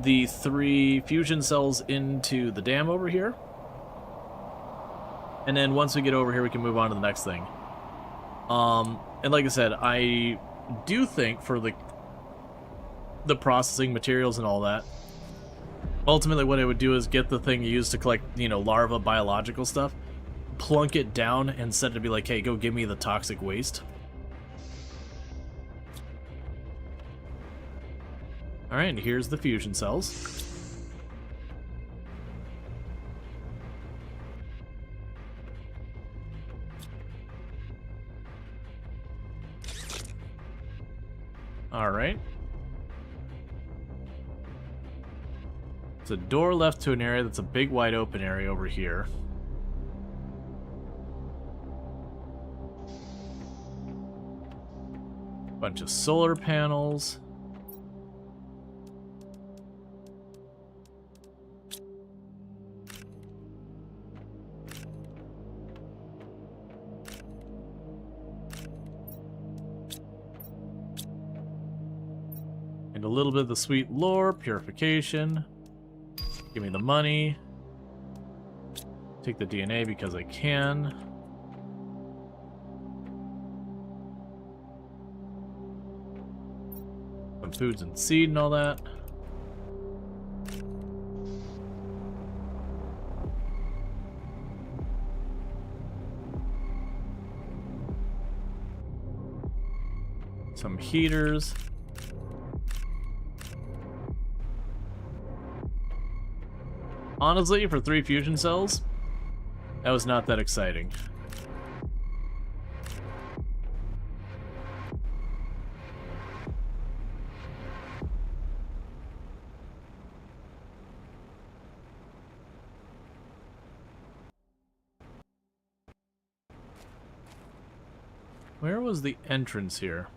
3 fusion cells into the dam over here. And then once we get over here, we can move on to the next thing. And like I said, I do think for the processing materials and all that, ultimately what I would do is get the thing used to collect, you know, larva biological stuff, plunk it down and set it to be like, hey, go give me the toxic waste. Alright, and here's the fusion cells. Alright. It's a door left to an area that's a big wide open area over here. Bunch of solar panels. And a little bit of the sweet lore, purification. Give me the money. Take the DNA because I can. Some foods and seed and all that. Some heaters. Honestly, for 3 fusion cells, that was not that exciting. Where was the entrance here?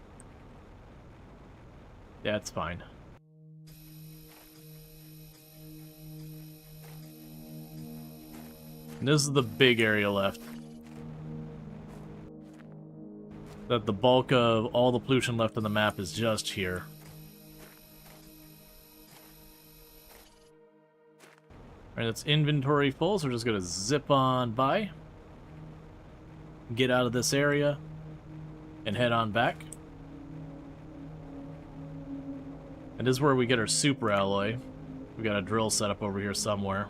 Yeah, it's fine. And this is the big area left. That the bulk of all the pollution left on the map is just here. Alright, that's inventory full, so we're just gonna zip on by. Get out of this area. And head on back. And this is where we get our super alloy. We got a drill set up over here somewhere.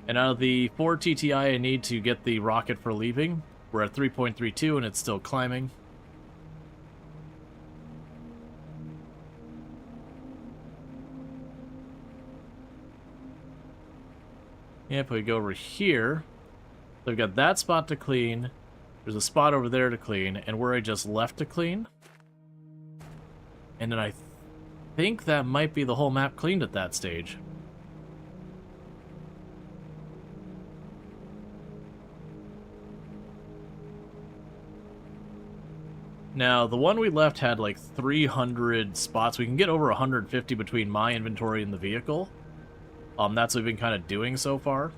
And out of the 4 TTI I need to get the rocket for leaving, we're at 3.32 and it's still climbing. Yep, we go over here. So we've got that spot to clean. There's a spot over there to clean, and where I just left to clean. And then I think that might be the whole map cleaned at that stage. Now, the one we left had like 300 spots. We can get over 150 between my inventory and the vehicle. That's what we've been kind of doing so far.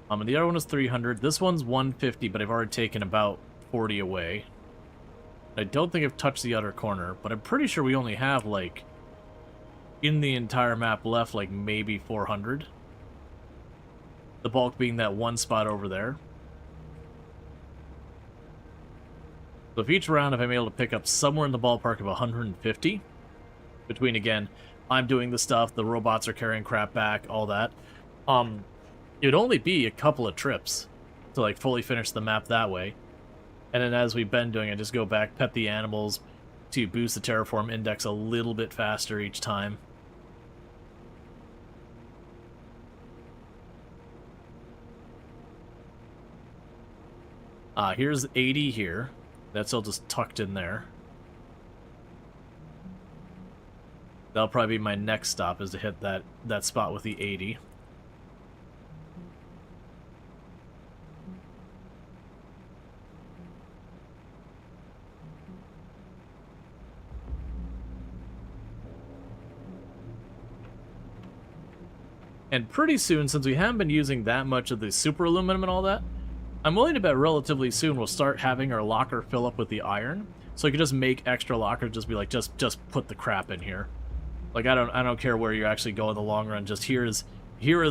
And the other one is 300. This one's 150, but I've already taken about 40 away. I don't think I've touched the other corner, but I'm pretty sure we only have, like, in the entire map left, like, maybe 400. The bulk being that one spot over there. So if each round, if I'm able to pick up somewhere in the ballpark of 150, between, again, I'm doing the stuff, the robots are carrying crap back, all that, it would only be a couple of trips to, like, fully finish the map that way. And then as we've been doing, I just go back, pet the animals to boost the terraform index a little bit faster each time. Here's 80 here. That's all just tucked in there. That'll probably be my next stop, is to hit that spot with the 80. And pretty soon, since we haven't been using that much of the super aluminum and all that, I'm willing to bet relatively soon we'll start having our locker fill up with the iron. So you can just make extra lockers, just be like, just put the crap in here. Like, I don't care where you're actually going in the long run, just here is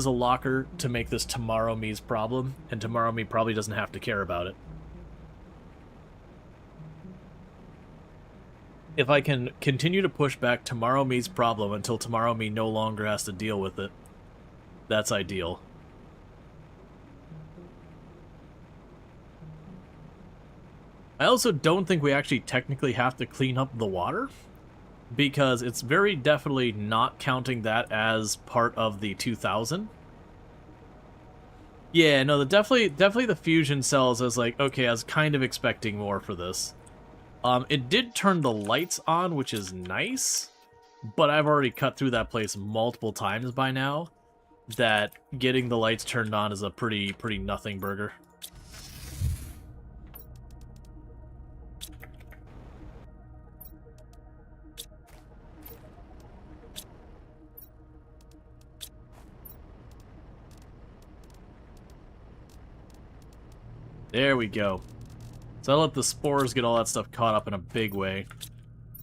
a locker to make this Tomorrow Me's problem, and Tomorrow Me probably doesn't have to care about it. If I can continue to push back Tomorrow Me's problem until Tomorrow Me no longer has to deal with it, that's ideal. I also don't think we actually technically have to clean up the water, because it's very definitely not counting that as part of the 2000. Yeah, no, definitely the fusion cells, I was like, okay, I was kind of expecting more for this. It did turn the lights on, which is nice, but I've already cut through that place multiple times by now, that getting the lights turned on is a pretty nothing burger. There we go. So I'll let the spores get all that stuff caught up in a big way.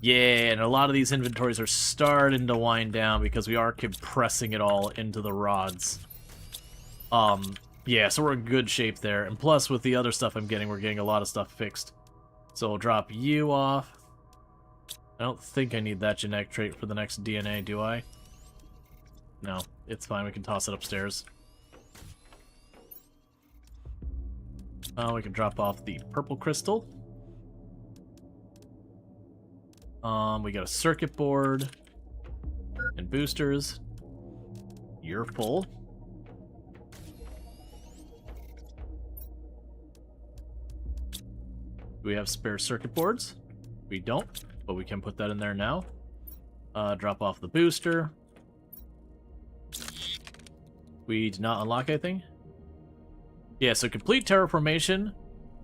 Yeah, and a lot of these inventories are starting to wind down because we are compressing it all into the rods. Yeah, so we're in good shape there. And plus, with the other stuff I'm getting, we're getting a lot of stuff fixed. So we'll drop you off. I don't think I need that genetic trait for the next DNA, do I? No, it's fine. We can toss it upstairs. We can drop off the purple crystal. We got a circuit board and boosters. You're full. Do we have spare circuit boards? We don't, but we can put that in there now. Drop off the booster. We did not unlock anything. Yeah, so complete terraformation,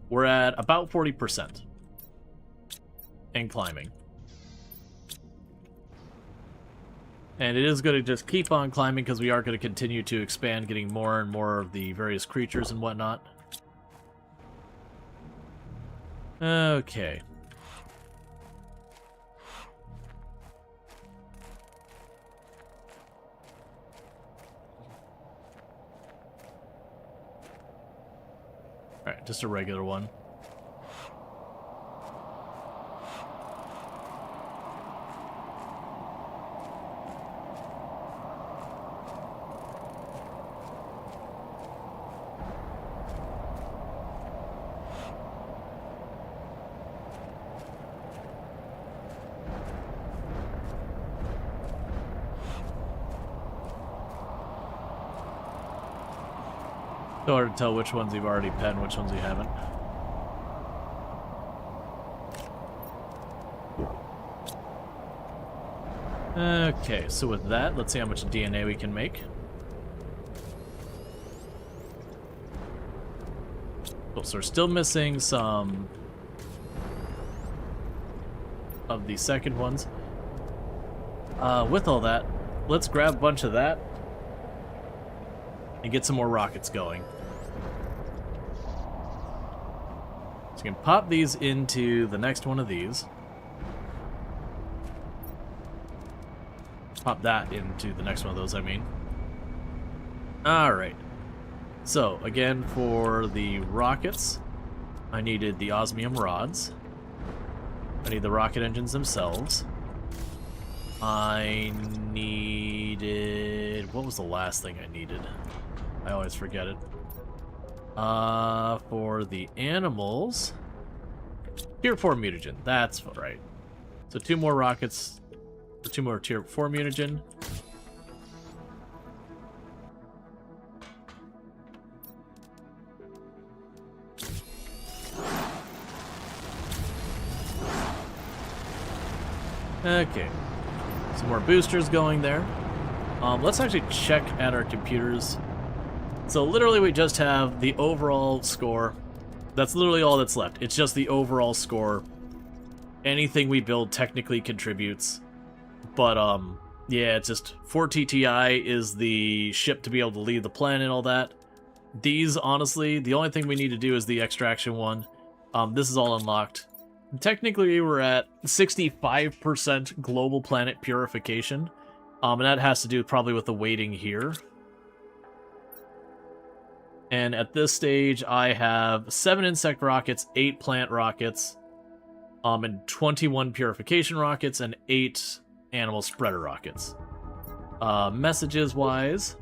we're at about 40%. And climbing. And it is going to just keep on climbing because we are going to continue to expand, getting more and more of the various creatures and whatnot. Okay. Alright, just a regular one. It's hard to tell which ones you've already pet and which ones you haven't. Okay, so with that, let's see how much DNA we can make. Oh, so we're still missing some of the second ones. With all that, let's grab a bunch of that and get some more rockets going. So you can pop these into the next one of these. Pop that into the next one of those, I mean. Alright. So, again, for the rockets, I needed the osmium rods. I need the rocket engines themselves. I needed... What was the last thing I needed? I always forget it. For the animals... Tier 4 mutagen, that's right. So 2 more rockets... 2 more Tier 4 mutagen. Okay. Some more boosters going there. Let's actually check at our computers. So literally we just have the overall score. That's literally all that's left. It's just the overall score. Anything we build technically contributes. But, yeah, it's just 4TTI is the ship to be able to leave the planet and all that. These, honestly, the only thing we need to do is the extraction one. This is all unlocked. Technically, we're at 65% global planet purification. And that has to do probably with the weighting here. And at this stage, I have 7 insect rockets, 8 plant rockets, and 21 purification rockets, and 8 animal spreader rockets. Messages-wise,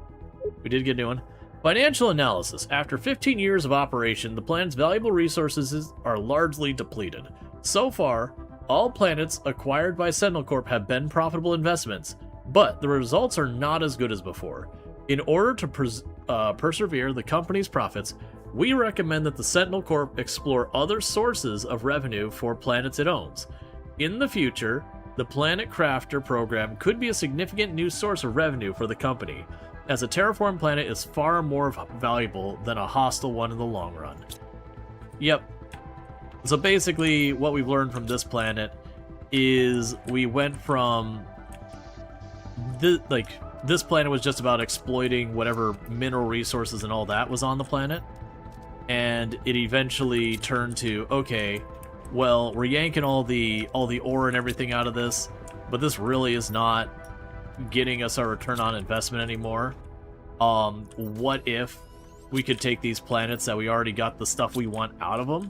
we did get a new one. Financial analysis. After 15 years of operation, the planet's valuable resources are largely depleted. So far, all planets acquired by Sentinel Corp have been profitable investments, but the results are not as good as before. In order to persevere the company's profits, we recommend that the Sentinel Corp explore other sources of revenue for planets it owns. In the future, the Planet Crafter program could be a significant new source of revenue for the company, as a terraformed planet is far more valuable than a hostile one in the long run. Yep. So basically, what we've learned from this planet is we went from this planet was just about exploiting whatever mineral resources and all that was on the planet, and it eventually turned to, okay, well, we're yanking all the ore and everything out of this, but this really is not getting us our return on investment anymore. What if we could take these planets that we already got the stuff we want out of them,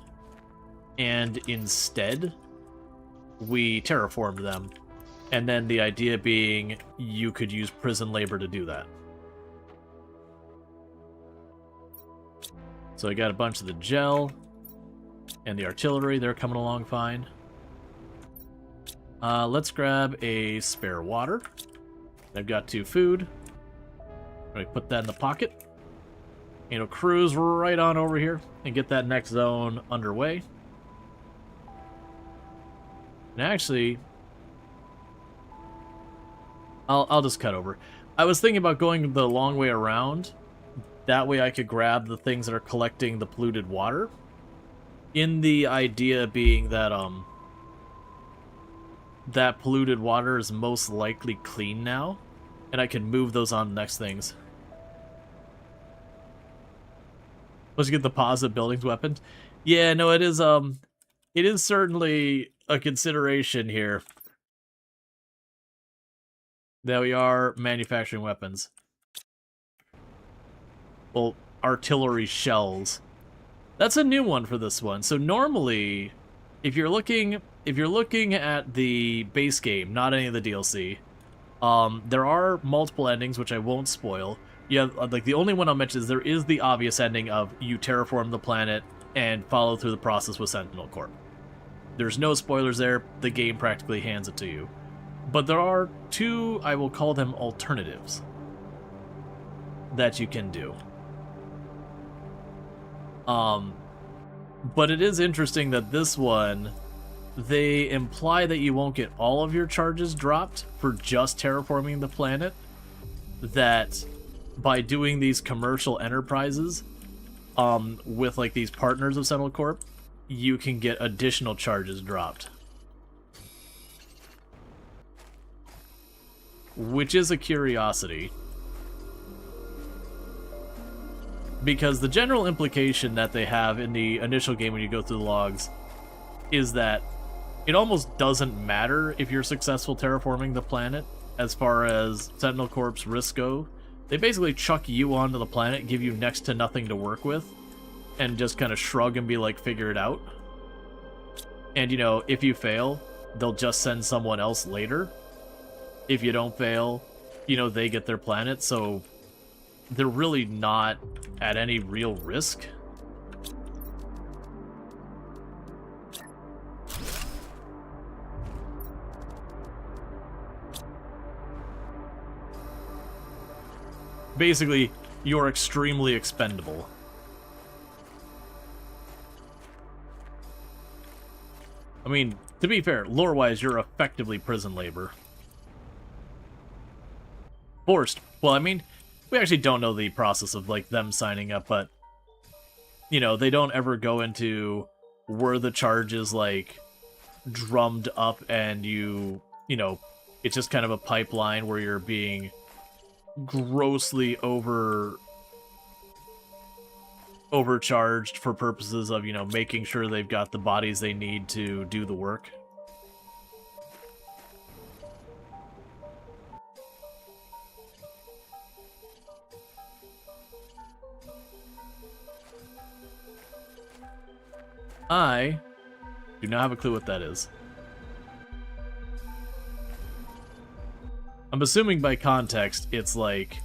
and instead we terraformed them? And then the idea being you could use prison labor to do that. So I got a bunch of the gel and the artillery. They're coming along fine. Let's grab a spare water. I've got 2 food. Let me put that in the pocket. You know, cruise right on over here and get that next zone underway. And actually, I'll just cut over. I was thinking about going the long way around. That way I could grab the things that are collecting the polluted water. In the idea being that, that polluted water is most likely clean now. And I can move those on the next things. Let's get the positive buildings weapons. Yeah, no, it is certainly a consideration here that we are manufacturing weapons. Well, artillery shells. That's a new one for this one. So normally, if you're looking at the base game, not any of the DLC, there are multiple endings, which I won't spoil. You have, like, the only one I'll mention is there is the obvious ending of you terraform the planet and follow through the process with Sentinel Corp. There's no spoilers there. The game practically hands it to you. But there are 2, I will call them alternatives, that you can do. But it is interesting that this one, they imply that you won't get all of your charges dropped for just terraforming the planet. That by doing these commercial enterprises, with like these partners of Sentinel Corp, you can get additional charges dropped. Which is a curiosity. Because the general implication that they have in the initial game when you go through the logs is that it almost doesn't matter if you're successful terraforming the planet as far as Sentinel Corp's risks go. They basically chuck you onto the planet, give you next to nothing to work with, and just kind of shrug and be like, figure it out. And, you know, if you fail, they'll just send someone else later. If you don't fail, you know, they get their planet, so they're really not at any real risk. Basically, you're extremely expendable. I mean, to be fair, lore-wise, you're effectively prison labor. Forced. Well, I mean, we actually don't know the process of, like, them signing up, but, you know, they don't ever go into were the charges, like, drummed up and you know, it's just kind of a pipeline where you're being grossly overcharged for purposes of, you know, making sure they've got the bodies they need to do the work. I do not have a clue what that is. I'm assuming by context it's like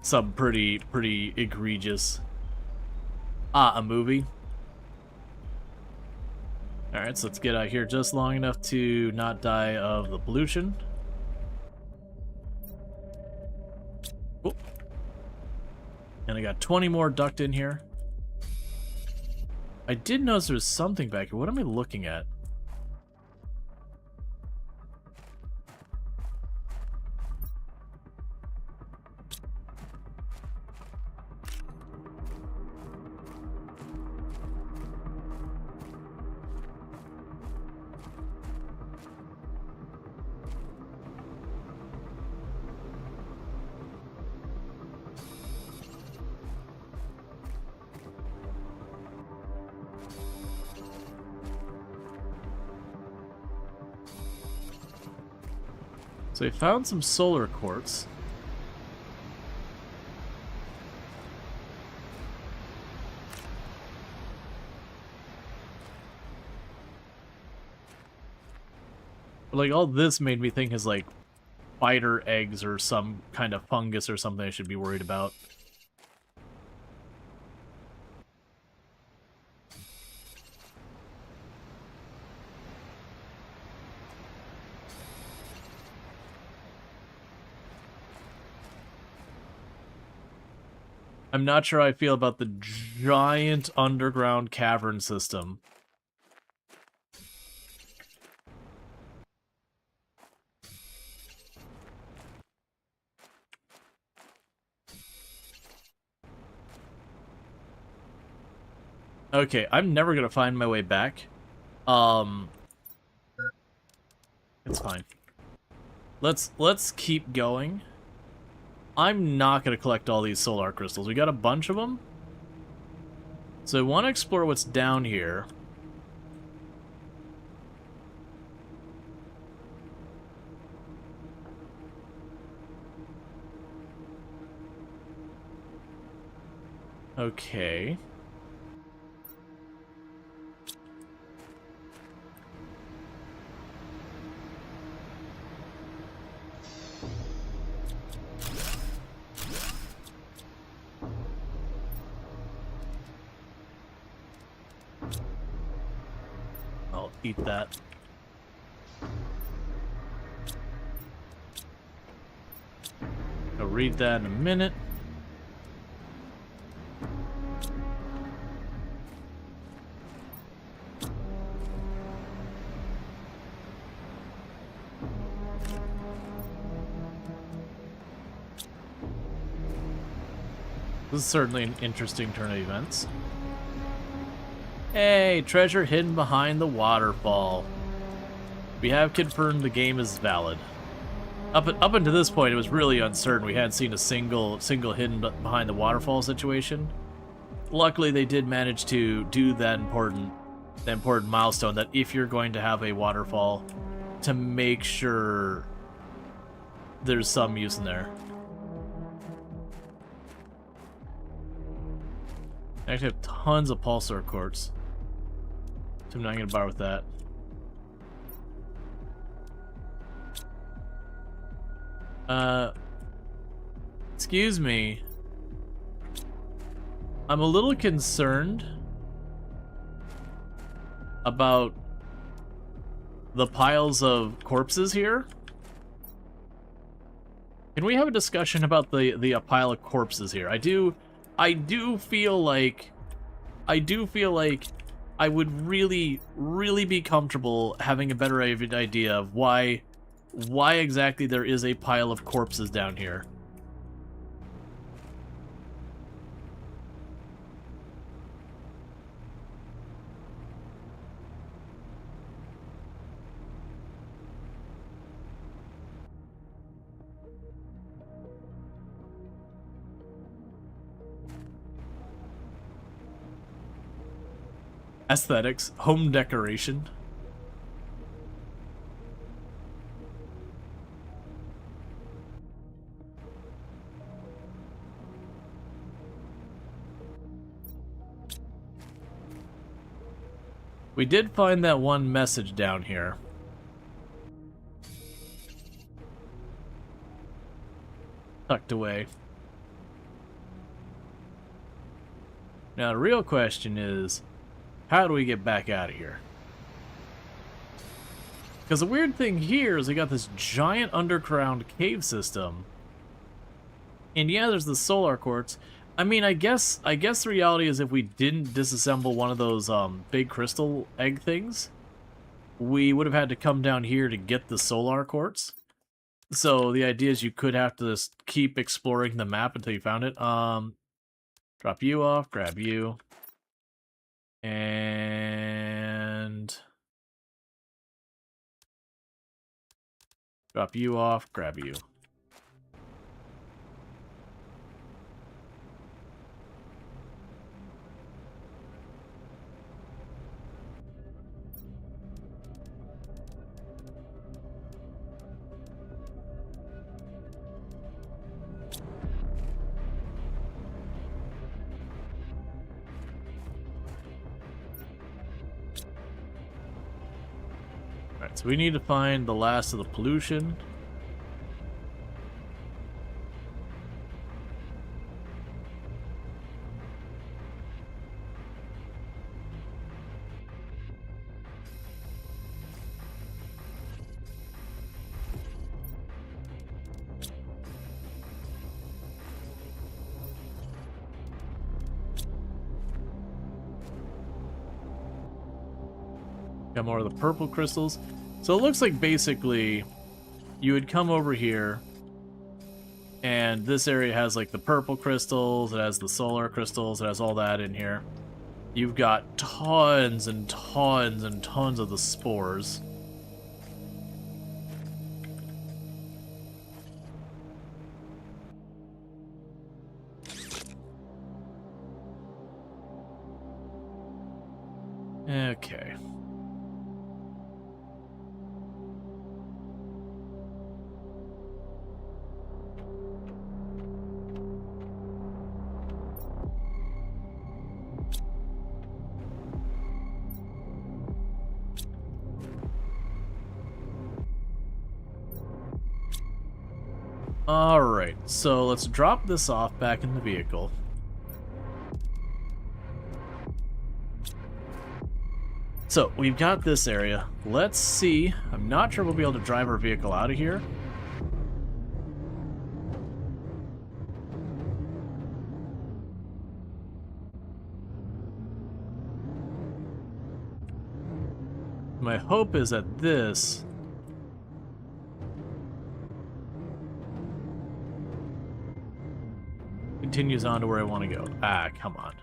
some pretty egregious... Ah, a movie. Alright, so let's get out here just long enough to not die of the pollution. Oh. And I got 20 more ducked in here. I did notice there was something back here. What am I looking at? So we found some solar quartz. But like all this made me think is like spider eggs or some kind of fungus or something I should be worried about. I'm not sure how I feel about the giant underground cavern system. Okay, I'm never gonna find my way back. It's fine. Let's keep going. I'm not going to collect all these solar crystals. We got a bunch of them. So I want to explore what's down here. Okay. I'll eat that. I'll read that in a minute. This is certainly an interesting turn of events. Hey, treasure hidden behind the waterfall. We have confirmed the game is valid. Up until this point, it was really uncertain. We hadn't seen a single hidden behind the waterfall situation. Luckily, they did manage to do that important milestone that if you're going to have a waterfall, to make sure there's some use in there. I actually have tons of pulsar quartz. So I'm not going to bother with that. Excuse me. I'm a little concerned about the piles of corpses here. Can we have a discussion about the pile of corpses here? I do feel like I would really, really be comfortable having a better idea of why exactly there is a pile of corpses down here. Aesthetics, home decoration. We did find that one message down here. Tucked away. Now the real question is, how do we get back out of here? Because the weird thing here is we got this giant underground cave system. And yeah, there's the solar quartz. I mean, I guess the reality is if we didn't disassemble one of those big crystal egg things, we would have had to come down here to get the solar quartz. So the idea is you could have to just keep exploring the map until you found it. Drop you off, grab you. And drop you off, grab you. So we need to find the last of the pollution. Got more of the purple crystals. So it looks like basically you would come over here and this area has like the purple crystals, it has the solar crystals, it has all that in here. You've got tons and tons and tons of the spores. Okay. Alright, so let's drop this off back in the vehicle. So, we've got this area. Let's see. I'm not sure we'll be able to drive our vehicle out of here. My hope is that this continues on to where I want to go. Ah, come on.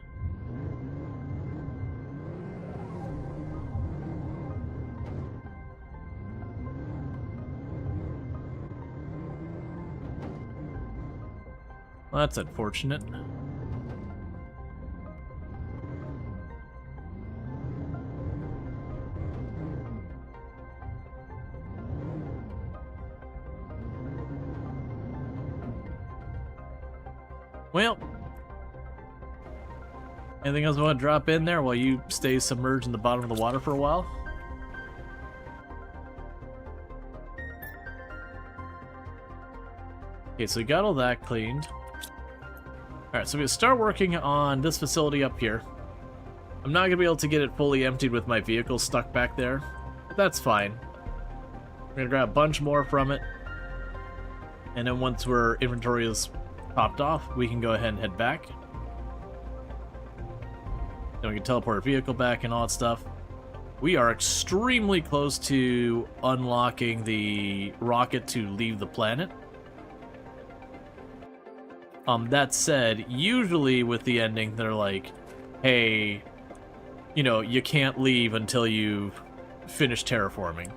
Well, that's unfortunate. Well, anything else you want to drop in there while you stay submerged in the bottom of the water for a while? Okay, so we got all that cleaned. Alright, so we're going to start working on this facility up here. I'm not going to be able to get it fully emptied with my vehicle stuck back there, but that's fine. We're going to grab a bunch more from it. And then once our inventory is topped off, we can go ahead and head back. Then we can teleport our vehicle back and all that stuff. We are extremely close to unlocking the rocket to leave the planet. That said, usually with the ending, they're like, hey, you know, you can't leave until you've finished terraforming.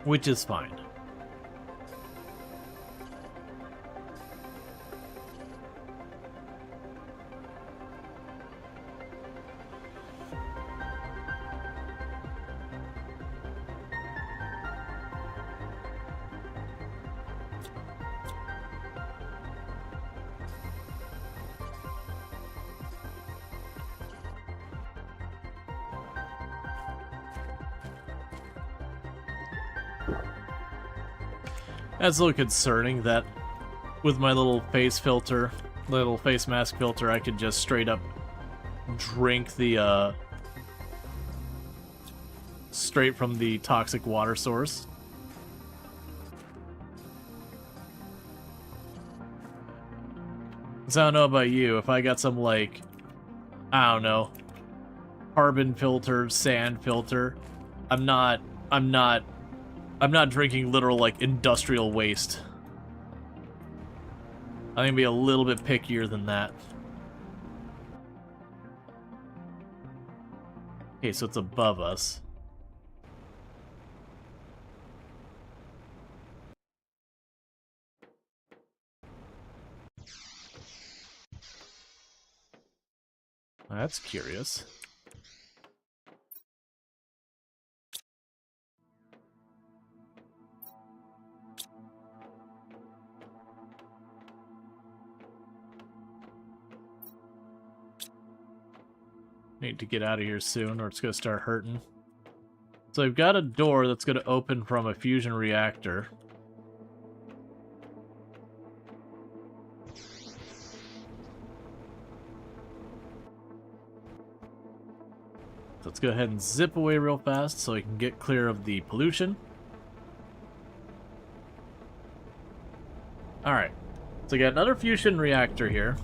Which is fine. That's a little concerning that with my little face filter, little face mask filter, I could just straight up drink the, straight from the toxic water source. So I don't know about you, if I got some, like, I don't know, carbon filter, sand filter, I'm not drinking literal, like, industrial waste. I'm gonna be a little bit pickier than that. Okay, so it's above us. That's curious. Need to get out of here soon or it's going to start hurting. So we've got a door that's going to open from a fusion reactor. So let's go ahead and zip away real fast so we can get clear of the pollution. Alright, so we got another fusion reactor here.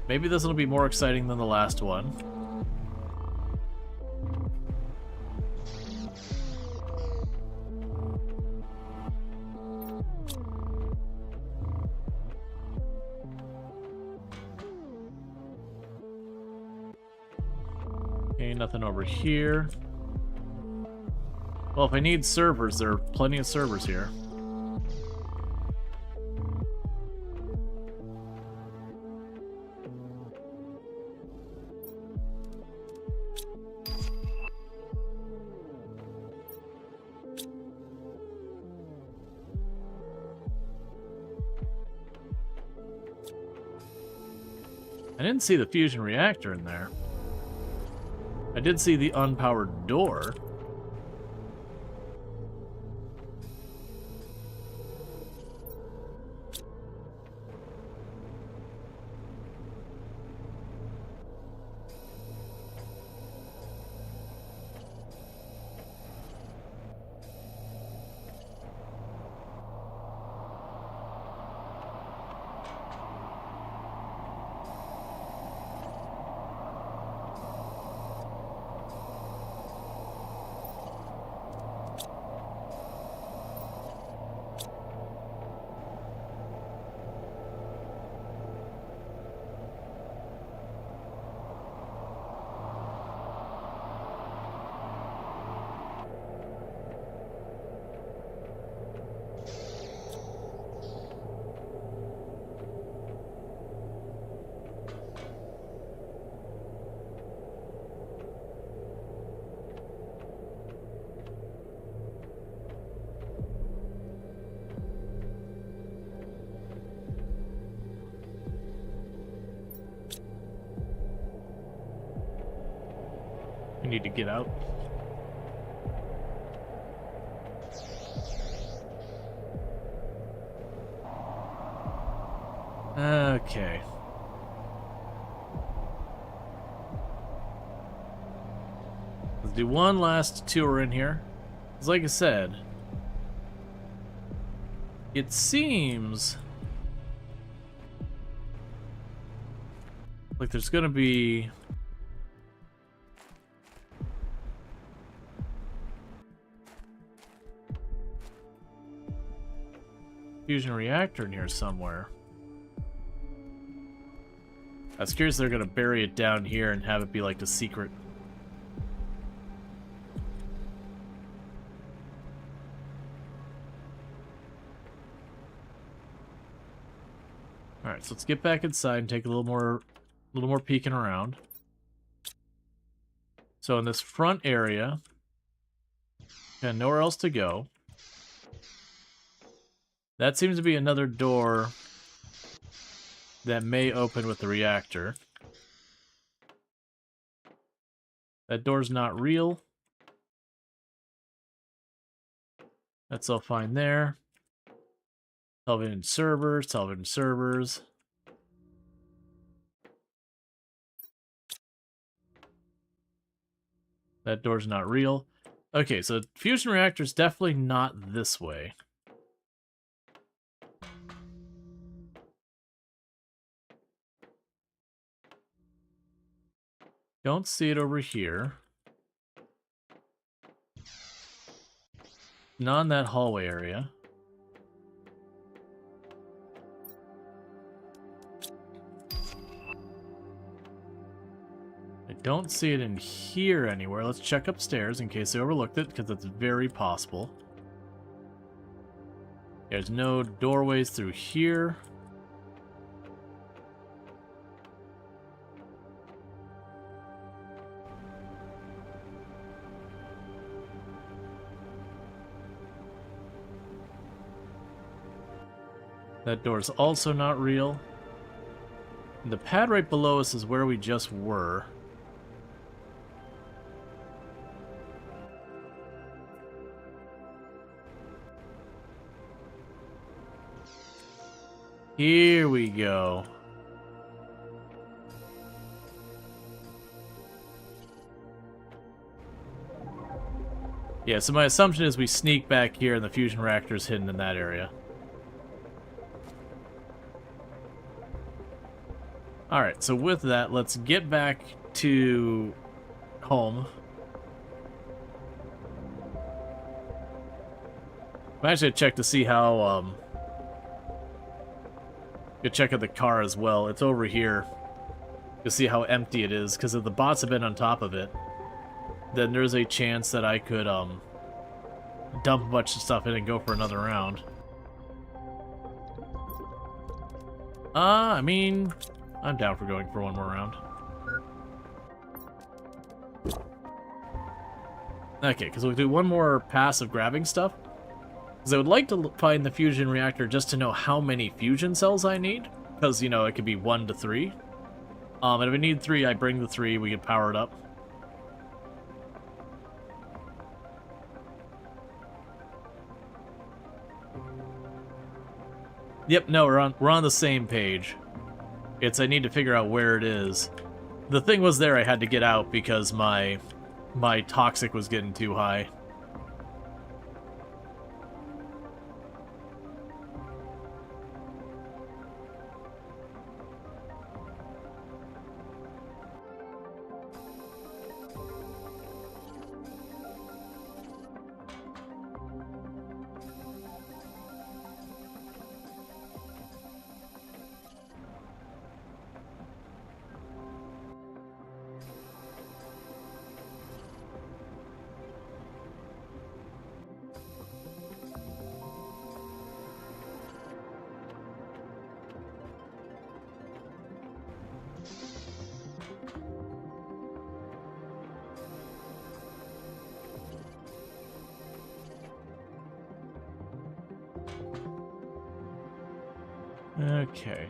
Maybe this will be more exciting than the last one. Okay, nothing over here. Well, if I need servers, there are plenty of servers here. I didn't see the fusion reactor in there. I did see the unpowered door. We need to get out. Okay. Let's do one last tour in here. Because like I said, it seems Like, there's gonna be... fusion reactor in here somewhere. I was curious if they're gonna bury it down here and have it be like the secret. Alright, so let's get back inside and take a little more peeking around. So in this front area, and nowhere else to go. That seems to be another door that may open with the reactor. That door's not real. That's all fine there. Television servers, television servers. That door's not real. Okay, so fusion reactor's definitely not this way. Don't see it over here. Not in that hallway area. I don't see it in here anywhere. Let's check upstairs in case I overlooked it, because it's very possible. There's no doorways through here. That door's also not real. And the pad right below us is where we just were. Here we go. Yeah, so my assumption is we sneak back here and the fusion reactor is hidden in that area. Alright, so with that, let's get back to home. I'm actually gonna check to see how, gonna check out the car as well. It's over here to see how empty it is, because if the bots have been on top of it, then there's a chance that I could, dump a bunch of stuff in and go for another round. I mean... I'm down for going for one more round. Okay, because we'll do one more pass of grabbing stuff. Because I would like to find the fusion reactor just to know how many fusion cells I need. Because, you know, it could be 1 to 3. And if I need 3, I bring the 3, we can power it up. Yep, no, we're on the same page. It's I need to figure out where it is. The thing was there I had to get out because my toxic was getting too high. Okay.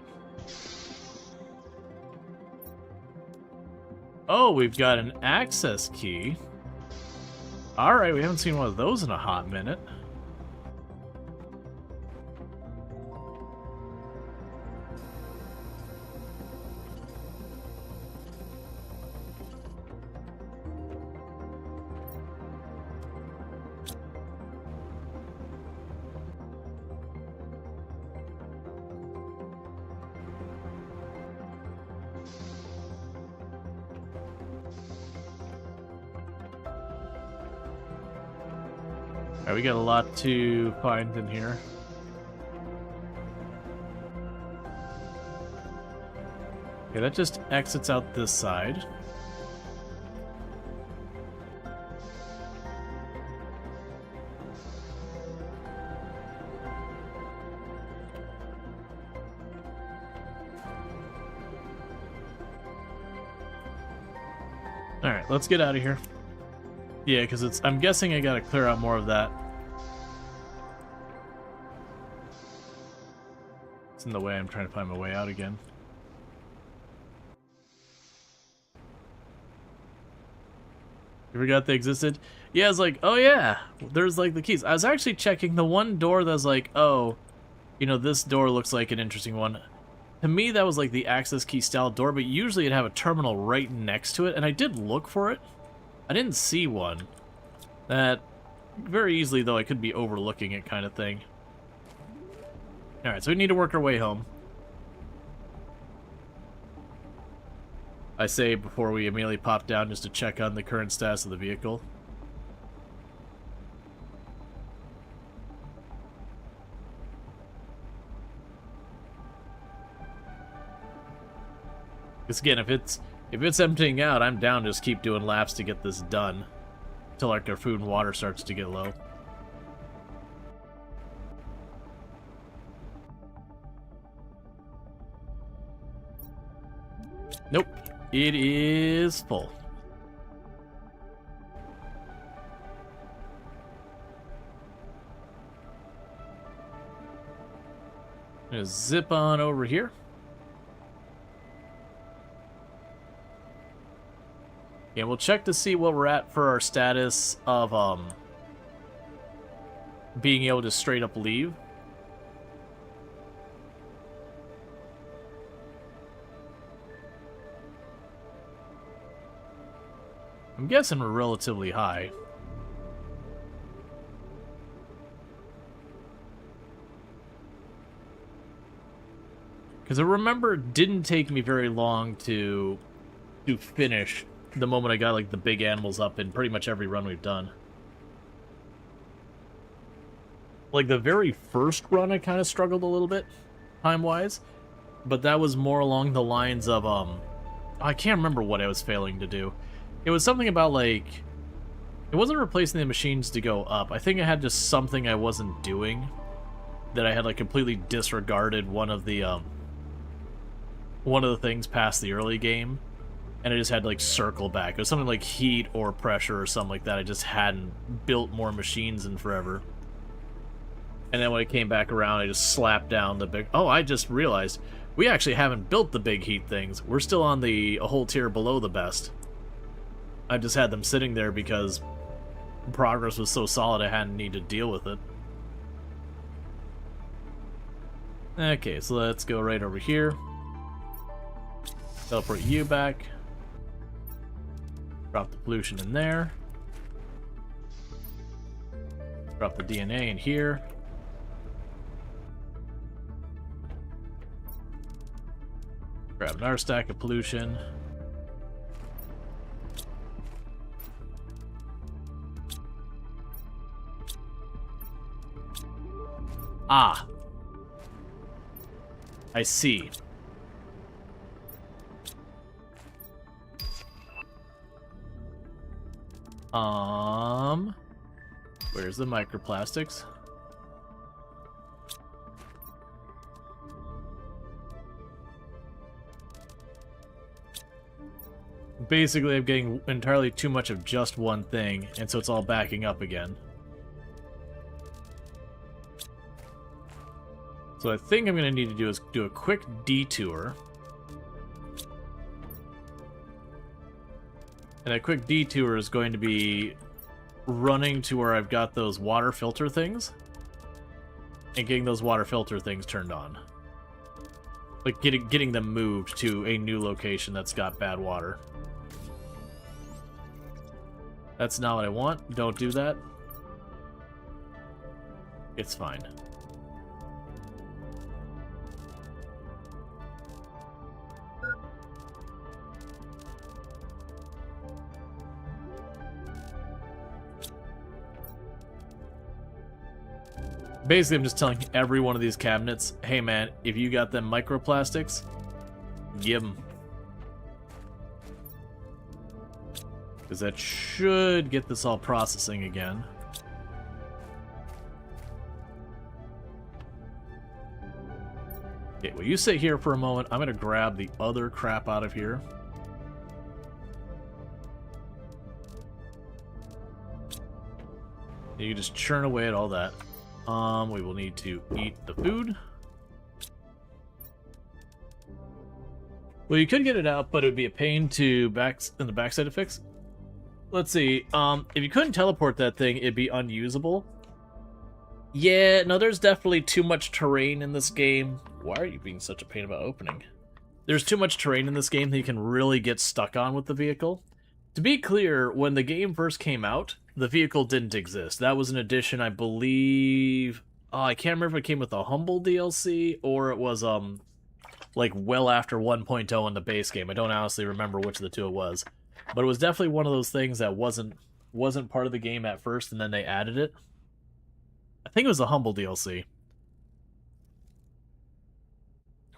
Oh, we've got an access key. Alright, we haven't seen one of those in a hot minute. Alright, we got a lot to find in here. Okay, that just exits out this side. Alright, let's get out of here. Yeah, because I'm guessing I gotta clear out more of that. It's in the way. I'm trying to find my way out again. You forgot they existed? Yeah, I was like, oh yeah, there's like the keys. I was actually checking the one door that was like, oh, you know, this door looks like an interesting one. To me, that was like the access key style door, but usually it'd have a terminal right next to it, and I did look for it. I didn't see one. That, very easily though, I could be overlooking it kind of thing. Alright, so we need to work our way home. I say before we immediately pop down just to check on the current status of the vehicle. Because again, if it's emptying out, I'm down to just keep doing laps to get this done. Until like our food and water starts to get low. Nope. It is full. Gonna zip on over here. Yeah, we'll check to see what we're at for our status of being able to straight up leave. I'm guessing we're relatively high. Because I remember it didn't take me very long to finish the moment I got like the big animals up in pretty much every run we've done. Like the very first run I kind of struggled a little bit time-wise, but that was more along the lines of I can't remember what I was failing to do. It was something about like it wasn't replacing the machines to go up. I think I had just something I wasn't doing that I had like completely disregarded one of the things past the early game. And I just had to, like, circle back. It was something like heat or pressure or something like that. I just hadn't built more machines in forever. And then when I came back around, I just slapped down the big... Oh, I just realized we actually haven't built the big heat things. We're still on a whole tier below the best. I just had them sitting there because progress was so solid I hadn't needed to deal with it. Okay, so let's go right over here. Teleport you back. Drop the pollution in there. Drop the DNA in here. Grab another stack of pollution. Ah. I see. Where's the microplastics? Basically, I'm getting entirely too much of just one thing, and so it's all backing up again. So I think I'm going to need to do is do a quick detour. And a quick detour is going to be running to where I've got those water filter things and getting those water filter things turned on. Like getting them moved to a new location that's got bad water. That's not what I want. Don't do that. It's fine. Basically, I'm just telling every one of these cabinets, hey man, if you got them microplastics, give them. Because that should get this all processing again. Okay, well, you sit here for a moment. I'm going to grab the other crap out of here. You can just churn away at all that. We will need to eat the food. Well, you could get it out, but it would be a pain in the backside to fix. Let's see. If you couldn't teleport that thing, it'd be unusable. Yeah, no, there's definitely too much terrain in this game. Why are you being such a pain about opening? There's too much terrain in this game that you can really get stuck on with the vehicle. To be clear, when the game first came out, the vehicle didn't exist. That was an addition, I believe... Oh, I can't remember if it came with the Humble DLC, or it was, like, well after 1.0 in the base game. I don't honestly remember which of the two it was. But it was definitely one of those things that wasn't part of the game at first, and then they added it. I think it was the Humble DLC.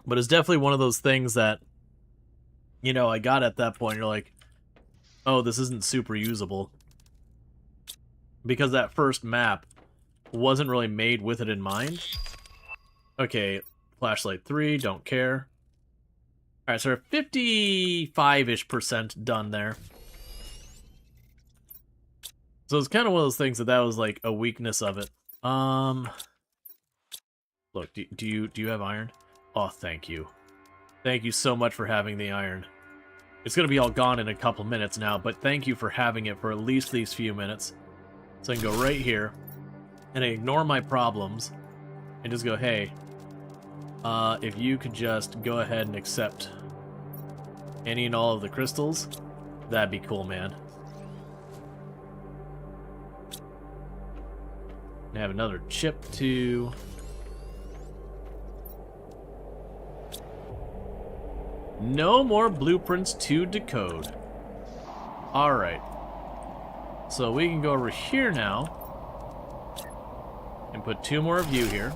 But it's definitely one of those things that, you know, I got at that point. You're like, oh, this isn't super usable. Because that first map wasn't really made with it in mind. Okay, flashlight 3, don't care. Alright, so we're 55-ish% done there. So it's kind of one of those things that was like a weakness of it. Look, do you have iron? Oh, thank you. Thank you so much for having the iron. It's going to be all gone in a couple minutes now, but thank you for having it for at least these few minutes. So I can go right here and ignore my problems and just go, hey, if you could just go ahead and accept any and all of the crystals, that'd be cool, man. And have another chip to... No more blueprints to decode. Alright. So we can go over here now and put 2 more of you here.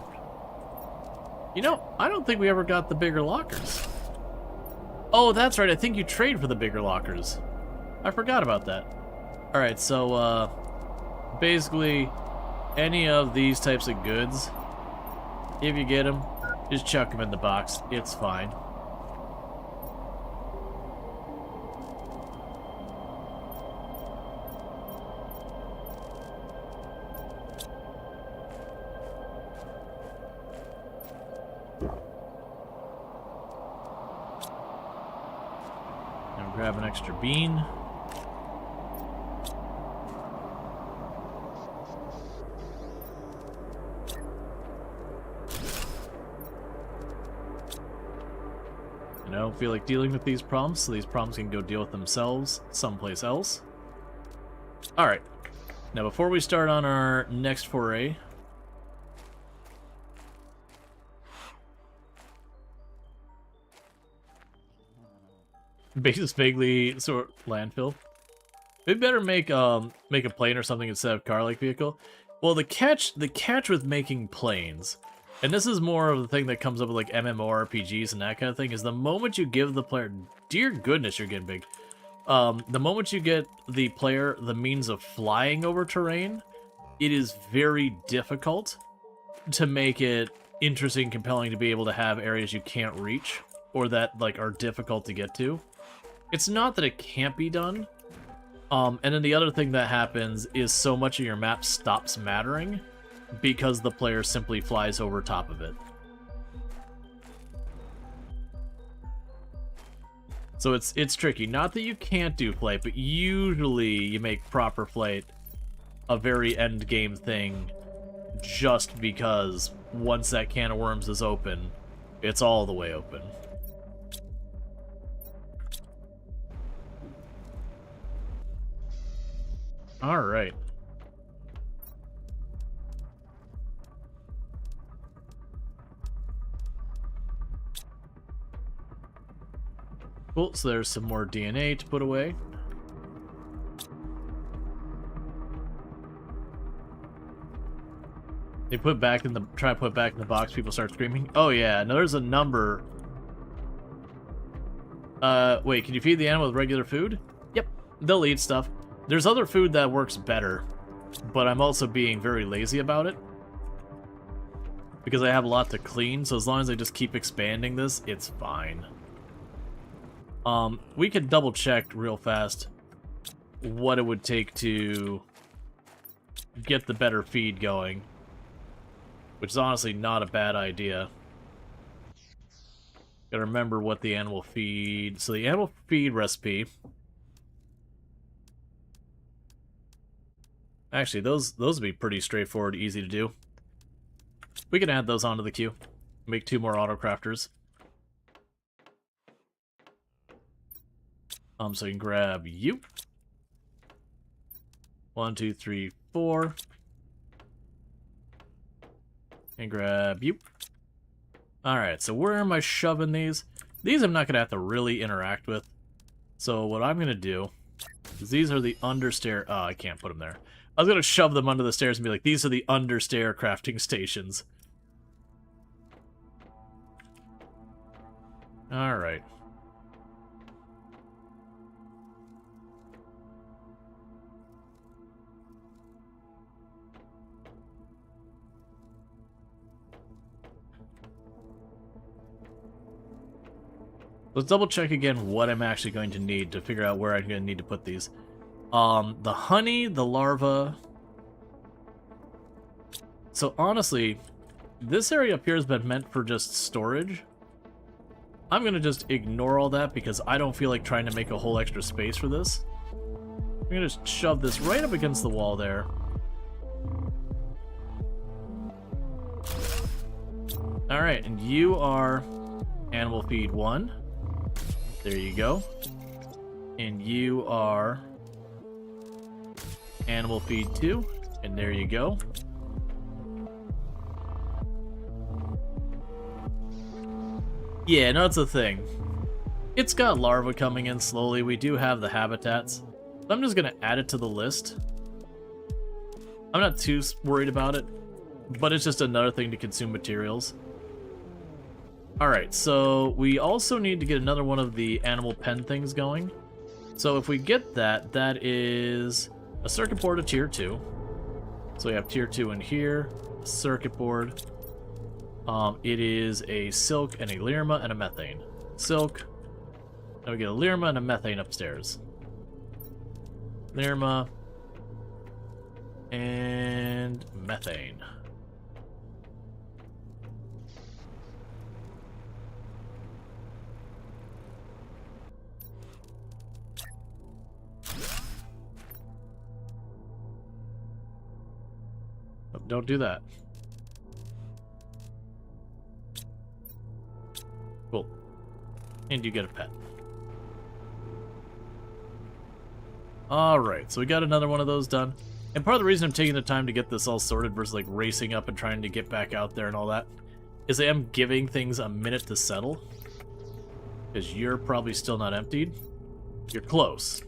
You know, I don't think we ever got the bigger lockers. Oh, that's right. I think you trade for the bigger lockers. I forgot about that. Alright, so, basically, any of these types of goods, if you get them, just chuck them in the box. It's fine. Now grab an extra bean. I don't feel like dealing with these problems, so these problems can go deal with themselves someplace else. Alright. Now before we start on our next foray... Basis vaguely sort landfill. We better make a plane or something instead of car-like vehicle. Well, the catch with making planes, and this is more of the thing that comes up with like MMORPGs and that kind of thing, is the moment you give the player, dear goodness, you're getting big. The moment you get the player the means of flying over terrain, it is very difficult to make it interesting, compelling to be able to have areas you can't reach or that like are difficult to get to. It's not that it can't be done. And then the other thing that happens is so much of your map stops mattering because the player simply flies over top of it. So it's tricky. Not that you can't do flight, but usually you make proper flight a very end game thing just because once that can of worms is open, it's all the way open. All right. Cool, so there's some more DNA to put away. They put back in the try to put back in the box. People start screaming. Oh yeah, no, there's a number. Wait, can you feed the animal with regular food? Yep, they'll eat stuff. There's other food that works better, but I'm also being very lazy about it because I have a lot to clean. So as long as I just keep expanding this, it's fine. We could double check real fast what it would take to get the better feed going, which is honestly not a bad idea. Gotta remember what the animal feed... So the animal feed recipe... Actually, those would be pretty straightforward, easy to do. We can add those onto the queue. Make 2 more auto-crafters. So you can grab you. 1, 2, 3, 4. And grab you. Alright, so where am I shoving these? These I'm not going to have to really interact with. So what I'm going to do is these are the understair... Oh, I can't put them there. I was going to shove them under the stairs and be like, these are the understair crafting stations. Alright. Let's double check again what I'm actually going to need to figure out where I'm going to need to put these. The honey, the larva. So honestly, this area up here has been meant for just storage. I'm going to just ignore all that because I don't feel like trying to make a whole extra space for this. I'm going to just shove this right up against the wall there. Alright, and you are animal feed 1. There you go. And you are animal feed 2. And there you go. Yeah, no, it's a thing. It's got larvae coming in slowly. We do have the habitats. So I'm just going to add it to the list. I'm not too worried about it, but it's just another thing to consume materials. Alright, so we also need to get another one of the animal pen things going. So if we get that, that is a circuit board of tier 2. So we have tier 2 in here, circuit board. It is a silk and a lirma and a methane. Silk. Then we get a lirma and a methane upstairs. Lirma and methane. Oh, don't do that. Cool. And you get a pet. Alright, so we got another one of those done. And part of the reason I'm taking the time to get this all sorted versus like racing up and trying to get back out there and all that is I am giving things a minute to settle. Because you're probably still not emptied. You're close.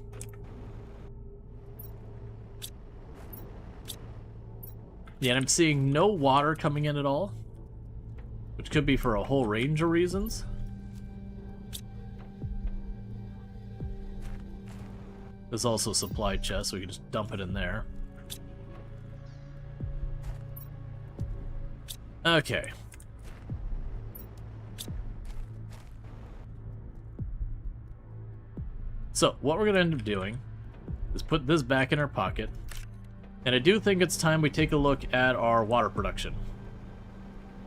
Yeah, and I'm seeing no water coming in at all. Which could be for a whole range of reasons. There's also a supply chest, so we can just dump it in there. Okay. So, what we're going to end up doing is put this back in our pocket. And I do think it's time we take a look at our water production.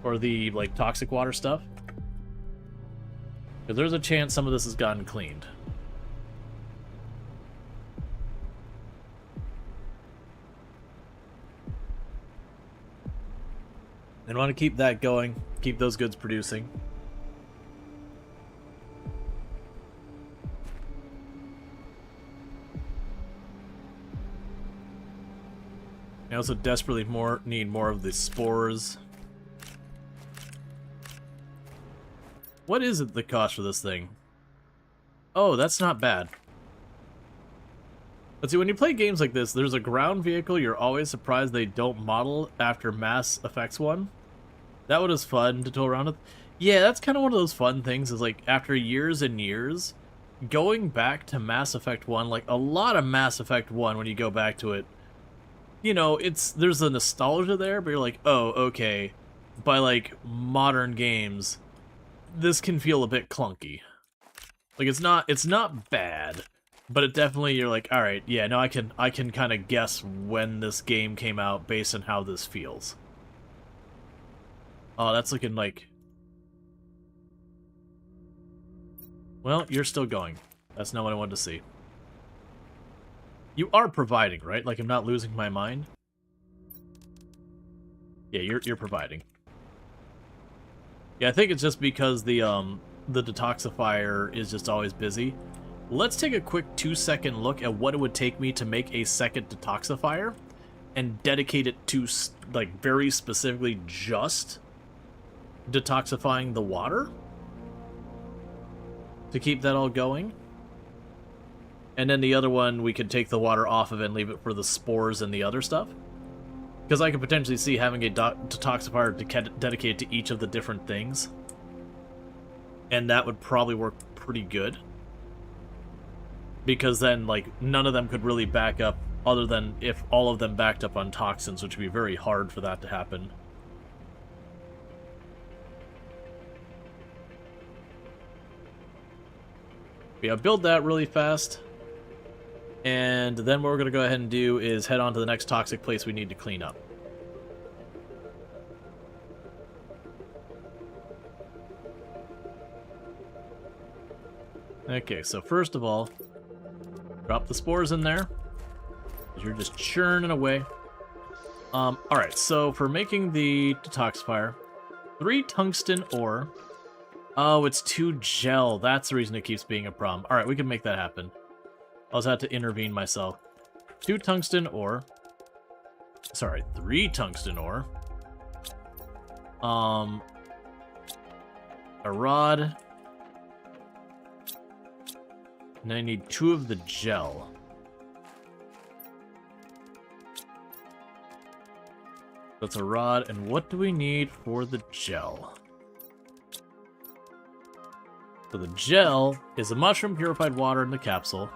Or the, like, toxic water stuff. Because there's a chance some of this has gotten cleaned. And want to keep that going, keep those goods producing. I also desperately need more of the spores. What is it the cost for this thing? Oh, that's not bad. But see, when you play games like this, there's a ground vehicle you're always surprised they don't model after Mass Effect's one. That one is fun to tool around with. Yeah, that's kind of one of those fun things, is like, after years and years, going back to Mass Effect 1, like, a lot of Mass Effect 1, when you go back to it, you know, there's a nostalgia there, but you're like, oh, okay, by, like, modern games, this can feel a bit clunky. Like, it's not bad, but it definitely, you're like, alright, yeah, no, I can kind of guess when this game came out based on how this feels. Oh, that's looking like... Well, you're still going. That's not what I wanted to see. You are providing, right? Like, I'm not losing my mind? Yeah, you're providing. Yeah, I think it's just because the detoxifier is just always busy. Let's take a quick 2-second look at what it would take me to make a second detoxifier and dedicate it to, like, very specifically just detoxifying the water to keep that all going. And then the other one, we could take the water off of it and leave it for the spores and the other stuff. Because I could potentially see having a detoxifier dedicated to each of the different things. And that would probably work pretty good. Because then, like, none of them could really back up, other than if all of them backed up on toxins, which would be very hard for that to happen. Yeah, build that really fast. And then what we're going to go ahead and do is head on to the next toxic place we need to clean up. Okay, so first of all, drop the spores in there, because you're just churning away. Alright, so for making the detoxifier, 3 tungsten ore. Oh, it's 2 gel. That's the reason it keeps being a problem. Alright, we can make that happen. I'll just have to intervene myself. 2 tungsten ore. Sorry, 3 tungsten ore. A rod. And I need 2 of the gel. That's a rod, and what do we need for the gel? So the gel is a mushroom, purified water in the capsule.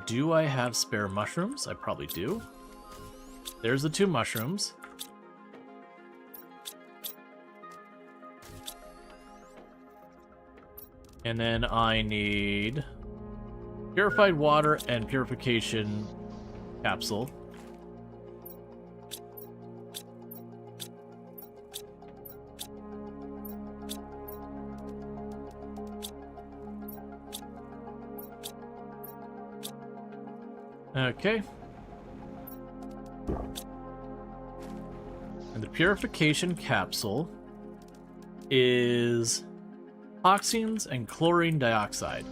Do I have spare mushrooms? I probably do. There's the 2 mushrooms. And then I need purified water and purification capsule. Okay. And the purification capsule is toxins and chlorine dioxide,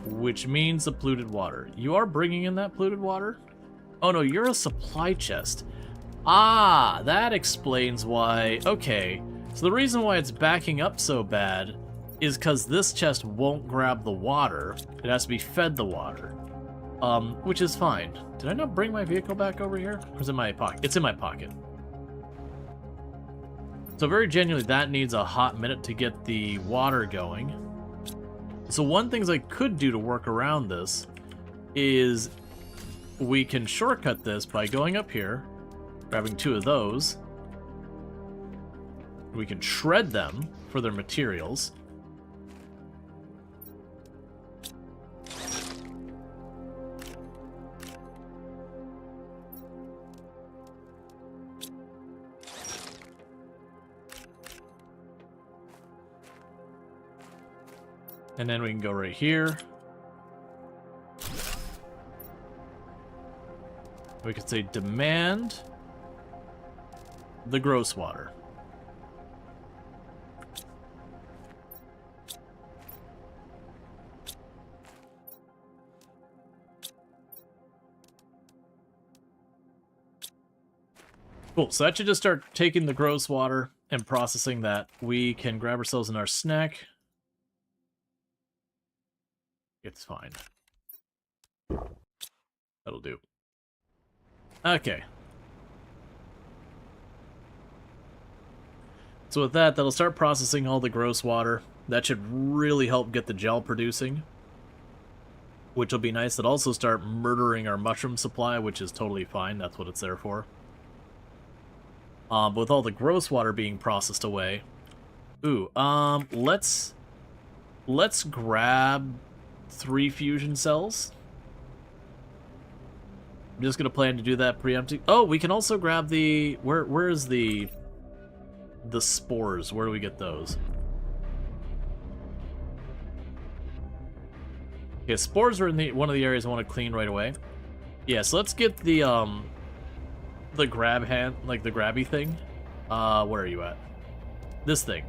which means the polluted water. You are bringing in that polluted water? Oh no, you're a supply chest. Ah, that explains why. Okay, so the reason why it's backing up so bad is because this chest won't grab the water. It has to be fed the water, which is fine. Did I not bring my vehicle back over here? Or is it in my pocket? It's in my pocket. So very genuinely, that needs a hot minute to get the water going. So one thing I could do to work around this is we can shortcut this by going up here, grabbing 2 of those. We can shred them for their materials. And then we can go right here. We could say demand the gross water. Cool, so that should just start taking the gross water and processing that. We can grab ourselves in our snack. It's fine. That'll do. Okay. So with that, that'll start processing all the gross water. That should really help get the gel producing, which will be nice. It'll also start murdering our mushroom supply, which is totally fine. That's what it's there for. But with all the gross water being processed away... Ooh, let's grab 3 fusion cells. I'm just gonna plan to do that preempting. Oh, we can also grab the... Where is the spores? Where do we get those? Okay, spores are in one of the areas I want to clean right away. Yeah, so let's get the grab hand, like the grabby thing. Where are you at? This thing.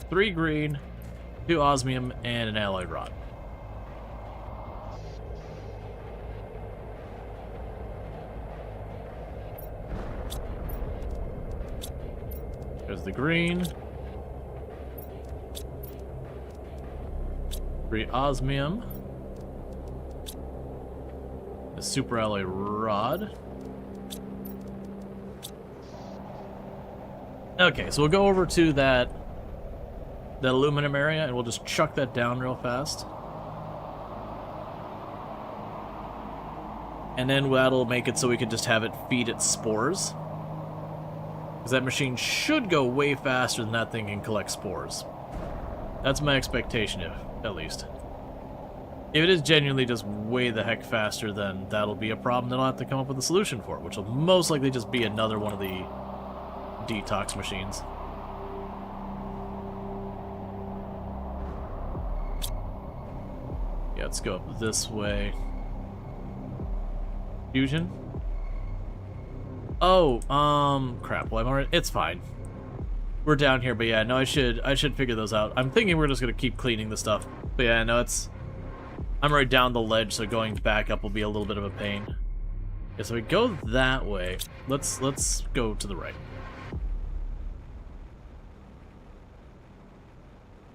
3 green, 2 osmium, and an alloy rod. There's the green. 3 osmium. The super alloy rod. Okay, so we'll go over to that aluminum area and we'll just chuck that down real fast. And then that'll make it so we can just have it feed its spores. Because that machine should go way faster than that thing can collect spores. That's my expectation, at least. If it is genuinely just way the heck faster, then that'll be a problem that I'll have to come up with a solution for, which will most likely just be another one of the detox machines. Yeah, let's go up this way. Fusion? Oh, crap. Well, I'm already... It's fine. We're down here, but yeah, no, I should figure those out. I'm thinking we're just gonna keep cleaning the stuff. But yeah, no, it's... I'm right down the ledge, so going back up will be a little bit of a pain. Yeah, so we go that way. Let's go to the right.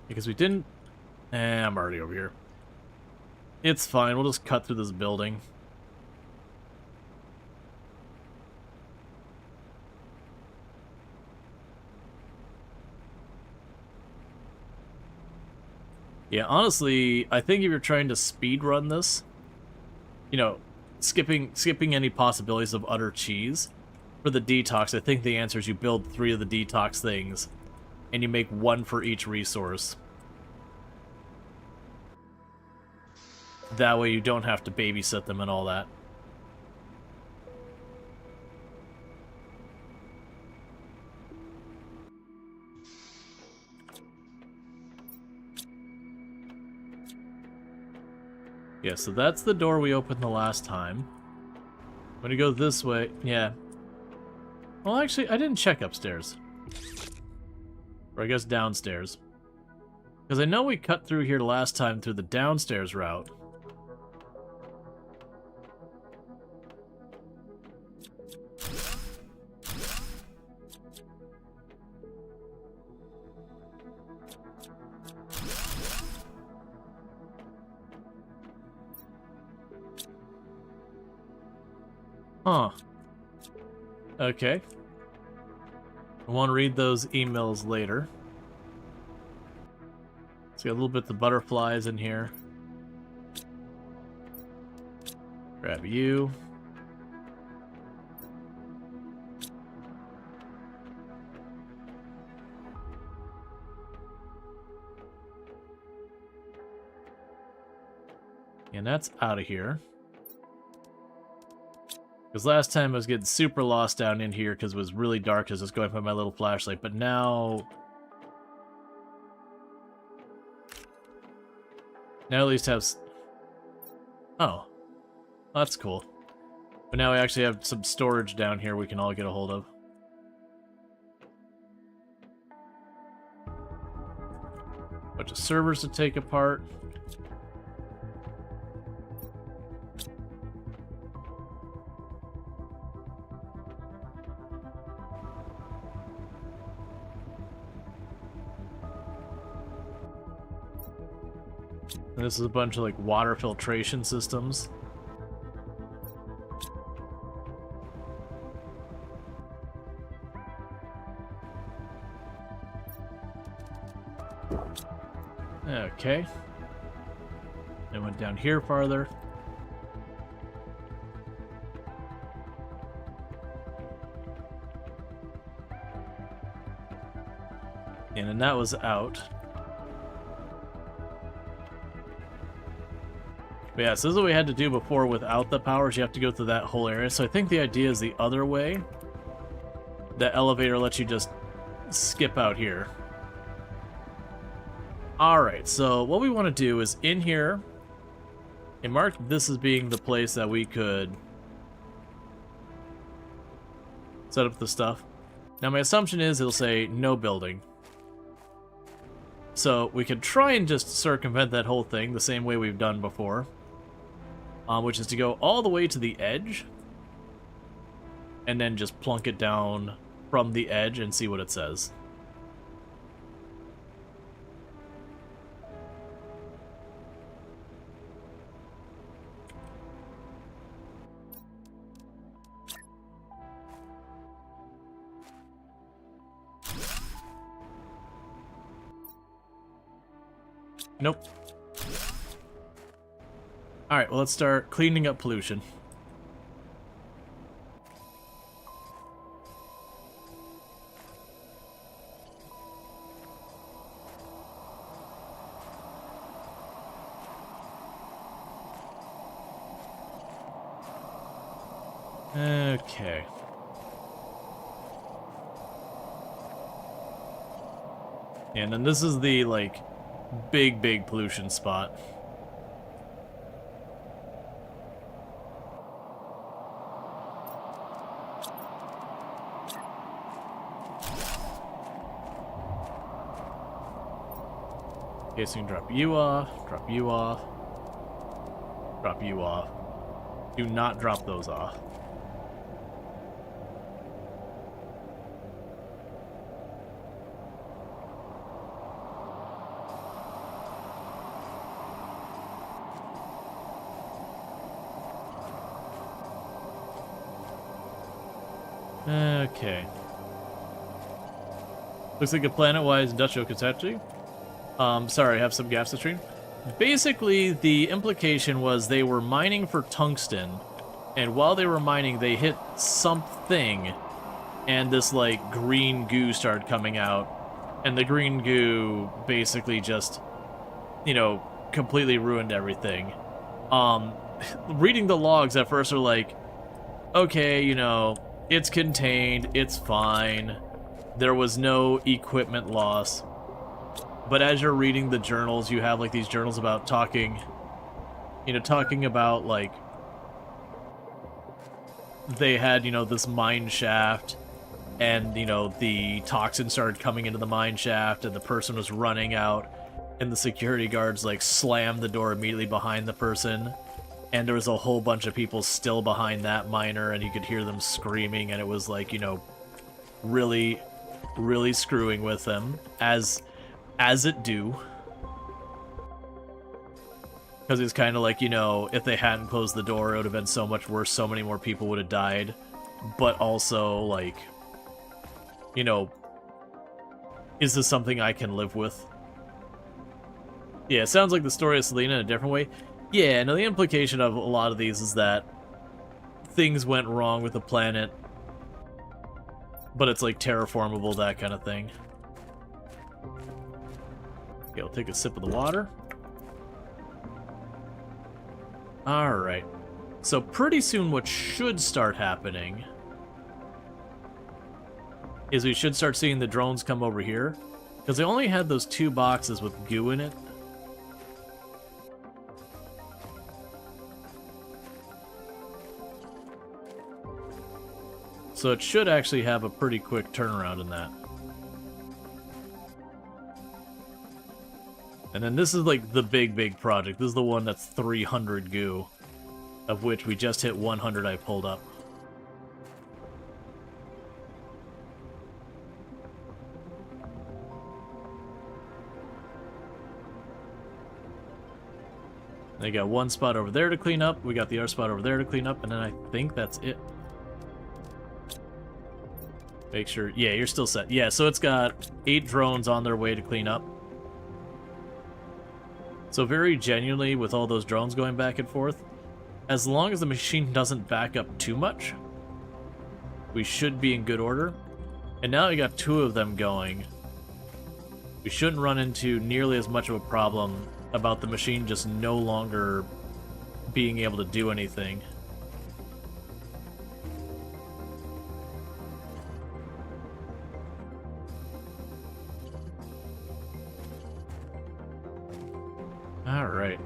Because we didn't... I'm already over here. It's fine, we'll just cut through this building. Yeah, honestly, I think if you're trying to speed run this, you know, skipping any possibilities of utter cheese, for the detox, I think the answer is you build 3 of the detox things, and you make 1 for each resource. That way you don't have to babysit them and all that. Yeah, so that's the door we opened the last time. I'm gonna go this way. Yeah. Well, actually, I didn't check upstairs. Or I guess downstairs. Because I know we cut through here last time through the downstairs route. Huh. Okay. I want to read those emails later. Let's get a little bit of the butterflies in here. Grab you. And that's out of here. Because last time I was getting super lost down in here because it was really dark as I was going by my little flashlight, but now... Now at least have... Oh. That's cool. But now we actually have some storage down here we can all get a hold of. Bunch of servers to take apart. And this is a bunch of like water filtration systems. Okay. It went down here farther. And then that was out. But yeah, so this is what we had to do before without the powers. You have to go through that whole area. So I think the idea is the other way. The elevator lets you just skip out here. Alright, so what we want to do is in here, and mark this as being the place that we could set up the stuff. Now my assumption is it'll say no building. So we could try and just circumvent that whole thing the same way we've done before. Which is to go all the way to the edge. And then just plunk it down from the edge and see what it says. Nope. Alright, well, let's start cleaning up pollution. Okay. And then this is the, like, big pollution spot. Okay, so you can drop you off, drop you off, drop you off. Do not drop those off. Okay. Looks like a planet-wise industrial catastrophe. Sorry, I have some gaps to stream. Basically, the implication was they were mining for tungsten, and while they were mining, they hit something, and this, like, green goo started coming out, and the green goo basically just, you know, completely ruined everything. Reading the logs at first are like, okay, you know, it's contained, it's fine, there was no equipment loss. But as you're reading the journals, you have, like, these journals about talking about, like, they had, you know, this mine shaft, and, you know, the toxin started coming into the mine shaft, and the person was running out, and the security guards, like, slammed the door immediately behind the person, and there was a whole bunch of people still behind that miner, and you could hear them screaming, and it was, like, you know, really, really screwing with them, as it do. Because it's kind of like, you know, if they hadn't closed the door, it would have been so much worse, so many more people would have died. But also, like, you know, is this something I can live with? Yeah, it sounds like the story of Selena in a different way. Yeah, no, the implication of a lot of these is that things went wrong with the planet, but it's, like, terraformable, that kind of thing. Okay, I'll take a sip of the water. Alright. So pretty soon what should start happening is we should start seeing the drones come over here. Because they only had those 2 boxes with goo in it. So it should actually have a pretty quick turnaround in that. And then this is like the big project. This is the one that's 300 goo, of which we just hit 100 I pulled up. They got one spot over there to clean up. We got the other spot over there to clean up, and then I think that's it. Make sure, yeah, you're still set. Yeah, so it's got 8 drones on their way to clean up. So very genuinely, with all those drones going back and forth, as long as the machine doesn't back up too much, we should be in good order. And now we got 2 of them going. We shouldn't run into nearly as much of a problem about the machine just no longer being able to do anything. All right.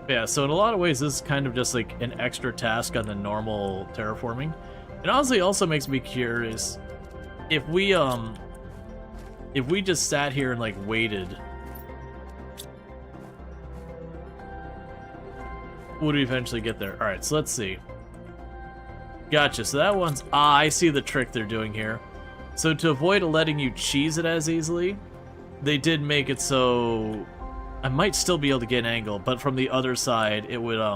Yeah, so in a lot of ways, this is kind of just like an extra task on the normal terraforming. It honestly also makes me curious if we just sat here and like waited, would we eventually get there? All right, so let's see. Gotcha. So that one's I see the trick they're doing here. So to avoid letting you cheese it as easily, they did make it so I might still be able to get an angle, but from the other side, it would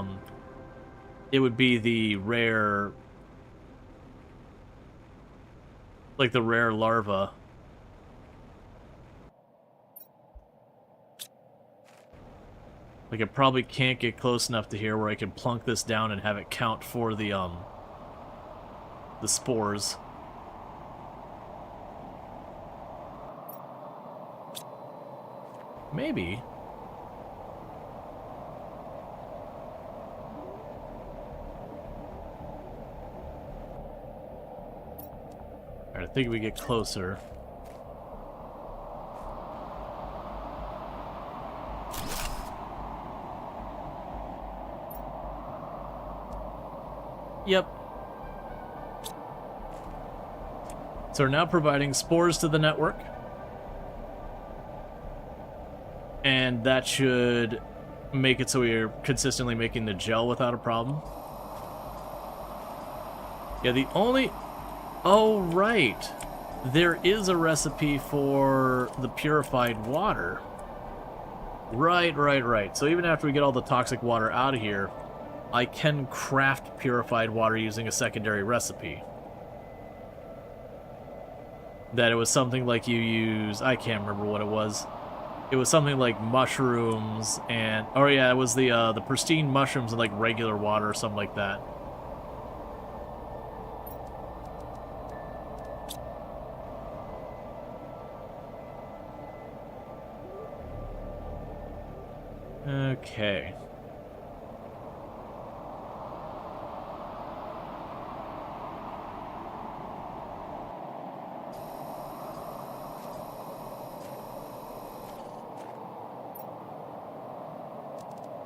be the rare, like the rare larva. Like, I probably can't get close enough to here where I can plunk this down and have it count for the spores. Maybe. Alright, I think we get closer. Yep. So we're now providing spores to the network. And that should make it so we're consistently making the gel without a problem. Yeah, the only... Oh, right. There is a recipe for the purified water. Right. So even after we get all the toxic water out of here, I can craft purified water using a secondary recipe. That it was something like you use... I can't remember what it was. It was something like mushrooms and... Oh yeah, it was the pristine mushrooms and like regular water or something like that. Okay.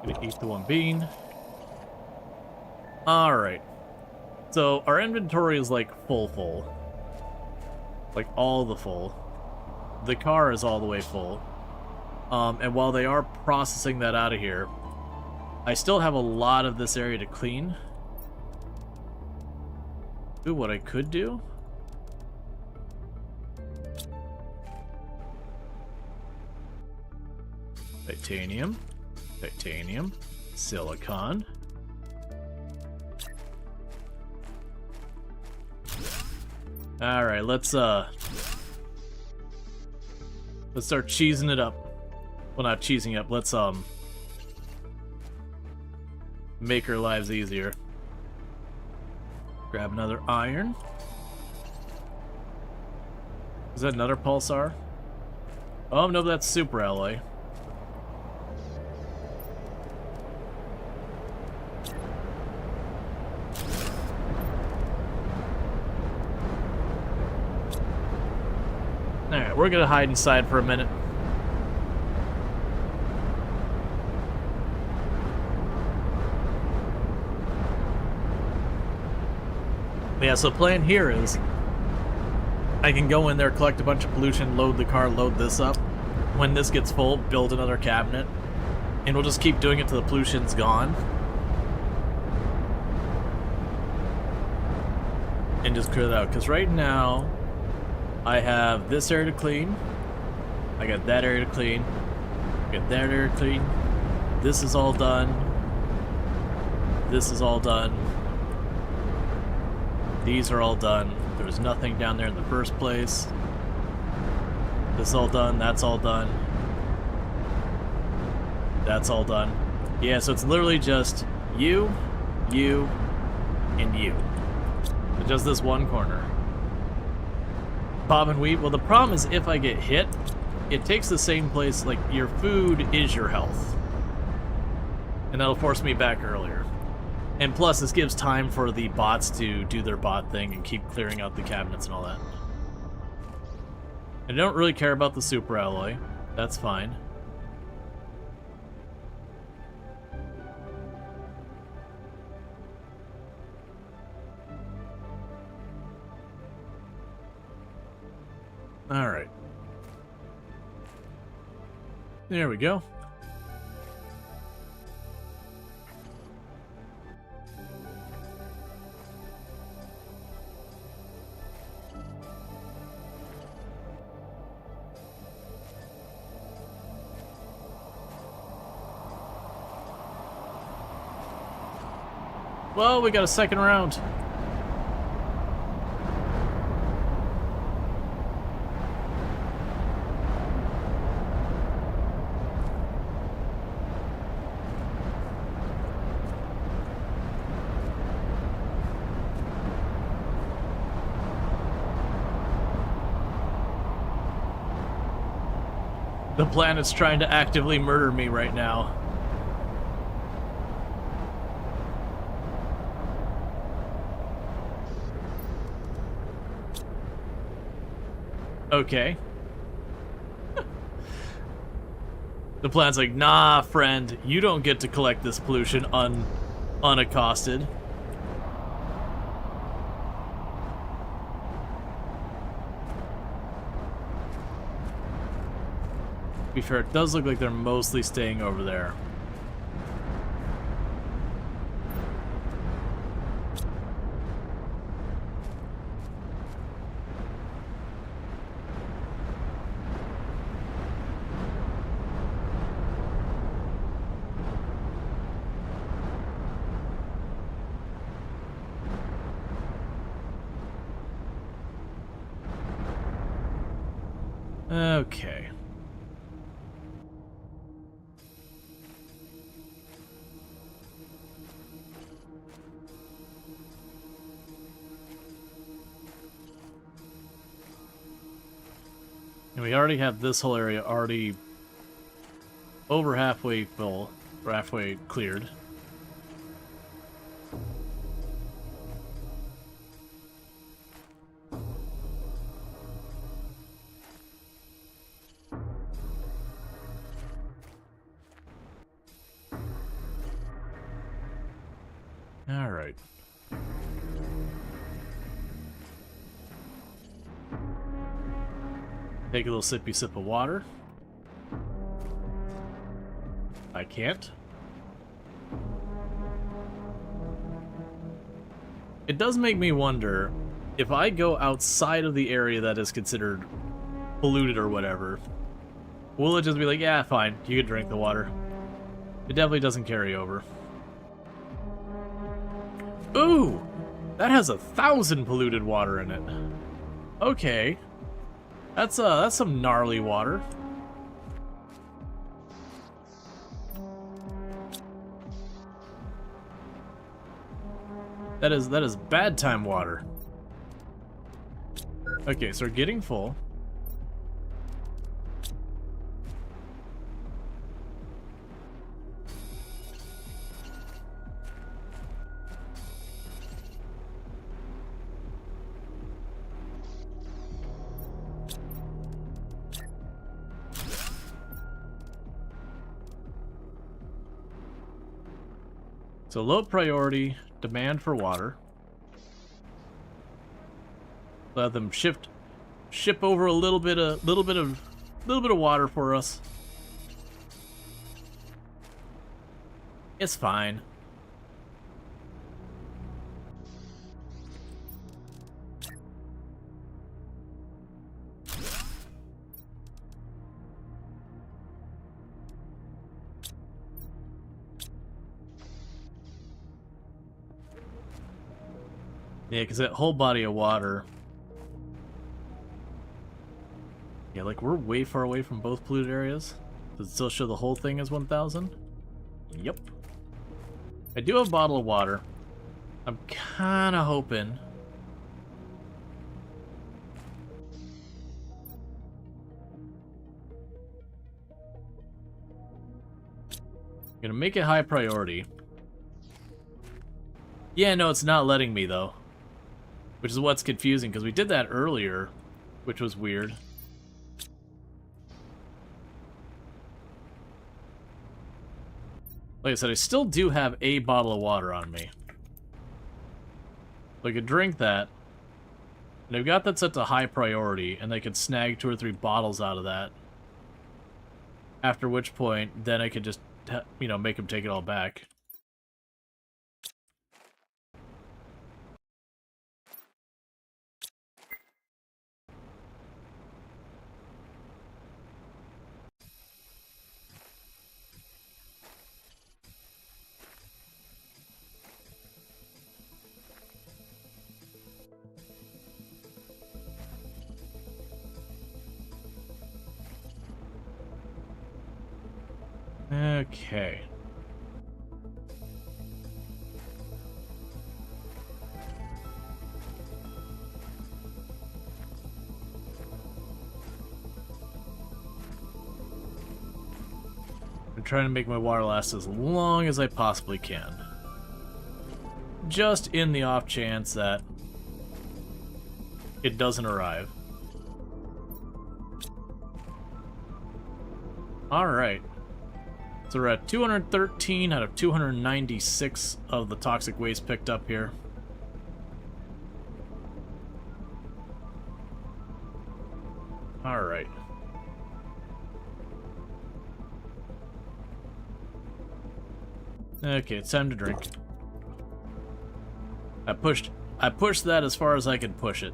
Gonna eat the one bean. Alright. So our inventory is like full. Like all the full. The car is all the way full. And while they are processing that out of here, I still have a lot of this area to clean. Ooh, what I could do? Titanium. Titanium. Silicon. Alright, let's start cheesing it up. Well, not cheesing up. Let's make our lives easier. Grab another iron. Is that another pulsar? Oh no, that's super alloy. Alright, we're gonna hide inside for a minute. Yeah, so the plan here is I can go in there, collect a bunch of pollution, load the car, load this up. When this gets full, build another cabinet. And we'll just keep doing it till the pollution's gone. and just clear that out. Because right now, I have this area to clean. I got that area to clean. I got that area to clean. This is all done. This is all done. These are all done. There was nothing down there in the first place. This is all done. That's all done. That's all done. Yeah, so it's literally just you, and you. It's just this one corner. Bob and weave. Well, the problem is if I get hit, it takes the same place. Like, your food is your health. And that'll force me back earlier. And plus, this gives time for the bots to do their bot thing and keep clearing out the cabinets and all that. I don't really care about the super alloy. That's fine. Alright. There we go. Well, we got a second round. The planet's trying to actively murder me right now. Okay. The planet's like, nah, friend, you don't get to collect this pollution unaccosted. To be fair, it does look like they're mostly staying over there. Okay. And we already have this whole area already over halfway full, or halfway cleared. All right. Take a little sippy sip of water. I can't. It does make me wonder, if I go outside of the area that is considered polluted or whatever, will it just be like, yeah, fine, you can drink the water? It definitely doesn't carry over. Ooh! That has 1,000 polluted water in it. Okay. That's some gnarly water. That is bad time water. Okay, so we're getting full. So low priority, demand for water. Let them ship over a little bit of water for us. It's fine. Yeah, because that whole body of water... Yeah, like, we're way far away from both polluted areas. Does it still show the whole thing as 1,000? Yep. I do have a bottle of water. I'm kind of hoping... Gonna make it high priority. Yeah, no, it's not letting me, though. Which is what's confusing, because we did that earlier, which was weird. Like I said, I still do have a bottle of water on me. So I could drink that. And I've got that set to high priority, and I could snag 2 or 3 bottles out of that. After which point, then I could just, you know, make him take it all back. Okay. I'm trying to make my water last as long as I possibly can. Just in the off chance that it doesn't arrive. Alright. So we're at 213 out of 296 of the toxic waste picked up here. Alright. Okay, it's time to drink. I pushed that as far as I could push it.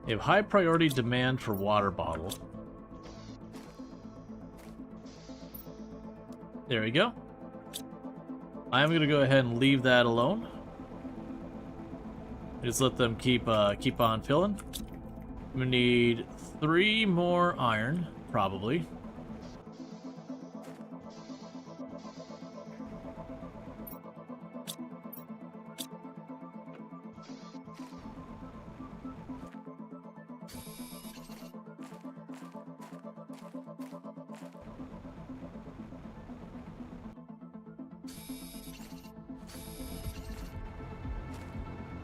You have high priority demand for water bottle. There we go. I'm gonna go ahead and leave that alone. Just let them keep on filling. I'm gonna need 3 more iron, probably.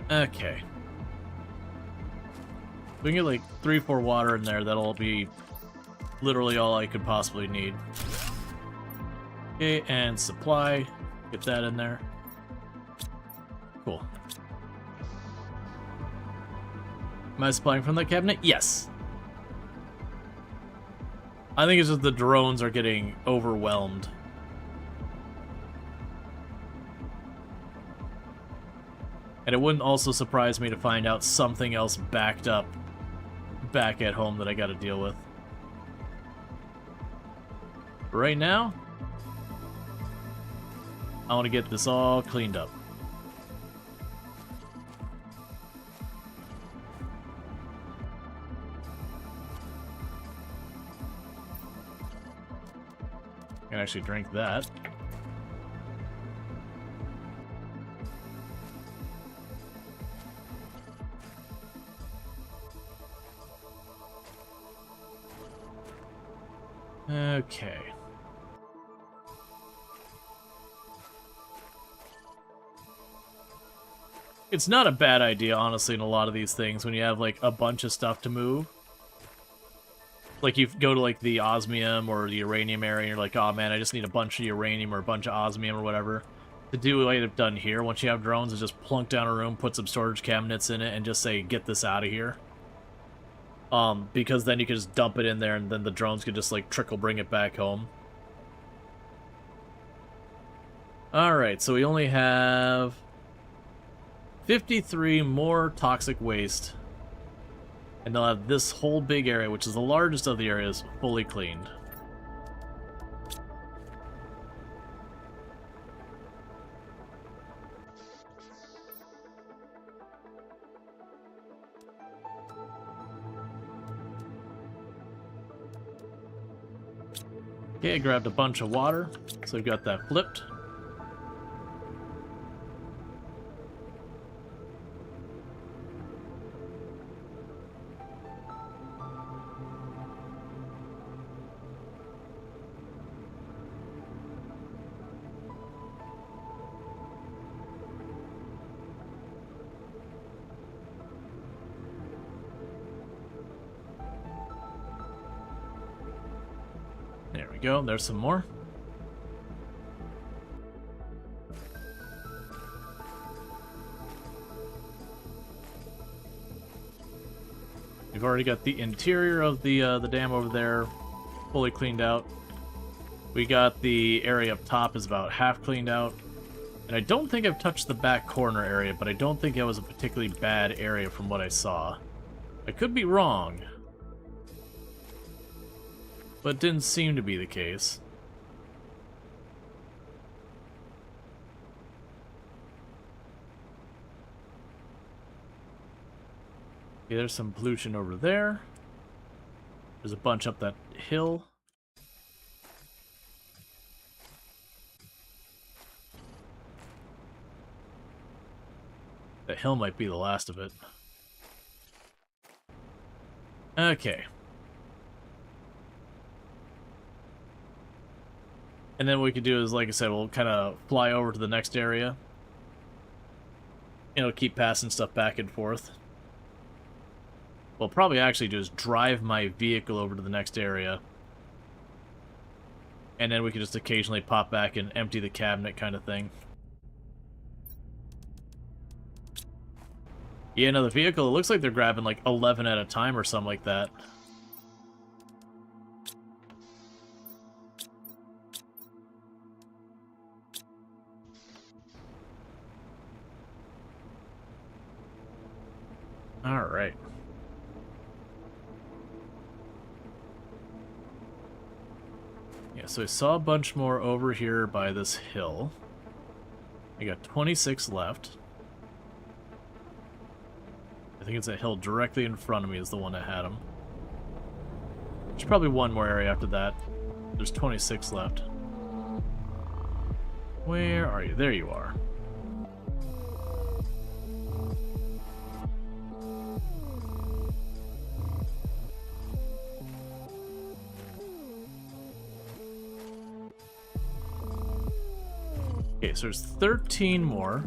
Okay. We can get like 3-4 water in there, that'll be literally all I could possibly need. Okay, and supply. Get that in there. Cool. Am I supplying from that cabinet? Yes. I think it's just the drones are getting overwhelmed. And it wouldn't also surprise me to find out something else backed up back at home that I gotta deal with. But right now, I want to get this all cleaned up. I can actually drink that. Okay. It's not a bad idea, honestly, in a lot of these things, when you have, like, a bunch of stuff to move. Like, you go to, like, the osmium or the uranium area, and you're like, oh man, I just need a bunch of uranium or a bunch of osmium or whatever. To do what I've done here, once you have drones, is just plunk down a room, put some storage cabinets in it, and just say, get this out of here. Because then you can just dump it in there, and then the drones can just, like, bring it back home. Alright, so we only have 53 more toxic waste. And they'll have this whole big area, which is the largest of the areas, fully cleaned. Okay, I grabbed a bunch of water, so we've got that flipped. There we go, there's some more. We've already got the interior of the dam over there fully cleaned out. We got the area up top is about half cleaned out. And I don't think I've touched the back corner area, but I don't think it was a particularly bad area from what I saw. I could be wrong, but didn't seem to be the case. Okay, there's some pollution over there. There's a bunch up that hill. The hill might be the last of it. Okay. And then what we could do is, like I said, we'll kind of fly over to the next area. It'll keep passing stuff back and forth. We'll probably actually just drive my vehicle over to the next area. And then we can just occasionally pop back and empty the cabinet kind of thing. Yeah, no, the vehicle, it looks like they're grabbing like 11 at a time or something like that. Alright. Yeah, so I saw a bunch more over here by this hill. I got 26 left. I think it's a hill directly in front of me is the one that had them. There's probably one more area after that. There's 26 left. Where are you? There you are. Okay, so there's 13 more.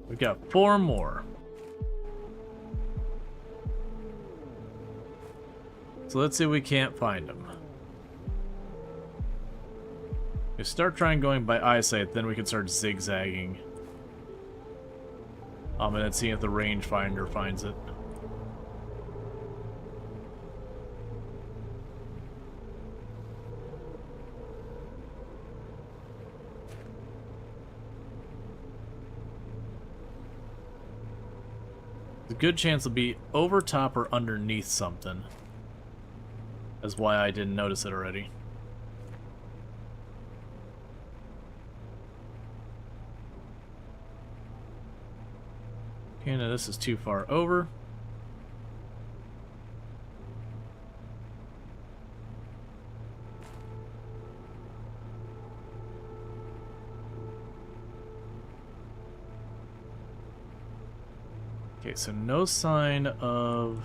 We've got 4 more. So let's see if we can't find them. We start trying going by eyesight, then we can start zigzagging. And then seeing if the rangefinder finds it. A good chance it'll be over top or underneath something. That's why I didn't notice it already. Okay, now this is too far over. Okay, so no sign of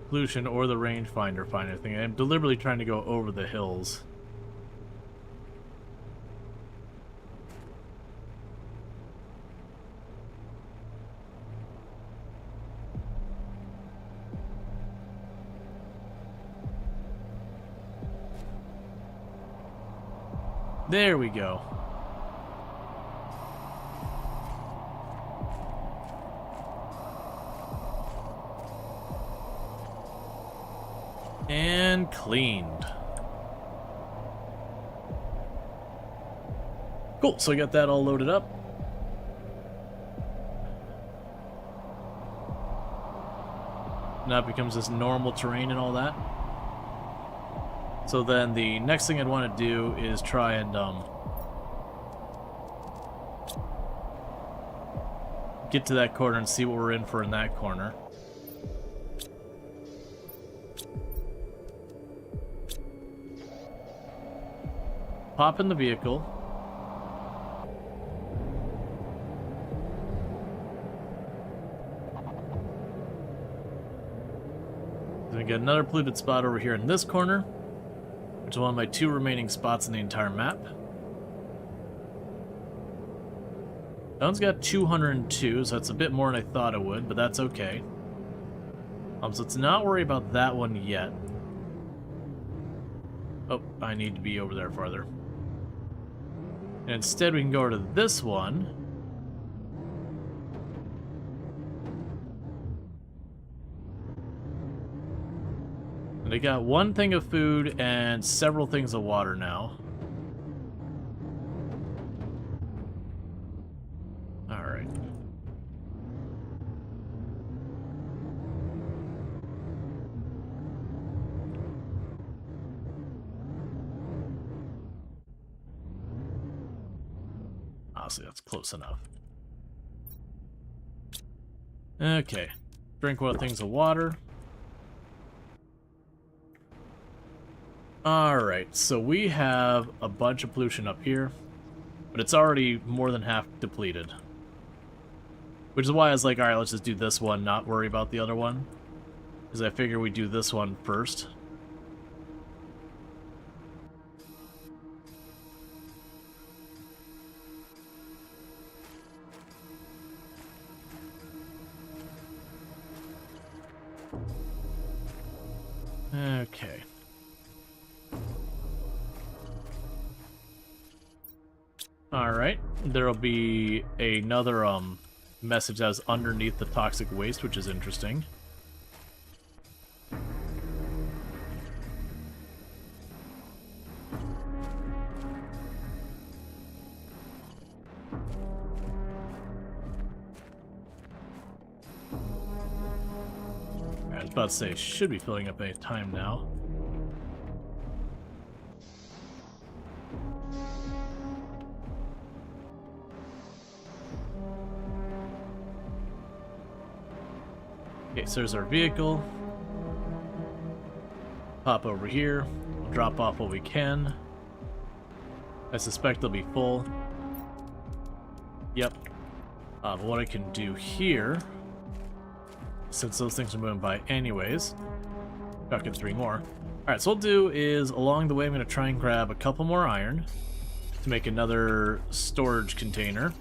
pollution or the rangefinder find anything. I'm deliberately trying to go over the hills. There we go. And cleaned. Cool, so I got that all loaded up. Now it becomes this normal terrain and all that. So then the next thing I'd want to do is try and get to that corner and see what we're in for in that corner. Pop in the vehicle. Then we got another polluted spot over here in this corner, which is one of my 2 remaining spots in the entire map. That one's got 202, so that's a bit more than I thought it would, but that's okay. So let's not worry about that one yet. Oh, I need to be over there farther. And instead we can go over to this one. And I got 1 thing of food and several things of water now. Alright. Honestly, that's close enough. Okay. Drink 1 things of water. Alright, so we have a bunch of pollution up here, but it's already more than half depleted. Which is why I was like, alright, let's just do this one, not worry about the other one. Because I figure we do this one first. Okay. Alright, there'll be another message that is underneath the toxic waste, which is interesting. I was about to say, it should be filling up any time now. Okay, so there's our vehicle. Pop over here. We'll drop off what we can. I suspect they'll be full. Yep. But what I can do here, since those things are moving by anyways, chuck in 3 more. Alright, so what we'll do is, along the way, I'm going to try and grab a couple more iron to make another storage container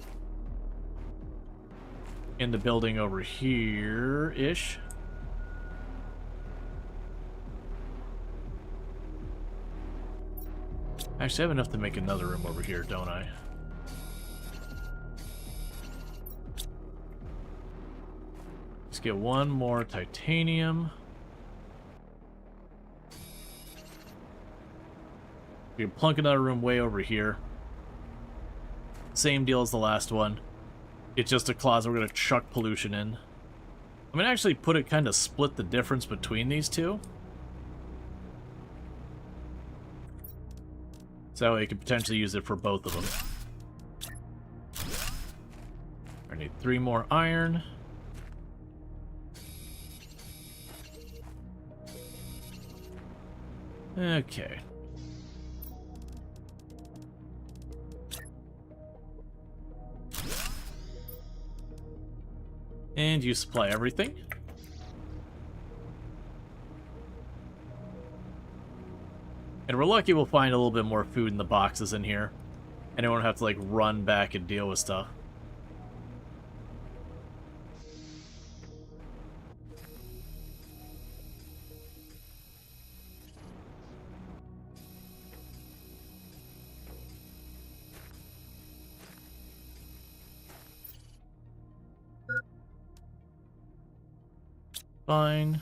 in the building over here-ish. Actually, I have enough to make another room over here, don't I? Let's get 1 more titanium. We can plunk another room way over here. Same deal as the last one. It's just a closet we're going to chuck pollution in. I'm going to actually put it kind of split the difference between these two. So that way you could potentially use it for both of them. I need 3 more iron. Okay. And you supply everything. And we're lucky we'll find a little bit more food in the boxes in here. And I won't have to, like, run back and deal with stuff. Fine.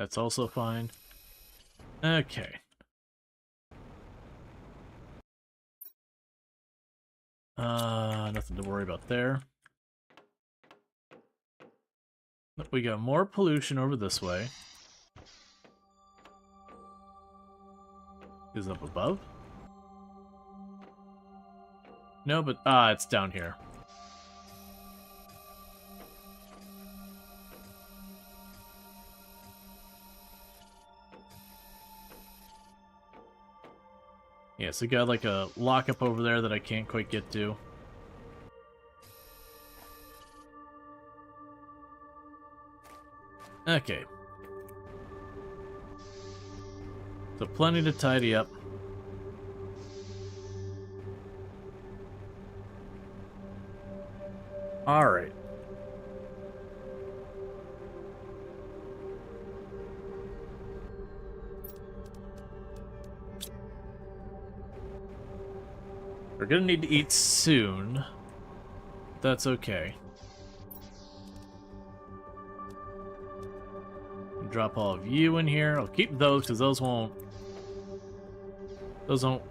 That's also fine. Okay. Nothing to worry about there. We got more pollution over this way. Is it up above? No, but it's down here. Yeah, so we got like a lockup over there that I can't quite get to. Okay. So plenty to tidy up. Alright. We're gonna need to eat soon. That's okay. Drop all of you in here. I'll keep those because those won't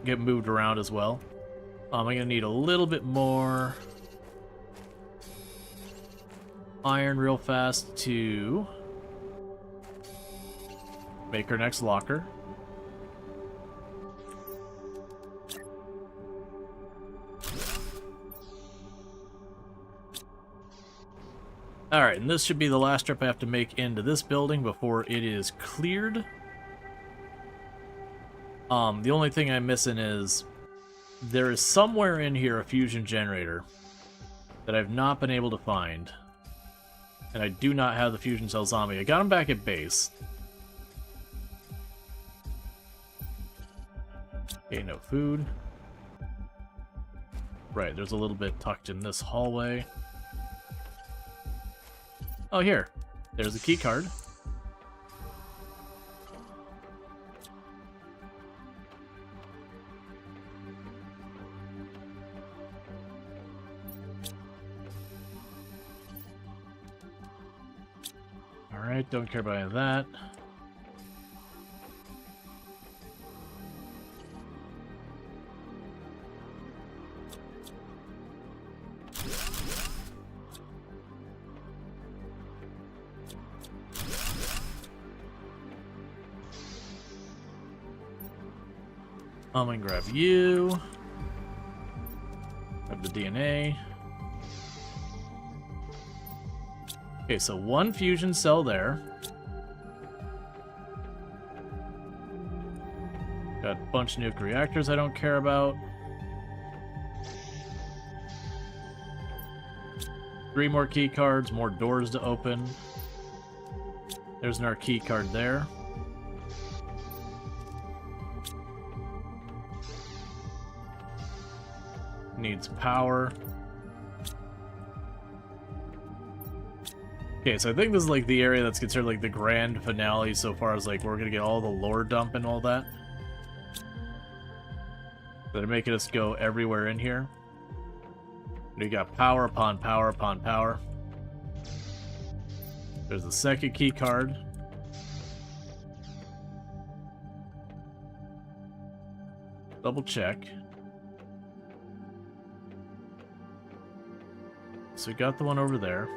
get moved around as well. I'm gonna need a little bit more iron real fast to make our next locker. Alright, and this should be the last trip I have to make into this building before it is cleared. The only thing I'm missing is there is somewhere in here a fusion generator that I've not been able to find. And I do not have the fusion cell zombie. I got him back at base. Okay, no food. Right, there's a little bit tucked in this hallway. Oh, here. There's a key card. Alright, don't care about any of that. I'm gonna grab you. Grab the DNA. Okay, so one fusion cell there. Got a bunch of nuke reactors I don't care about. 3 more key cards, more doors to open. There's our key card there. Needs power. Okay, so I think this is like the area that's considered like the grand finale so far as like we're gonna get all the lore dump and all that. They're making us go everywhere in here. We got power upon power upon power. There's the second key card. Double check. So we got the one over there.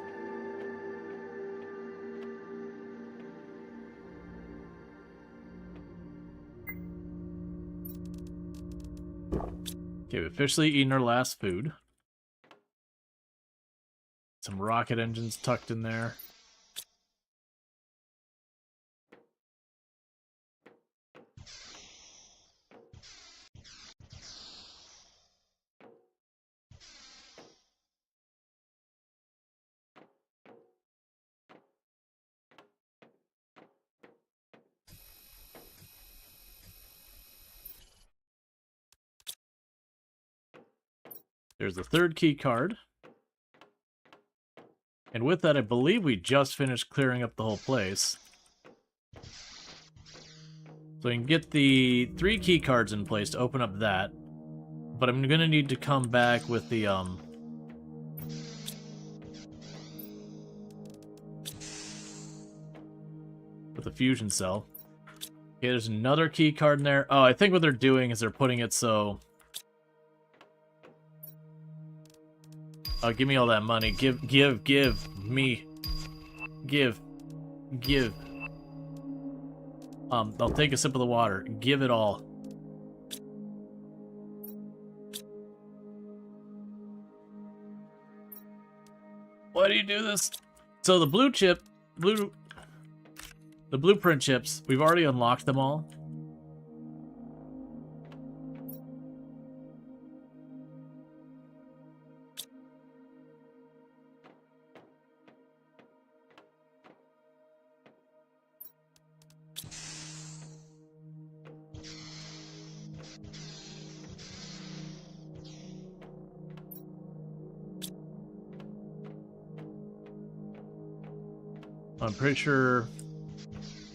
Okay, we've officially eaten our last food. Some rocket engines tucked in there. There's the third key card. And with that, I believe we just finished clearing up the whole place. So I can get the 3 key cards in place to open up that. But I'm going to need to come back with the, the fusion cell. Okay, there's another key card in there. Oh, I think what they're doing is they're putting it so... Oh, give me all that money. Give me. Give. I'll take a sip of the water. Give it all. Why do you do this? So the the blueprint chips, we've already unlocked them all. I'm pretty sure...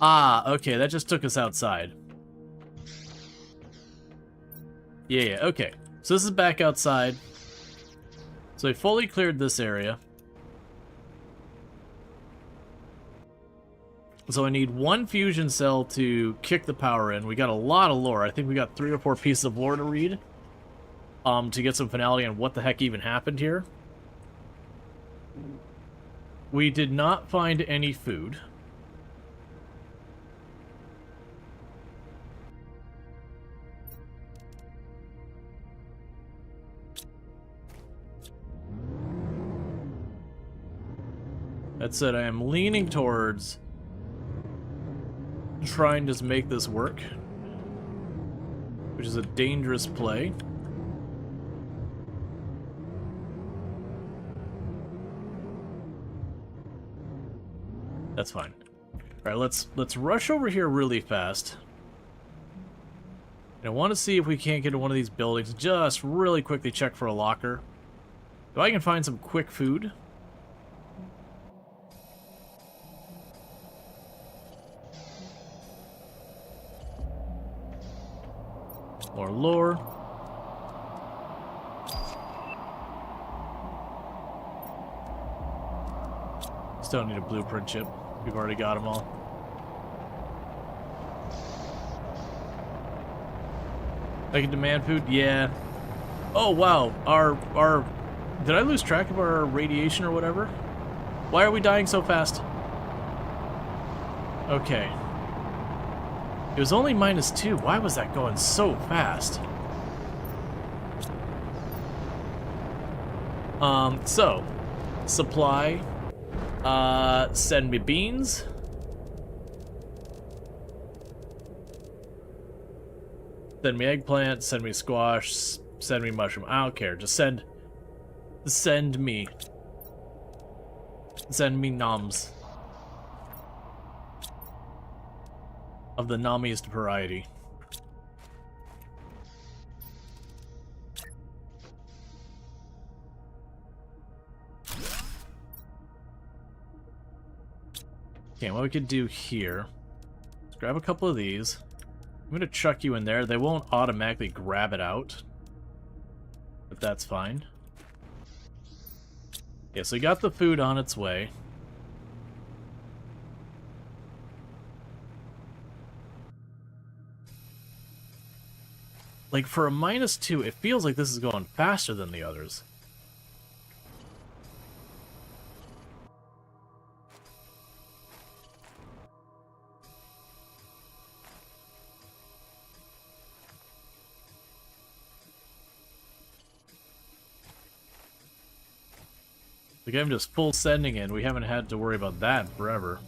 Ah, okay, that just took us outside. Yeah, okay. So this is back outside. So we fully cleared this area. So I need one fusion cell to kick the power in. We got a lot of lore. I think we got 3 or 4 pieces of lore to read. To get some finality on what the heck even happened here. We did not find any food. That said, I am leaning towards trying to make this work, which is a dangerous play. That's fine. All right, let's rush over here really fast. And I want to see if we can't get to one of these buildings. Just really quickly check for a locker. If I can find some quick food. More lore. Still need a blueprint chip. We've already got them all. I can demand food? Yeah. Oh, wow. Our... Did I lose track of our radiation or whatever? Why are we dying so fast? Okay. It was only -2. Why was that going so fast? So... Supply... send me beans. Send me eggplant, send me squash, send me mushroom. I don't care. Just send me. Send me noms. Of the nomiest variety. Okay, what we could do here, let's grab a couple of these. I'm gonna chuck you in there. They won't automatically grab it out, but that's fine. Yeah, so we got the food on its way. Like, for a -2, it feels like this is going faster than the others. Like, I'm just full sending in. We haven't had to worry about that forever.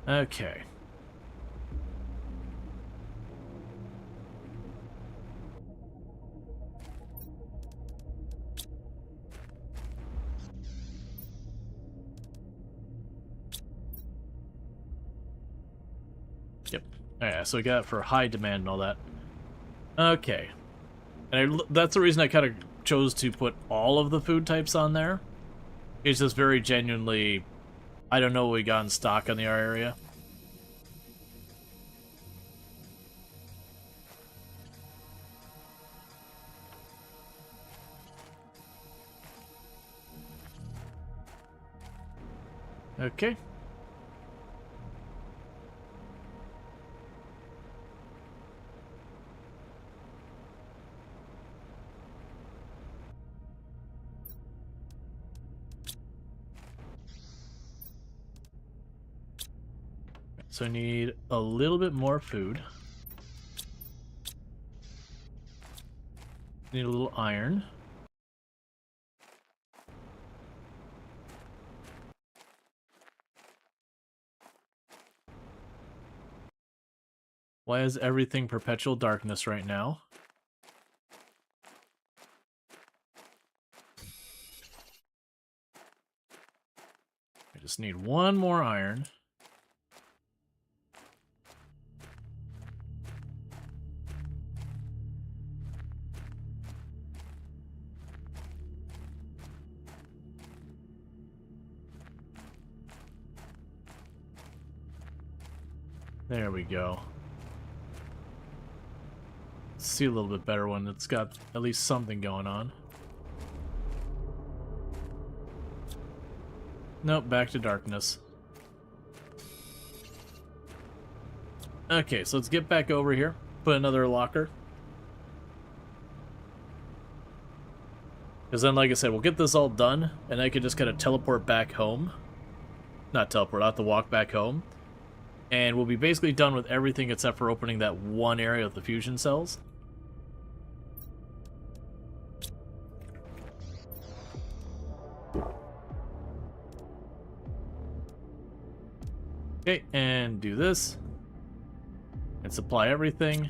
Okay. Yep. Alright, so we got it for high demand and all that. Okay. And that's the reason I kind of chose to put all of the food types on there. It's just very genuinely, I don't know what we got in stock on the area. Okay. So I need a little bit more food. Need a little iron. Why is everything perpetual darkness right now? I just need one more iron. There we go. See a little bit better when it's got at least something going on. Nope, back to darkness. Okay, so let's get back over here. Put another locker. Because then, like I said, we'll get this all done, and I can just kind of teleport back home. Not teleport, I'll have to walk back home. And we'll be basically done with everything except for opening that one area of the fusion cells. Okay, and do this. And supply everything.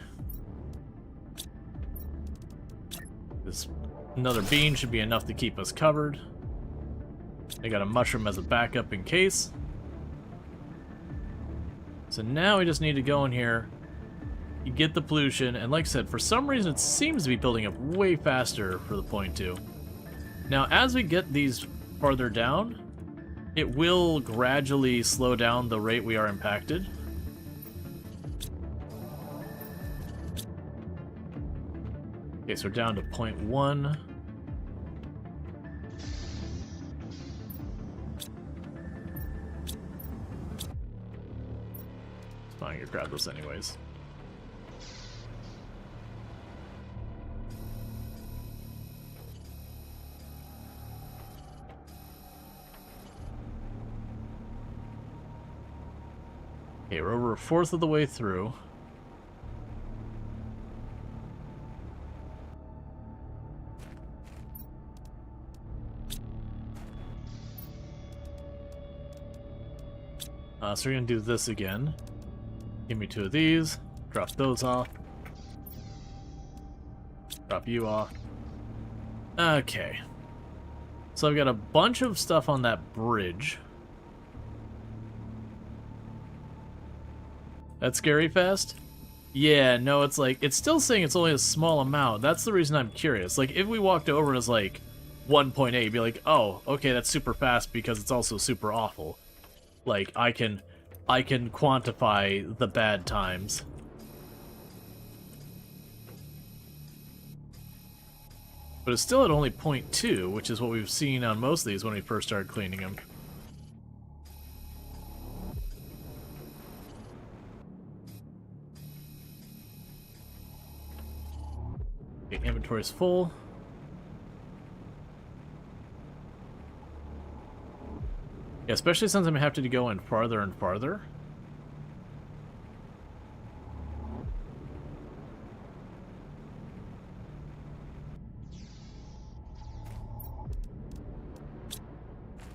This another bean should be enough to keep us covered. I got a mushroom as a backup in case. So now we just need to go in here, you get the pollution, and like I said, for some reason it seems to be building up way faster for the 0.2. Now, as we get these farther down, it will gradually slow down the rate we are impacted. Okay, so we're down to 0.1. It's fine, you grab those anyways. Okay, we're over a fourth of the way through. So we're gonna do this again. Give me 2 of these. Drop those off. Drop you off. Okay. So I've got a bunch of stuff on that bridge. That's scary fast? Yeah, no, it's like, it's still saying it's only a small amount. That's the reason I'm curious. Like, if we walked over and it was like 1.8, you'd be like, oh, okay, that's super fast because it's also super awful. Like, I can quantify the bad times. But it's still at only 0.2, which is what we've seen on most of these when we first started cleaning them. Okay, inventory's full. Yeah, especially since I'm gonna have to go in farther and farther.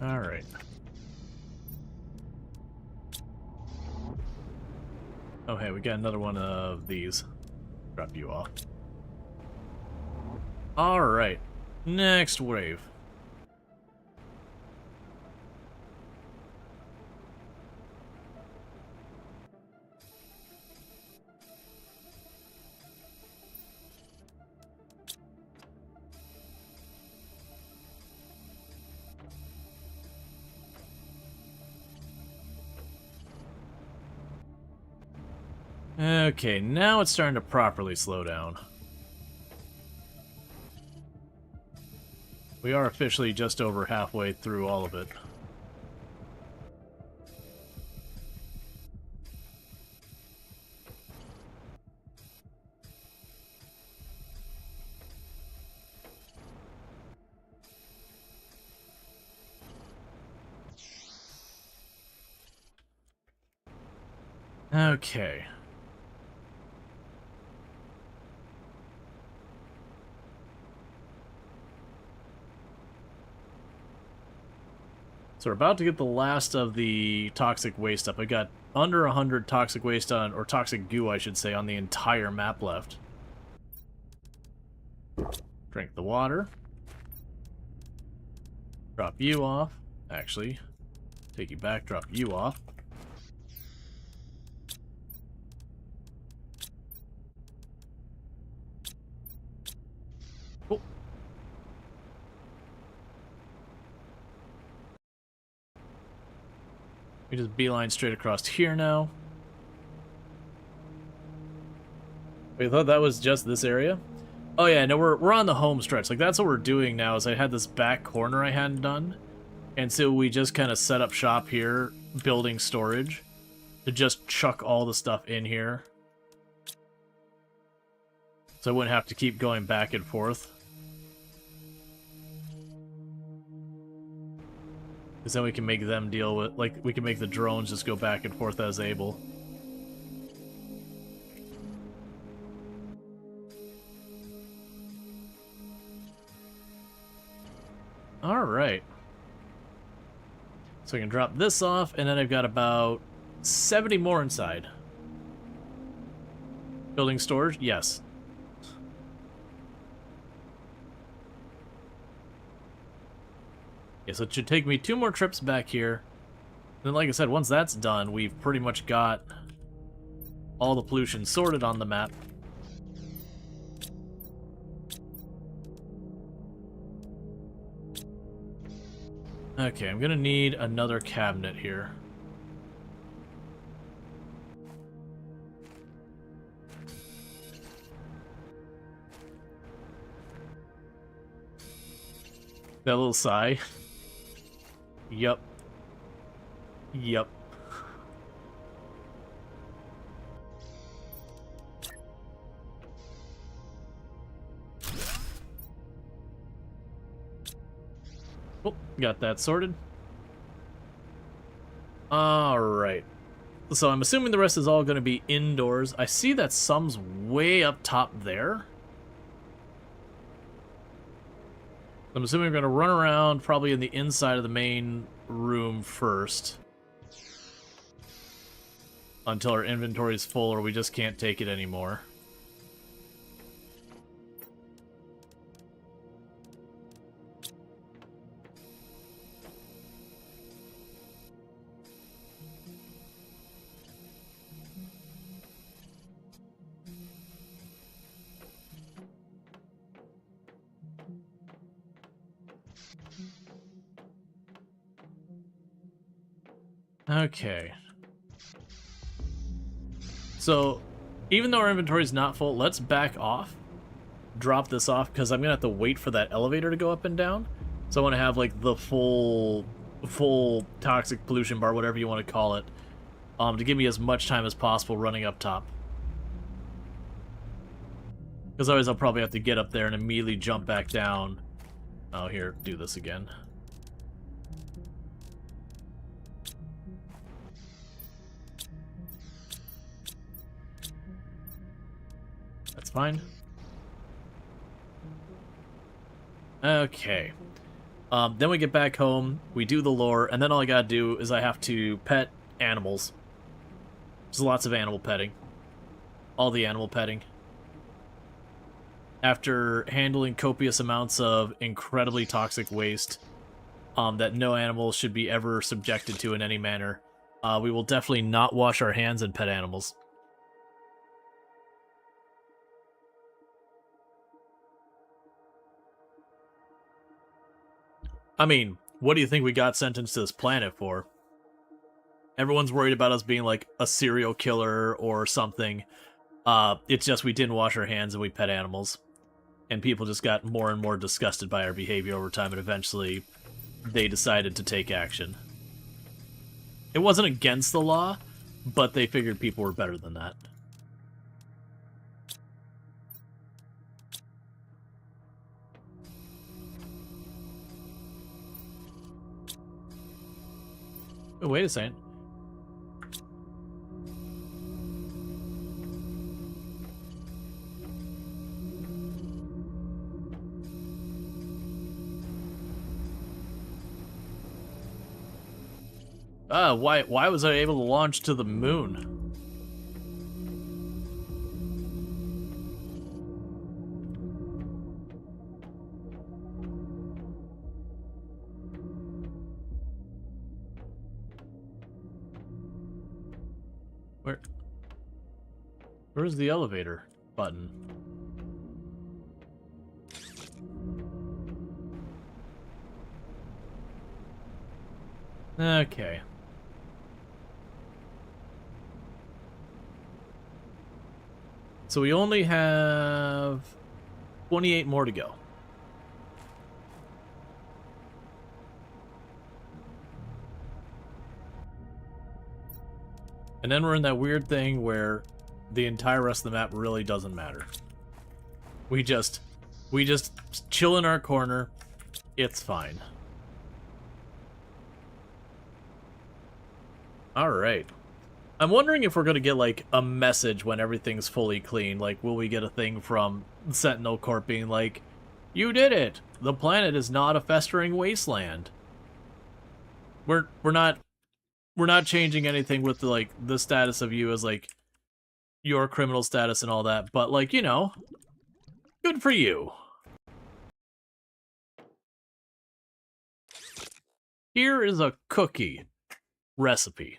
Alright. Oh hey, we got another one of these. Drop you off. Alright. Next wave. Okay, now it's starting to properly slow down. We are officially just over halfway through all of it. Okay. So we're about to get the last of the toxic waste up. I got under 100 toxic waste on, or toxic goo, I should say, on the entire map left. Drink the water. Drop you off. Actually, take you back, drop you off. Cool. We just beeline straight across here now. Wait, I thought that was just this area? Oh yeah, no, we're on the home stretch. Like, that's what we're doing now, is I had this back corner I hadn't done. And so we just kind of set up shop here, building storage, to just chuck all the stuff in here. So I wouldn't have to keep going back and forth. Because then we can make them deal with, like, we can make the drones just go back and forth as able. Alright. So I can drop this off, and then I've got about 70 more inside. Building storage? Yes. Yeah, so it should take me 2 more trips back here. Then, like I said, once that's done, we've pretty much got all the pollution sorted on the map. Okay, I'm gonna need another cabinet here. That little sigh. Yup. Yup. Oh, got that sorted. Alright. So I'm assuming the rest is all going to be indoors. I see that some's way up top there. I'm assuming we're going to run around probably in the inside of the main room first. Until our inventory is full or we just can't take it anymore. Okay. So, even though our inventory is not full, let's back off. Drop this off, because I'm going to have to wait for that elevator to go up and down. So I want to have, like, the full toxic pollution bar, whatever you want to call it, to give me as much time as possible running up top. Because otherwise I'll probably have to get up there and immediately jump back down. Oh, here, do this again. That's fine. Okay. Then we get back home, we do the lore, and then all I gotta do is I have to pet animals. There's lots of animal petting. All the animal petting. After handling copious amounts of incredibly toxic waste that no animal should be ever subjected to in any manner, we will definitely not wash our hands and pet animals. I mean, what do you think we got sentenced to this planet for? Everyone's worried about us being like a serial killer or something. It's just we didn't wash our hands and we pet animals. And people just got more and more disgusted by our behavior over time, and eventually they decided to take action. It wasn't against the law, but they figured people were better than that. Oh, wait a second. Why was I able to launch to the moon? Where's the elevator button? Okay. So we only have 28 more to go. And then we're in that weird thing where the entire rest of the map really doesn't matter. We just chill in our corner. It's fine. Alright. I'm wondering if we're going to get, like, a message when everything's fully clean. Like, will we get a thing from Sentinel Corp being like, you did it! The planet is not a festering wasteland. We're not changing anything with, the status of you as, like, your criminal status and all that. But, like, you know, good for you. Here is a cookie recipe.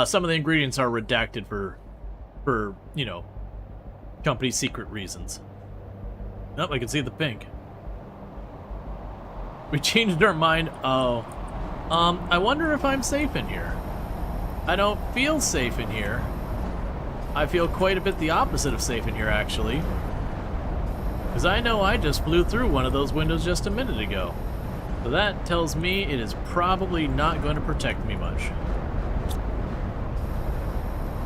Some of the ingredients are redacted for, you know, company secret reasons. Nope, I can see the pink. We changed our mind. Oh. I wonder if I'm safe in here. I don't feel safe in here. I feel quite a bit the opposite of safe in here, actually. Because I know I just flew through one of those windows just a minute ago. So that tells me it is probably not going to protect me much.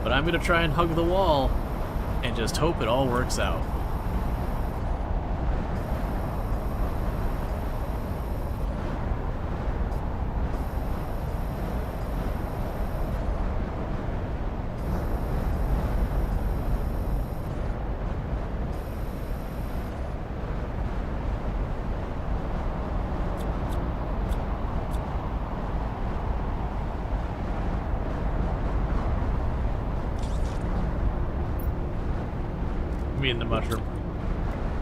But I'm going to try and hug the wall and just hope it all works out. Me and the mushroom.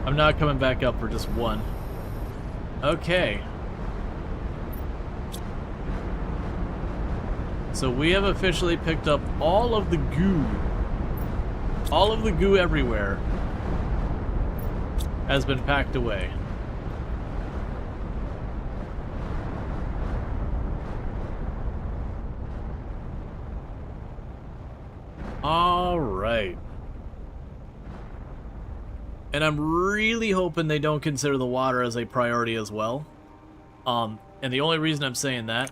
I'm not coming back up for just one. Okay. So we have officially picked up all of the goo. All of the goo everywhere has been packed away. All right. And I'm really hoping they don't consider the water as a priority as well. And the only reason I'm saying that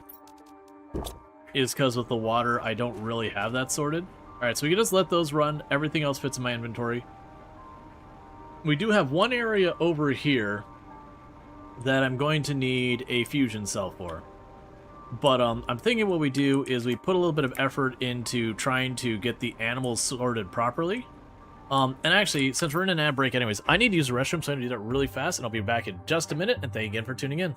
is because with the water, I don't really have that sorted. Alright, so we can just let those run. Everything else fits in my inventory. We do have one area over here that I'm going to need a fusion cell for. But I'm thinking what we do is we put a little bit of effort into trying to get the animals sorted properly. And actually, since we're in an ad break anyways, I need to use the restroom, so I'm going to do that really fast, and I'll be back in just a minute, and thank you again for tuning in.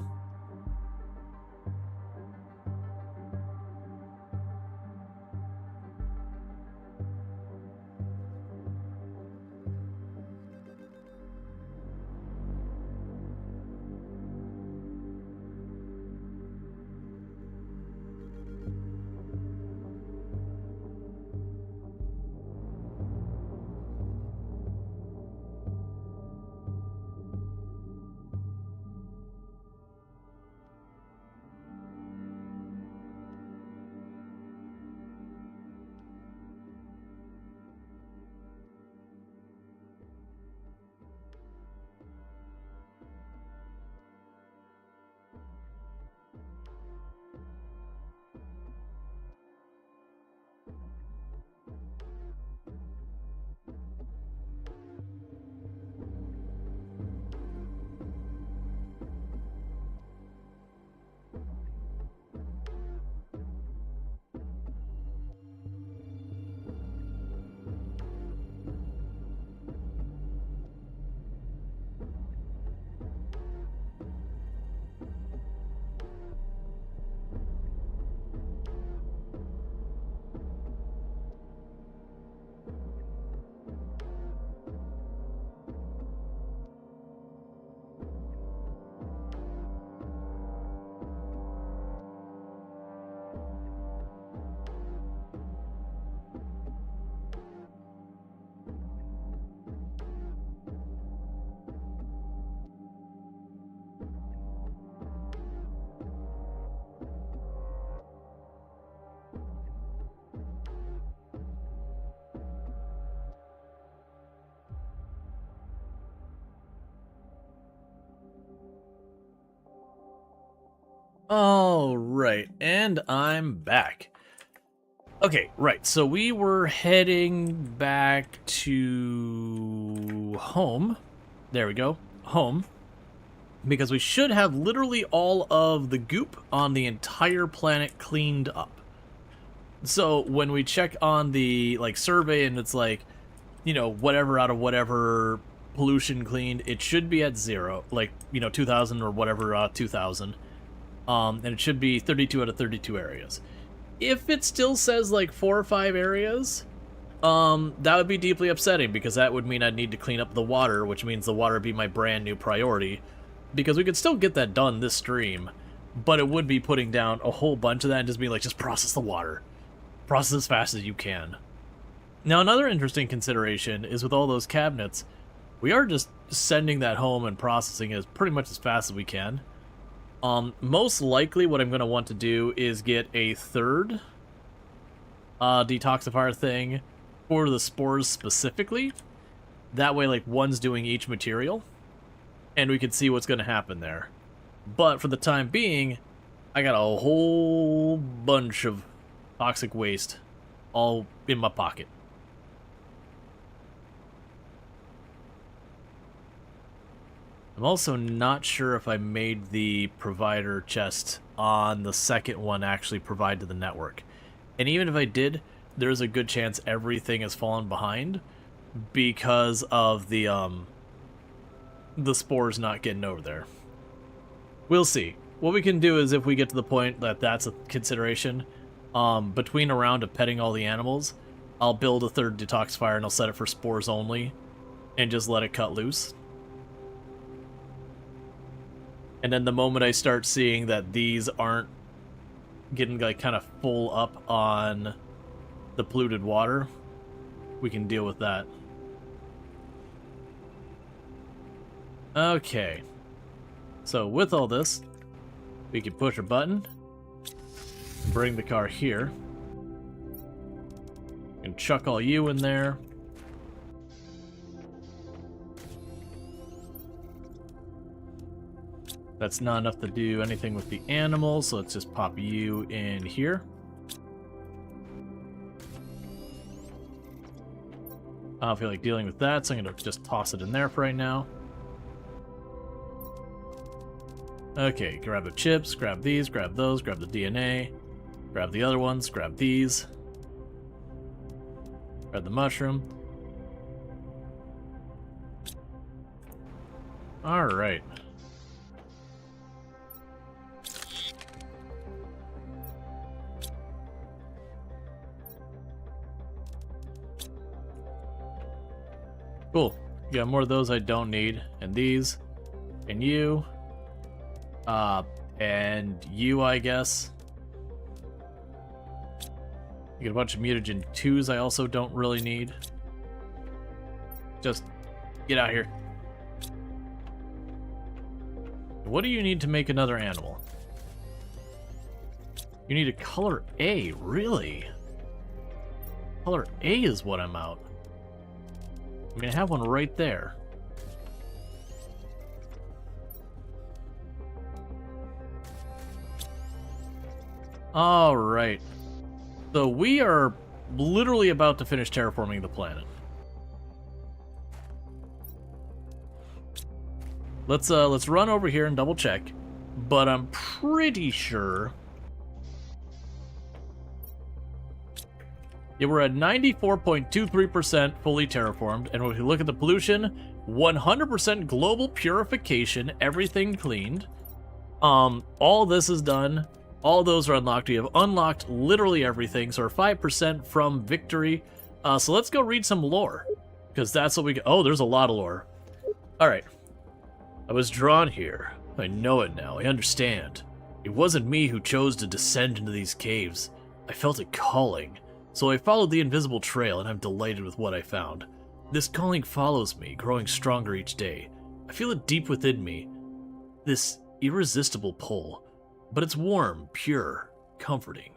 All right, and I'm back. Okay, right, so we were heading back to home. There we go, home. Because we should have literally all of the goop on the entire planet cleaned up. So when we check on the survey and it's like, you know, whatever out of whatever pollution cleaned, it should be at 0, 2000 or whatever, 2000. And it should be 32 out of 32 areas. If it still says 4 or 5 areas, that would be deeply upsetting, because that would mean I'd need to clean up the water, which means the water would be my brand new priority, because we could still get that done this stream, but it would be putting down a whole bunch of that and just being like, just process the water. Process as fast as you can. Now, another interesting consideration is with all those cabinets, we are just sending that home and processing it pretty much as fast as we can. Most likely what I'm going to want to do is get a third detoxifier thing for the spores specifically. That way, one's doing each material, and we can see what's going to happen there. But for the time being, I got a whole bunch of toxic waste all in my pocket. I'm also not sure if I made the provider chest on the second one actually provide to the network. And even if I did, there's a good chance everything has fallen behind because of the spores not getting over there. We'll see. What we can do is, if we get to the point that that's a consideration, between a round of petting all the animals, I'll build a third detoxifier and I'll set it for spores only and just let it cut loose. And then the moment I start seeing that these aren't getting kind of full up on the polluted water, we can deal with that. Okay. So with all this, we can push a button, bring the car here, and chuck all you in there. That's not enough to do anything with the animals, so let's just pop you in here. I don't feel like dealing with that, so I'm going to just toss it in there for right now. Okay, grab the chips, grab these, grab those, grab the DNA, grab the other ones, grab these, grab the mushroom. Alright. Cool. Got more of those I don't need. And these. And you. And you, I guess. You get a bunch of mutagen 2s I also don't really need. Just get out here. What do you need to make another animal? You need a color A, really? Color A is what I'm out. I mean, I have one right there. Alright. So we are literally about to finish terraforming the planet. Let's run over here and double check. But I'm pretty sure... Yeah, we're at 94.23% fully terraformed, and if you look at the pollution, 100% global purification, everything cleaned. All this is done. All those are unlocked. We have unlocked literally everything, so we're 5% from victory. So let's go read some lore, because that's what we got. Oh, there's a lot of lore. Alright. I was drawn here. I know it now. I understand. It wasn't me who chose to descend into these caves. I felt a calling. So I followed the invisible trail, and I'm delighted with what I found. This calling follows me, growing stronger each day. I feel it deep within me, this irresistible pull. But it's warm, pure, comforting.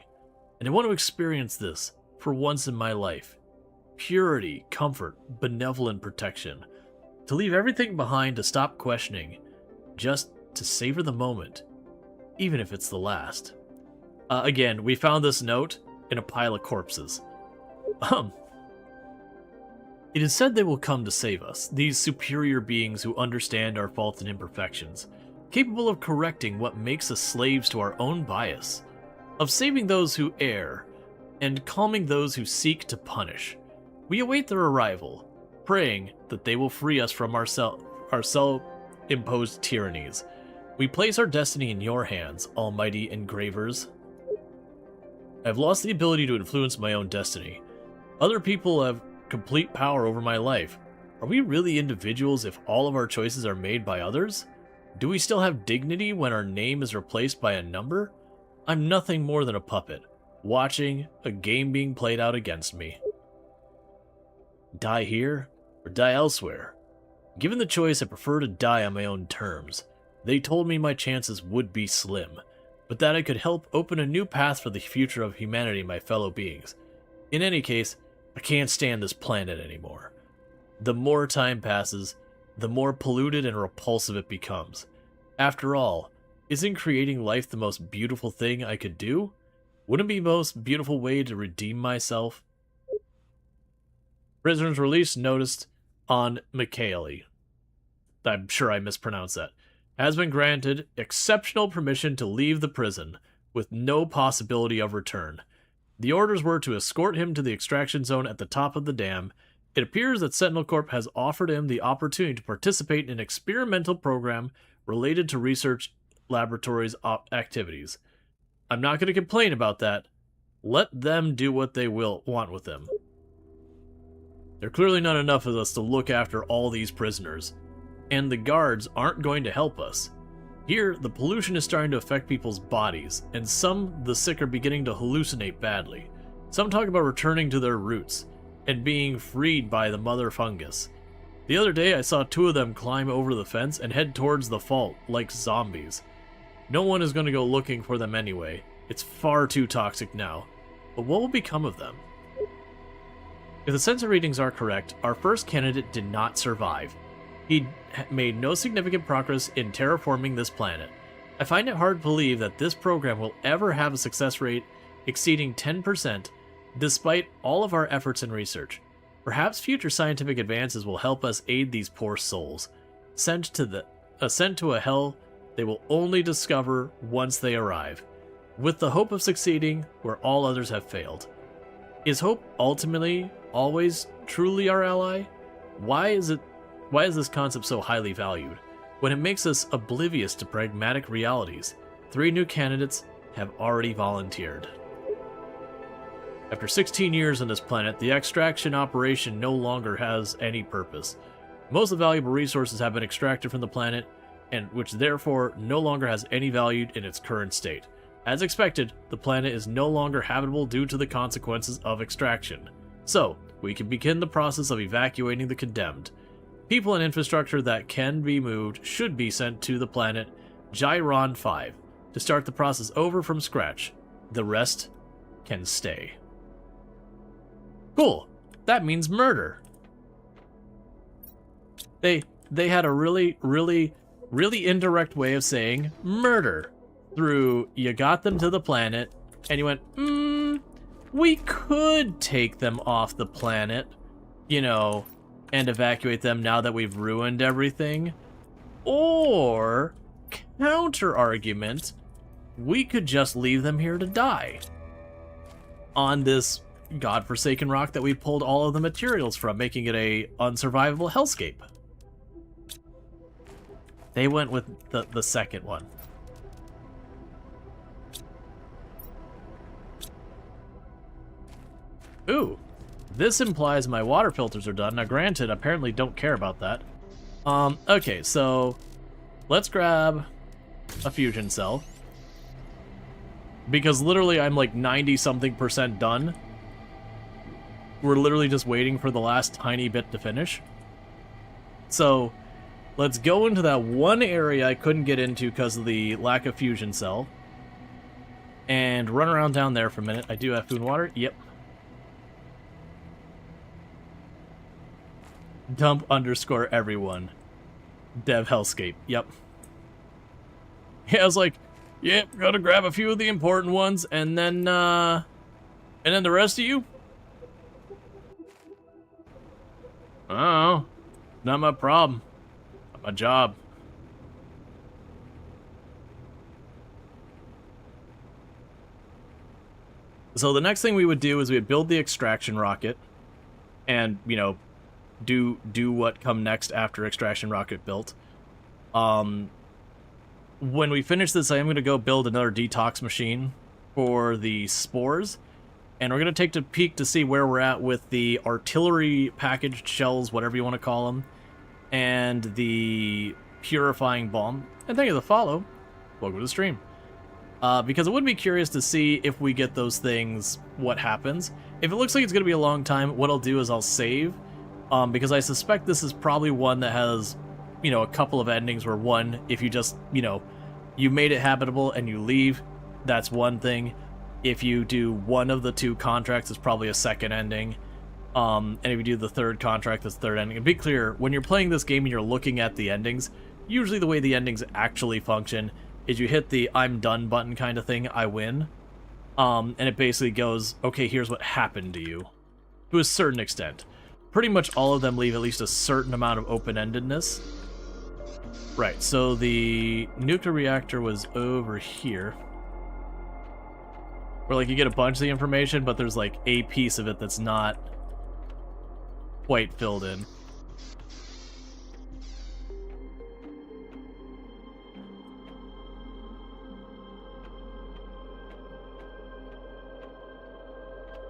And I want to experience this for once in my life. Purity, comfort, benevolent protection. To leave everything behind, to stop questioning, just to savor the moment. even if it's the last. Again, we found this note in a pile of corpses. It is said they will come to save us, these superior beings who understand our faults and imperfections, capable of correcting what makes us slaves to our own bias, of saving those who err, and calming those who seek to punish. We await their arrival, praying that they will free us from our self-imposed tyrannies. We place our destiny in your hands, almighty engravers. I have lost the ability to influence my own destiny. Other people have complete power over my life. Are we really individuals if all of our choices are made by others? Do we still have dignity when our name is replaced by a number? I'm nothing more than a puppet, watching a game being played out against me. Die here, or die elsewhere? Given the choice, I prefer to die on my own terms. They told me my chances would be slim, but that I could help open a new path for the future of humanity and my fellow beings. In any case, I can't stand this planet anymore. The more time passes, the more polluted and repulsive it becomes. After all, isn't creating life the most beautiful thing I could do? Wouldn't it be the most beautiful way to redeem myself? Prisoners released noticed on Michaeli. I'm sure I mispronounced that. Has been granted exceptional permission to leave the prison, with no possibility of return. The orders were to escort him to the extraction zone at the top of the dam. It appears that Sentinel Corp has offered him the opportunity to participate in an experimental program related to research laboratories' activities. I'm not going to complain about that. Let them do what they will want with him. There are clearly not enough of us to look after all these prisoners, and the guards aren't going to help us. Here, the pollution is starting to affect people's bodies, and the sick are beginning to hallucinate badly. Some talk about returning to their roots, and being freed by the mother fungus. The other day I saw 2 of them climb over the fence and head towards the fault, like zombies. No one is going to go looking for them anyway. It's far too toxic now. But what will become of them? If the sensor readings are correct, our first candidate did not survive. He made no significant progress in terraforming this planet. I find it hard to believe that this program will ever have a success rate exceeding 10%, despite all of our efforts and research. Perhaps future scientific advances will help us aid these poor souls, sent to a hell they will only discover once they arrive, with the hope of succeeding where all others have failed. Is hope ultimately always truly our ally? Why is this concept so highly valued, when it makes us oblivious to pragmatic realities? 3 new candidates have already volunteered. After 16 years on this planet, the extraction operation no longer has any purpose. Most of the valuable resources have been extracted from the planet, and which therefore no longer has any value in its current state. As expected, the planet is no longer habitable due to the consequences of extraction. So, we can begin the process of evacuating the condemned. People and infrastructure that can be moved should be sent to the planet Gyron 5 to start the process over from scratch. The rest can stay. Cool. That means murder. They had a really indirect way of saying murder. Through, you got them to the planet, and you went, we could take them off the planet, and evacuate them now that we've ruined everything. Or, counter-argument, we could just leave them here to die. On this godforsaken rock that we pulled all of the materials from, making it a unsurvivable hellscape. They went with the second one. Ooh, this implies my water filters are done. Now granted, apparently don't care about that. Okay, so let's grab a fusion cell. Because literally I'm like 90-something% done. We're literally just waiting for the last tiny bit to finish. So let's go into that one area I couldn't get into because of the lack of fusion cell. And run around down there for a minute. I do have food and water. Yep. Dump _ everyone. Dev Hellscape. Yep. Yeah, I was like, Yep, gotta grab a few of the important ones, and then the rest of you? Oh, not my problem. Not my job. So the next thing we would do is we would build the extraction rocket, and, you know, do what come next after extraction rocket built. When we finish this, I am going to go build another detox machine for the spores, and we're going to take a peek to see where we're at with the artillery packaged shells, whatever you want to call them, and the purifying bomb. And thank you for the follow. Welcome to the stream. Because I would be curious to see if we get those things, what happens. If it looks like it's going to be a long time, what I'll do is I'll save, because I suspect this is probably one that has, you know, a couple of endings where one, if you just, you know, you made it habitable and you leave, that's one thing. If you do one of the two contracts, it's probably a second ending. And if you do the third contract, that's third ending. And be clear, when you're playing this game and you're looking at the endings, usually the way the endings actually function is you hit the I'm done button kind of thing, I win. And it basically goes, okay, here's what happened to you. To a certain extent. Pretty much all of them leave at least a certain amount of open-endedness. Right, so the nuclear reactor was over here. Where, like, you get a bunch of the information, but there's, like, a piece of it that's not quite filled in.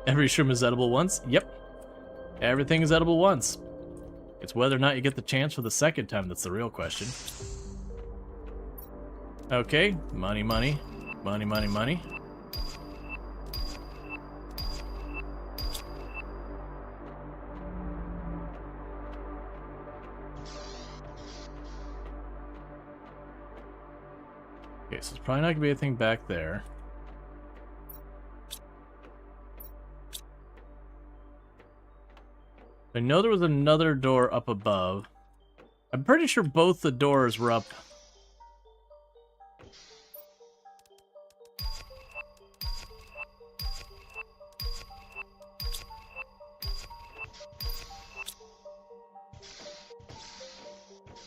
Every shroom is edible once? Yep. Everything is edible once. It's whether or not you get the chance for the second time that's the real question. Okay, money, money. Money, money, money. Okay, so there's probably not going to be anything back there. I know there was another door up above. I'm pretty sure both the doors were up.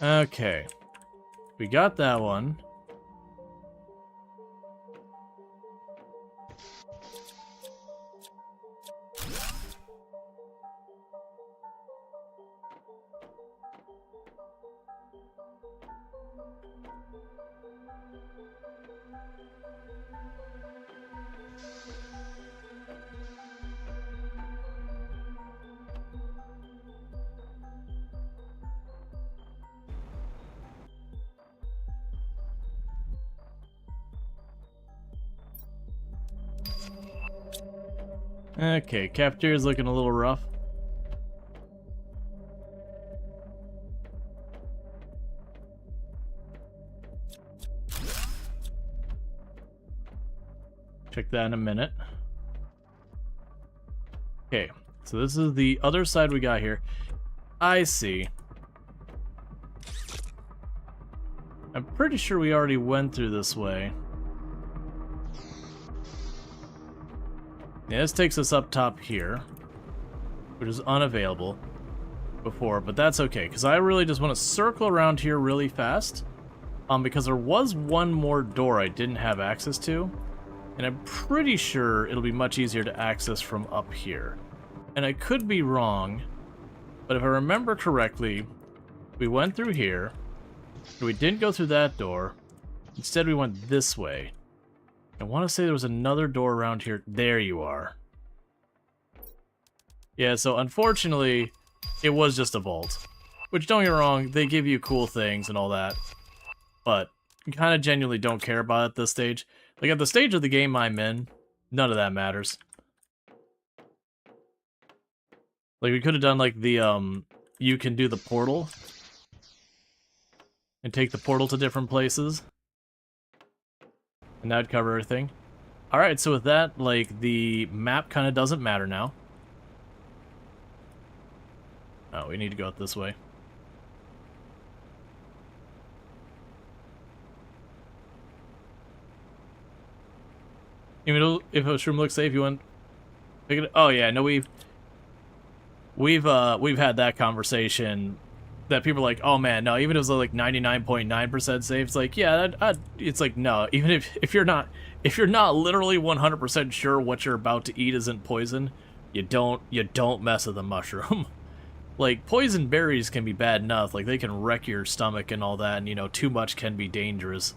Okay. We got that one. Okay, cafeteria's looking a little rough. Check that in a minute. Okay, so this is the other side we got here. I see. I'm pretty sure we already went through this way. Yeah, this takes us up top here, which is unavailable before, but that's okay, because I really just want to circle around here really fast, because there was one more door I didn't have access to, and I'm pretty sure it'll be much easier to access from up here. And I could be wrong, but if I remember correctly, we went through here, we didn't go through that door, instead we went this way. I want to say there was another door around here. There you are. Yeah, so unfortunately, it was just a vault. Which, don't get me wrong, they give you cool things and all that. But you kind of genuinely don't care about it at this stage. Like, at the stage of the game I'm in, none of that matters. Like, we could have done, like, the, you can do the portal. And take the portal to different places. And that'd cover everything. Alright, so with that, like, the map kind of doesn't matter now. Oh, we need to go out this way. Even if a shroom looks safe, you want pick it. Oh yeah, no, we've had that conversation. That people are like, oh man, no, even if it's like 99.9% safe, it's like, yeah, it's like, no, even if you're not literally 100% sure what you're about to eat isn't poison, you don't mess with a mushroom. Like, poison berries can be bad enough, like they can wreck your stomach and all that, and you know, too much can be dangerous.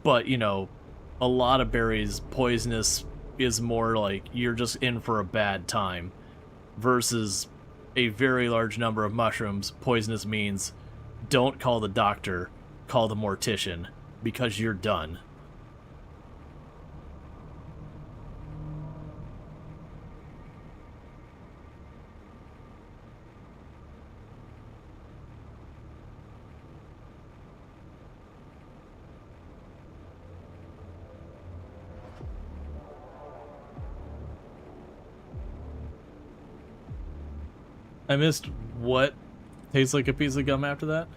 But, you know, a lot of berries, poisonous is more like you're just in for a bad time, versus a very large number of mushrooms, poisonous means don't call the doctor, call the mortician, because you're done. I missed what tastes like a piece of gum after that.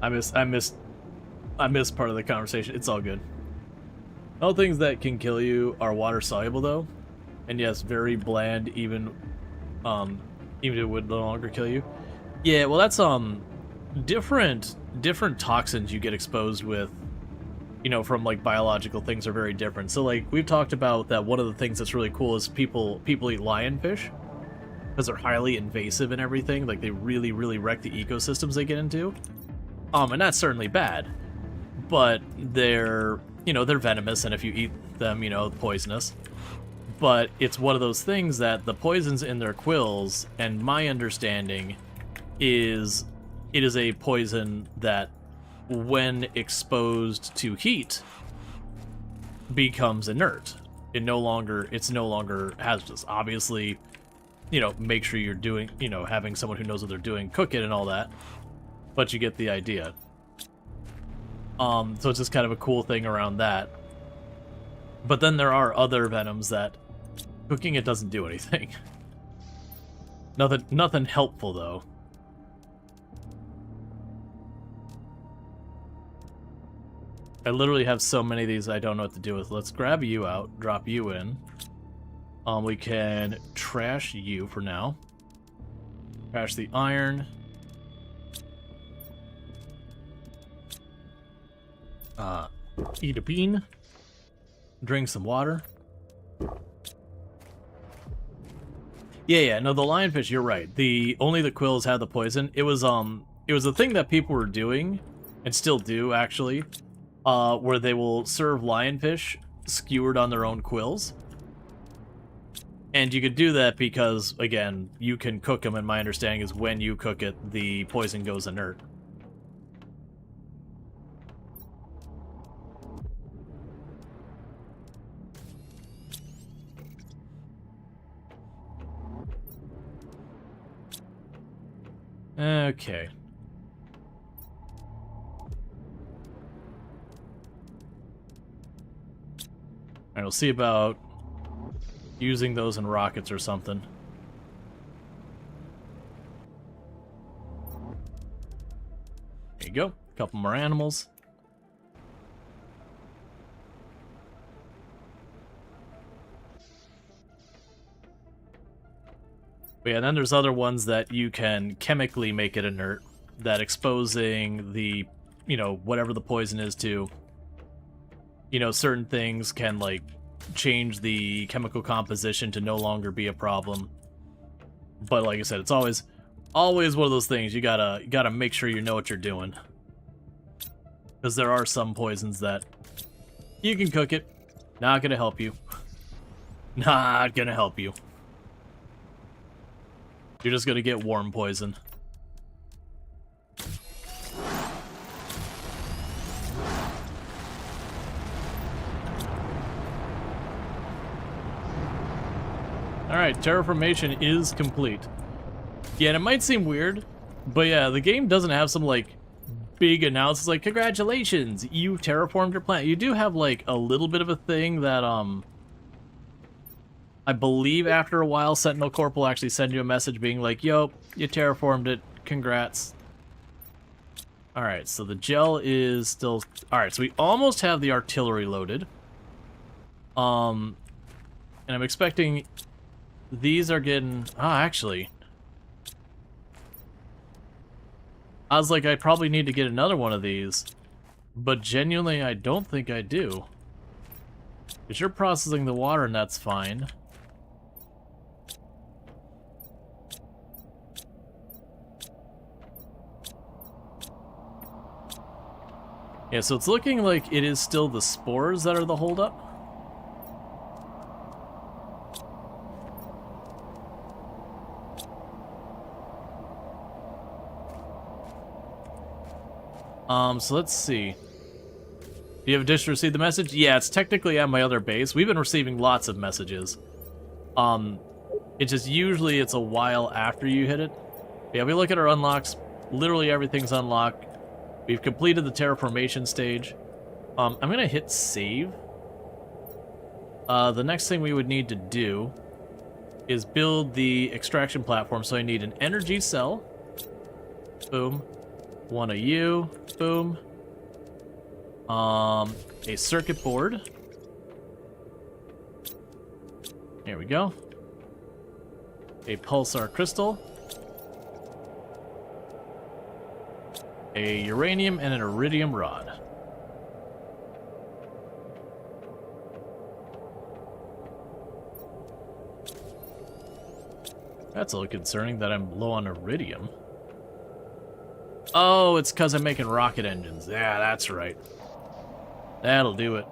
I missed part of the conversation. It's all good. All things that can kill you are water soluble though. And yes, very bland even if it would no longer kill you. Yeah, well that's different toxins you get exposed with, you know, from like biological things are very different. So like we've talked about that one of the things that's really cool is people eat lionfish because they're highly invasive and everything. Like they really wreck the ecosystems they get into. And that's certainly bad. But they're, you know, they're venomous, and if you eat them, you know, poisonous. But it's one of those things that the poisons in their quills, and my understanding is it is a poison that when exposed to heat becomes inert. It's no longer hazardous. Obviously, you know, make sure you're doing, you know, having someone who knows what they're doing cook it and all that, but you get the idea. So it's just kind of a cool thing around that. But then there are other venoms that cooking it doesn't do anything. Nothing helpful though. I literally have so many of these I don't know what to do with. Let's grab you out, drop you in. We can trash you for now. Trash the iron. Eat a bean. Drink some water. Yeah, no, the lionfish, you're right. Only the quills had the poison. It was a thing that people were doing, and still do actually, where they will serve lionfish skewered on their own quills. And you could do that because, again, you can cook them, and my understanding is when you cook it, the poison goes inert. Okay. Alright, we'll see about using those in rockets or something. There you go. A couple more animals. But yeah, and then there's other ones that you can chemically make it inert, that exposing the, you know, whatever the poison is to, you know, certain things can, like, change the chemical composition to no longer be a problem. But like I said, it's always one of those things you gotta make sure you know what you're doing. Because there are some poisons that you can cook it, not gonna help you. Not gonna help you. You're just gonna get worm poison. Alright, terraformation is complete. Yeah, and it might seem weird, but yeah, the game doesn't have some, like, big announcements like, congratulations, you terraformed your planet. You do have, like, a little bit of a thing that, I believe after a while, Sentinel Corp will actually send you a message being like, yo, you terraformed it, congrats. Alright, so the gel is still... Alright, so we almost have the artillery loaded. And I'm expecting... These are getting... actually... I was like, I probably need to get another one of these. But genuinely, I don't think I do. Because you're processing the water and that's fine. Yeah, so it's looking like it is still the spores that are the holdup. So let's see. Do you have a dish to receive the message? Yeah, it's technically at my other base. We've been receiving lots of messages. It's just usually it's a while after you hit it. Yeah, we look at our unlocks. Literally everything's unlocked. We've completed the terraformation stage. I'm gonna hit save. The next thing we would need to do is build the extraction platform. So I need an energy cell. Boom. One of you. Boom. A circuit board. There we go. A pulsar crystal. A uranium and an iridium rod. That's a little concerning that I'm low on iridium. Oh, it's because I'm making rocket engines. Yeah, that's right. That'll do it.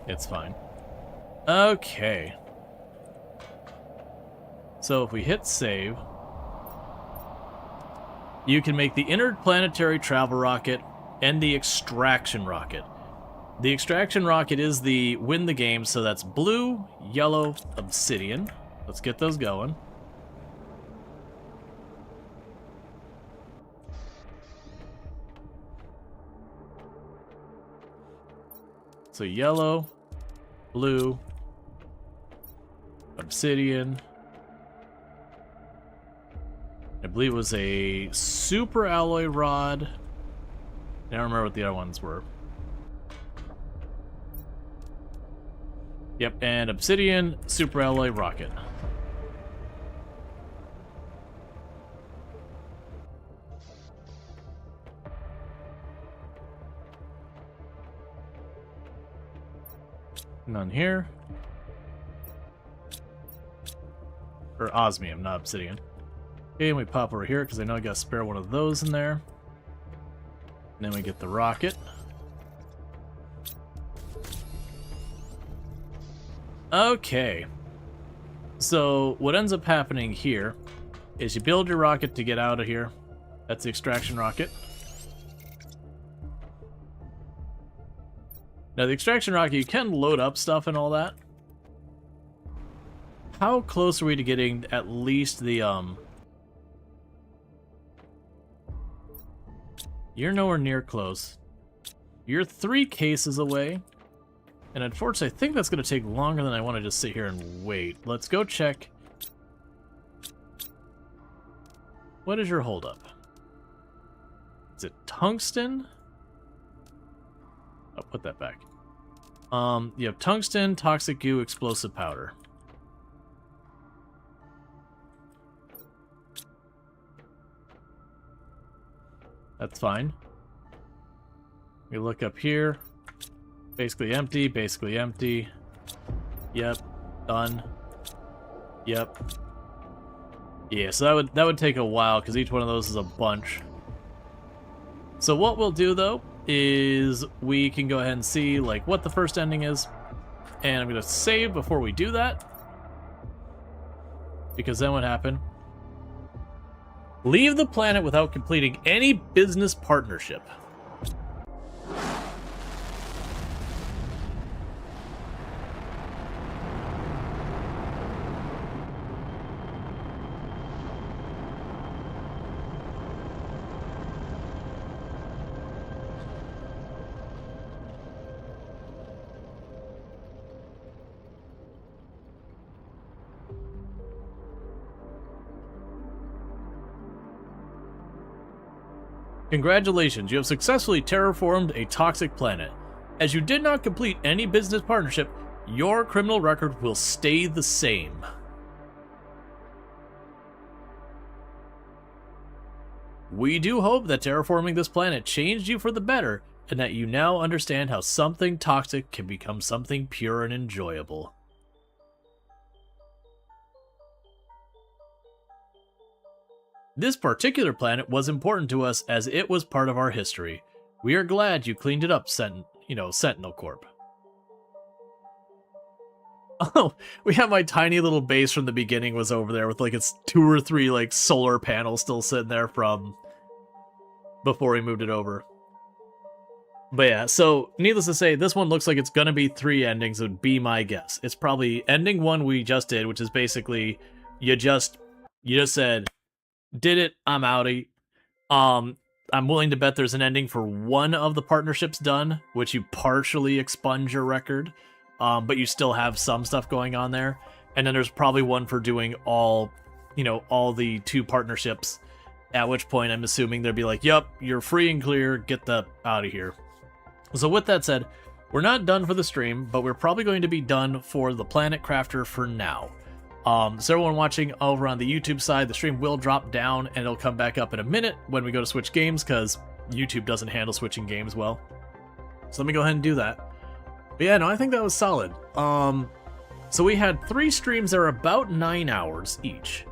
It's fine. Okay. So if we hit save, you can make the interplanetary travel rocket and the extraction rocket. The extraction rocket is the win the game, so that's blue, yellow, obsidian. Let's get those going. So yellow, blue, obsidian. I believe it was a super alloy rod. I don't remember what the other ones were. Yep, and obsidian, super alloy rocket. None here. Or osmium, not obsidian. Okay, and we pop over here because I know I got to spare one of those in there. And then we get the rocket. Okay. So what ends up happening here is you build your rocket to get out of here. That's the extraction rocket. Now the extraction rocket, you can load up stuff and all that. How close are we to getting at least the You're nowhere near close. You're 3 cases away. And unfortunately, I think that's going to take longer than I want to just sit here and wait. Let's go check. What is your holdup? Is it tungsten? I'll put that back. You have tungsten, toxic goo, explosive powder. That's fine. We look up here. Basically empty, basically empty. Yep, done. Yep. Yeah, so that would take a while because each one of those is a bunch. So what we'll do though is we can go ahead and see like what the first ending is. And I'm gonna save before we do that. Because then what happened? Leave the planet without completing any business partnership. Congratulations, you have successfully terraformed a toxic planet. As you did not complete any business partnership, your criminal record will stay the same. We do hope that terraforming this planet changed you for the better, and that you now understand how something toxic can become something pure and enjoyable. This particular planet was important to us as it was part of our history. We are glad you cleaned it up, Sentinel Corp. Oh, we have my tiny little base from the beginning was over there with like its 2 or 3 like solar panels still sitting there from before we moved it over. But yeah, so needless to say, this one looks like it's gonna be 3 endings would be my guess. It's probably ending 1 we just did, which is basically you just said, did it, I'm outie. I'm willing to bet there's an ending for 1 of the partnerships done, which you partially expunge your record, but you still have some stuff going on there. And then there's probably 1 for doing all the 2 partnerships, at which point I'm assuming they'll be like, yup, you're free and clear, get the out of here. So with that said, we're not done for the stream, but we're probably going to be done for the Planet Crafter for now. So everyone watching over on the YouTube side, the stream will drop down and it'll come back up in a minute when we go to switch games, because YouTube doesn't handle switching games well. So let me go ahead and do that. But yeah, no, I think that was solid. So we had 3 streams that are about 9 hours each.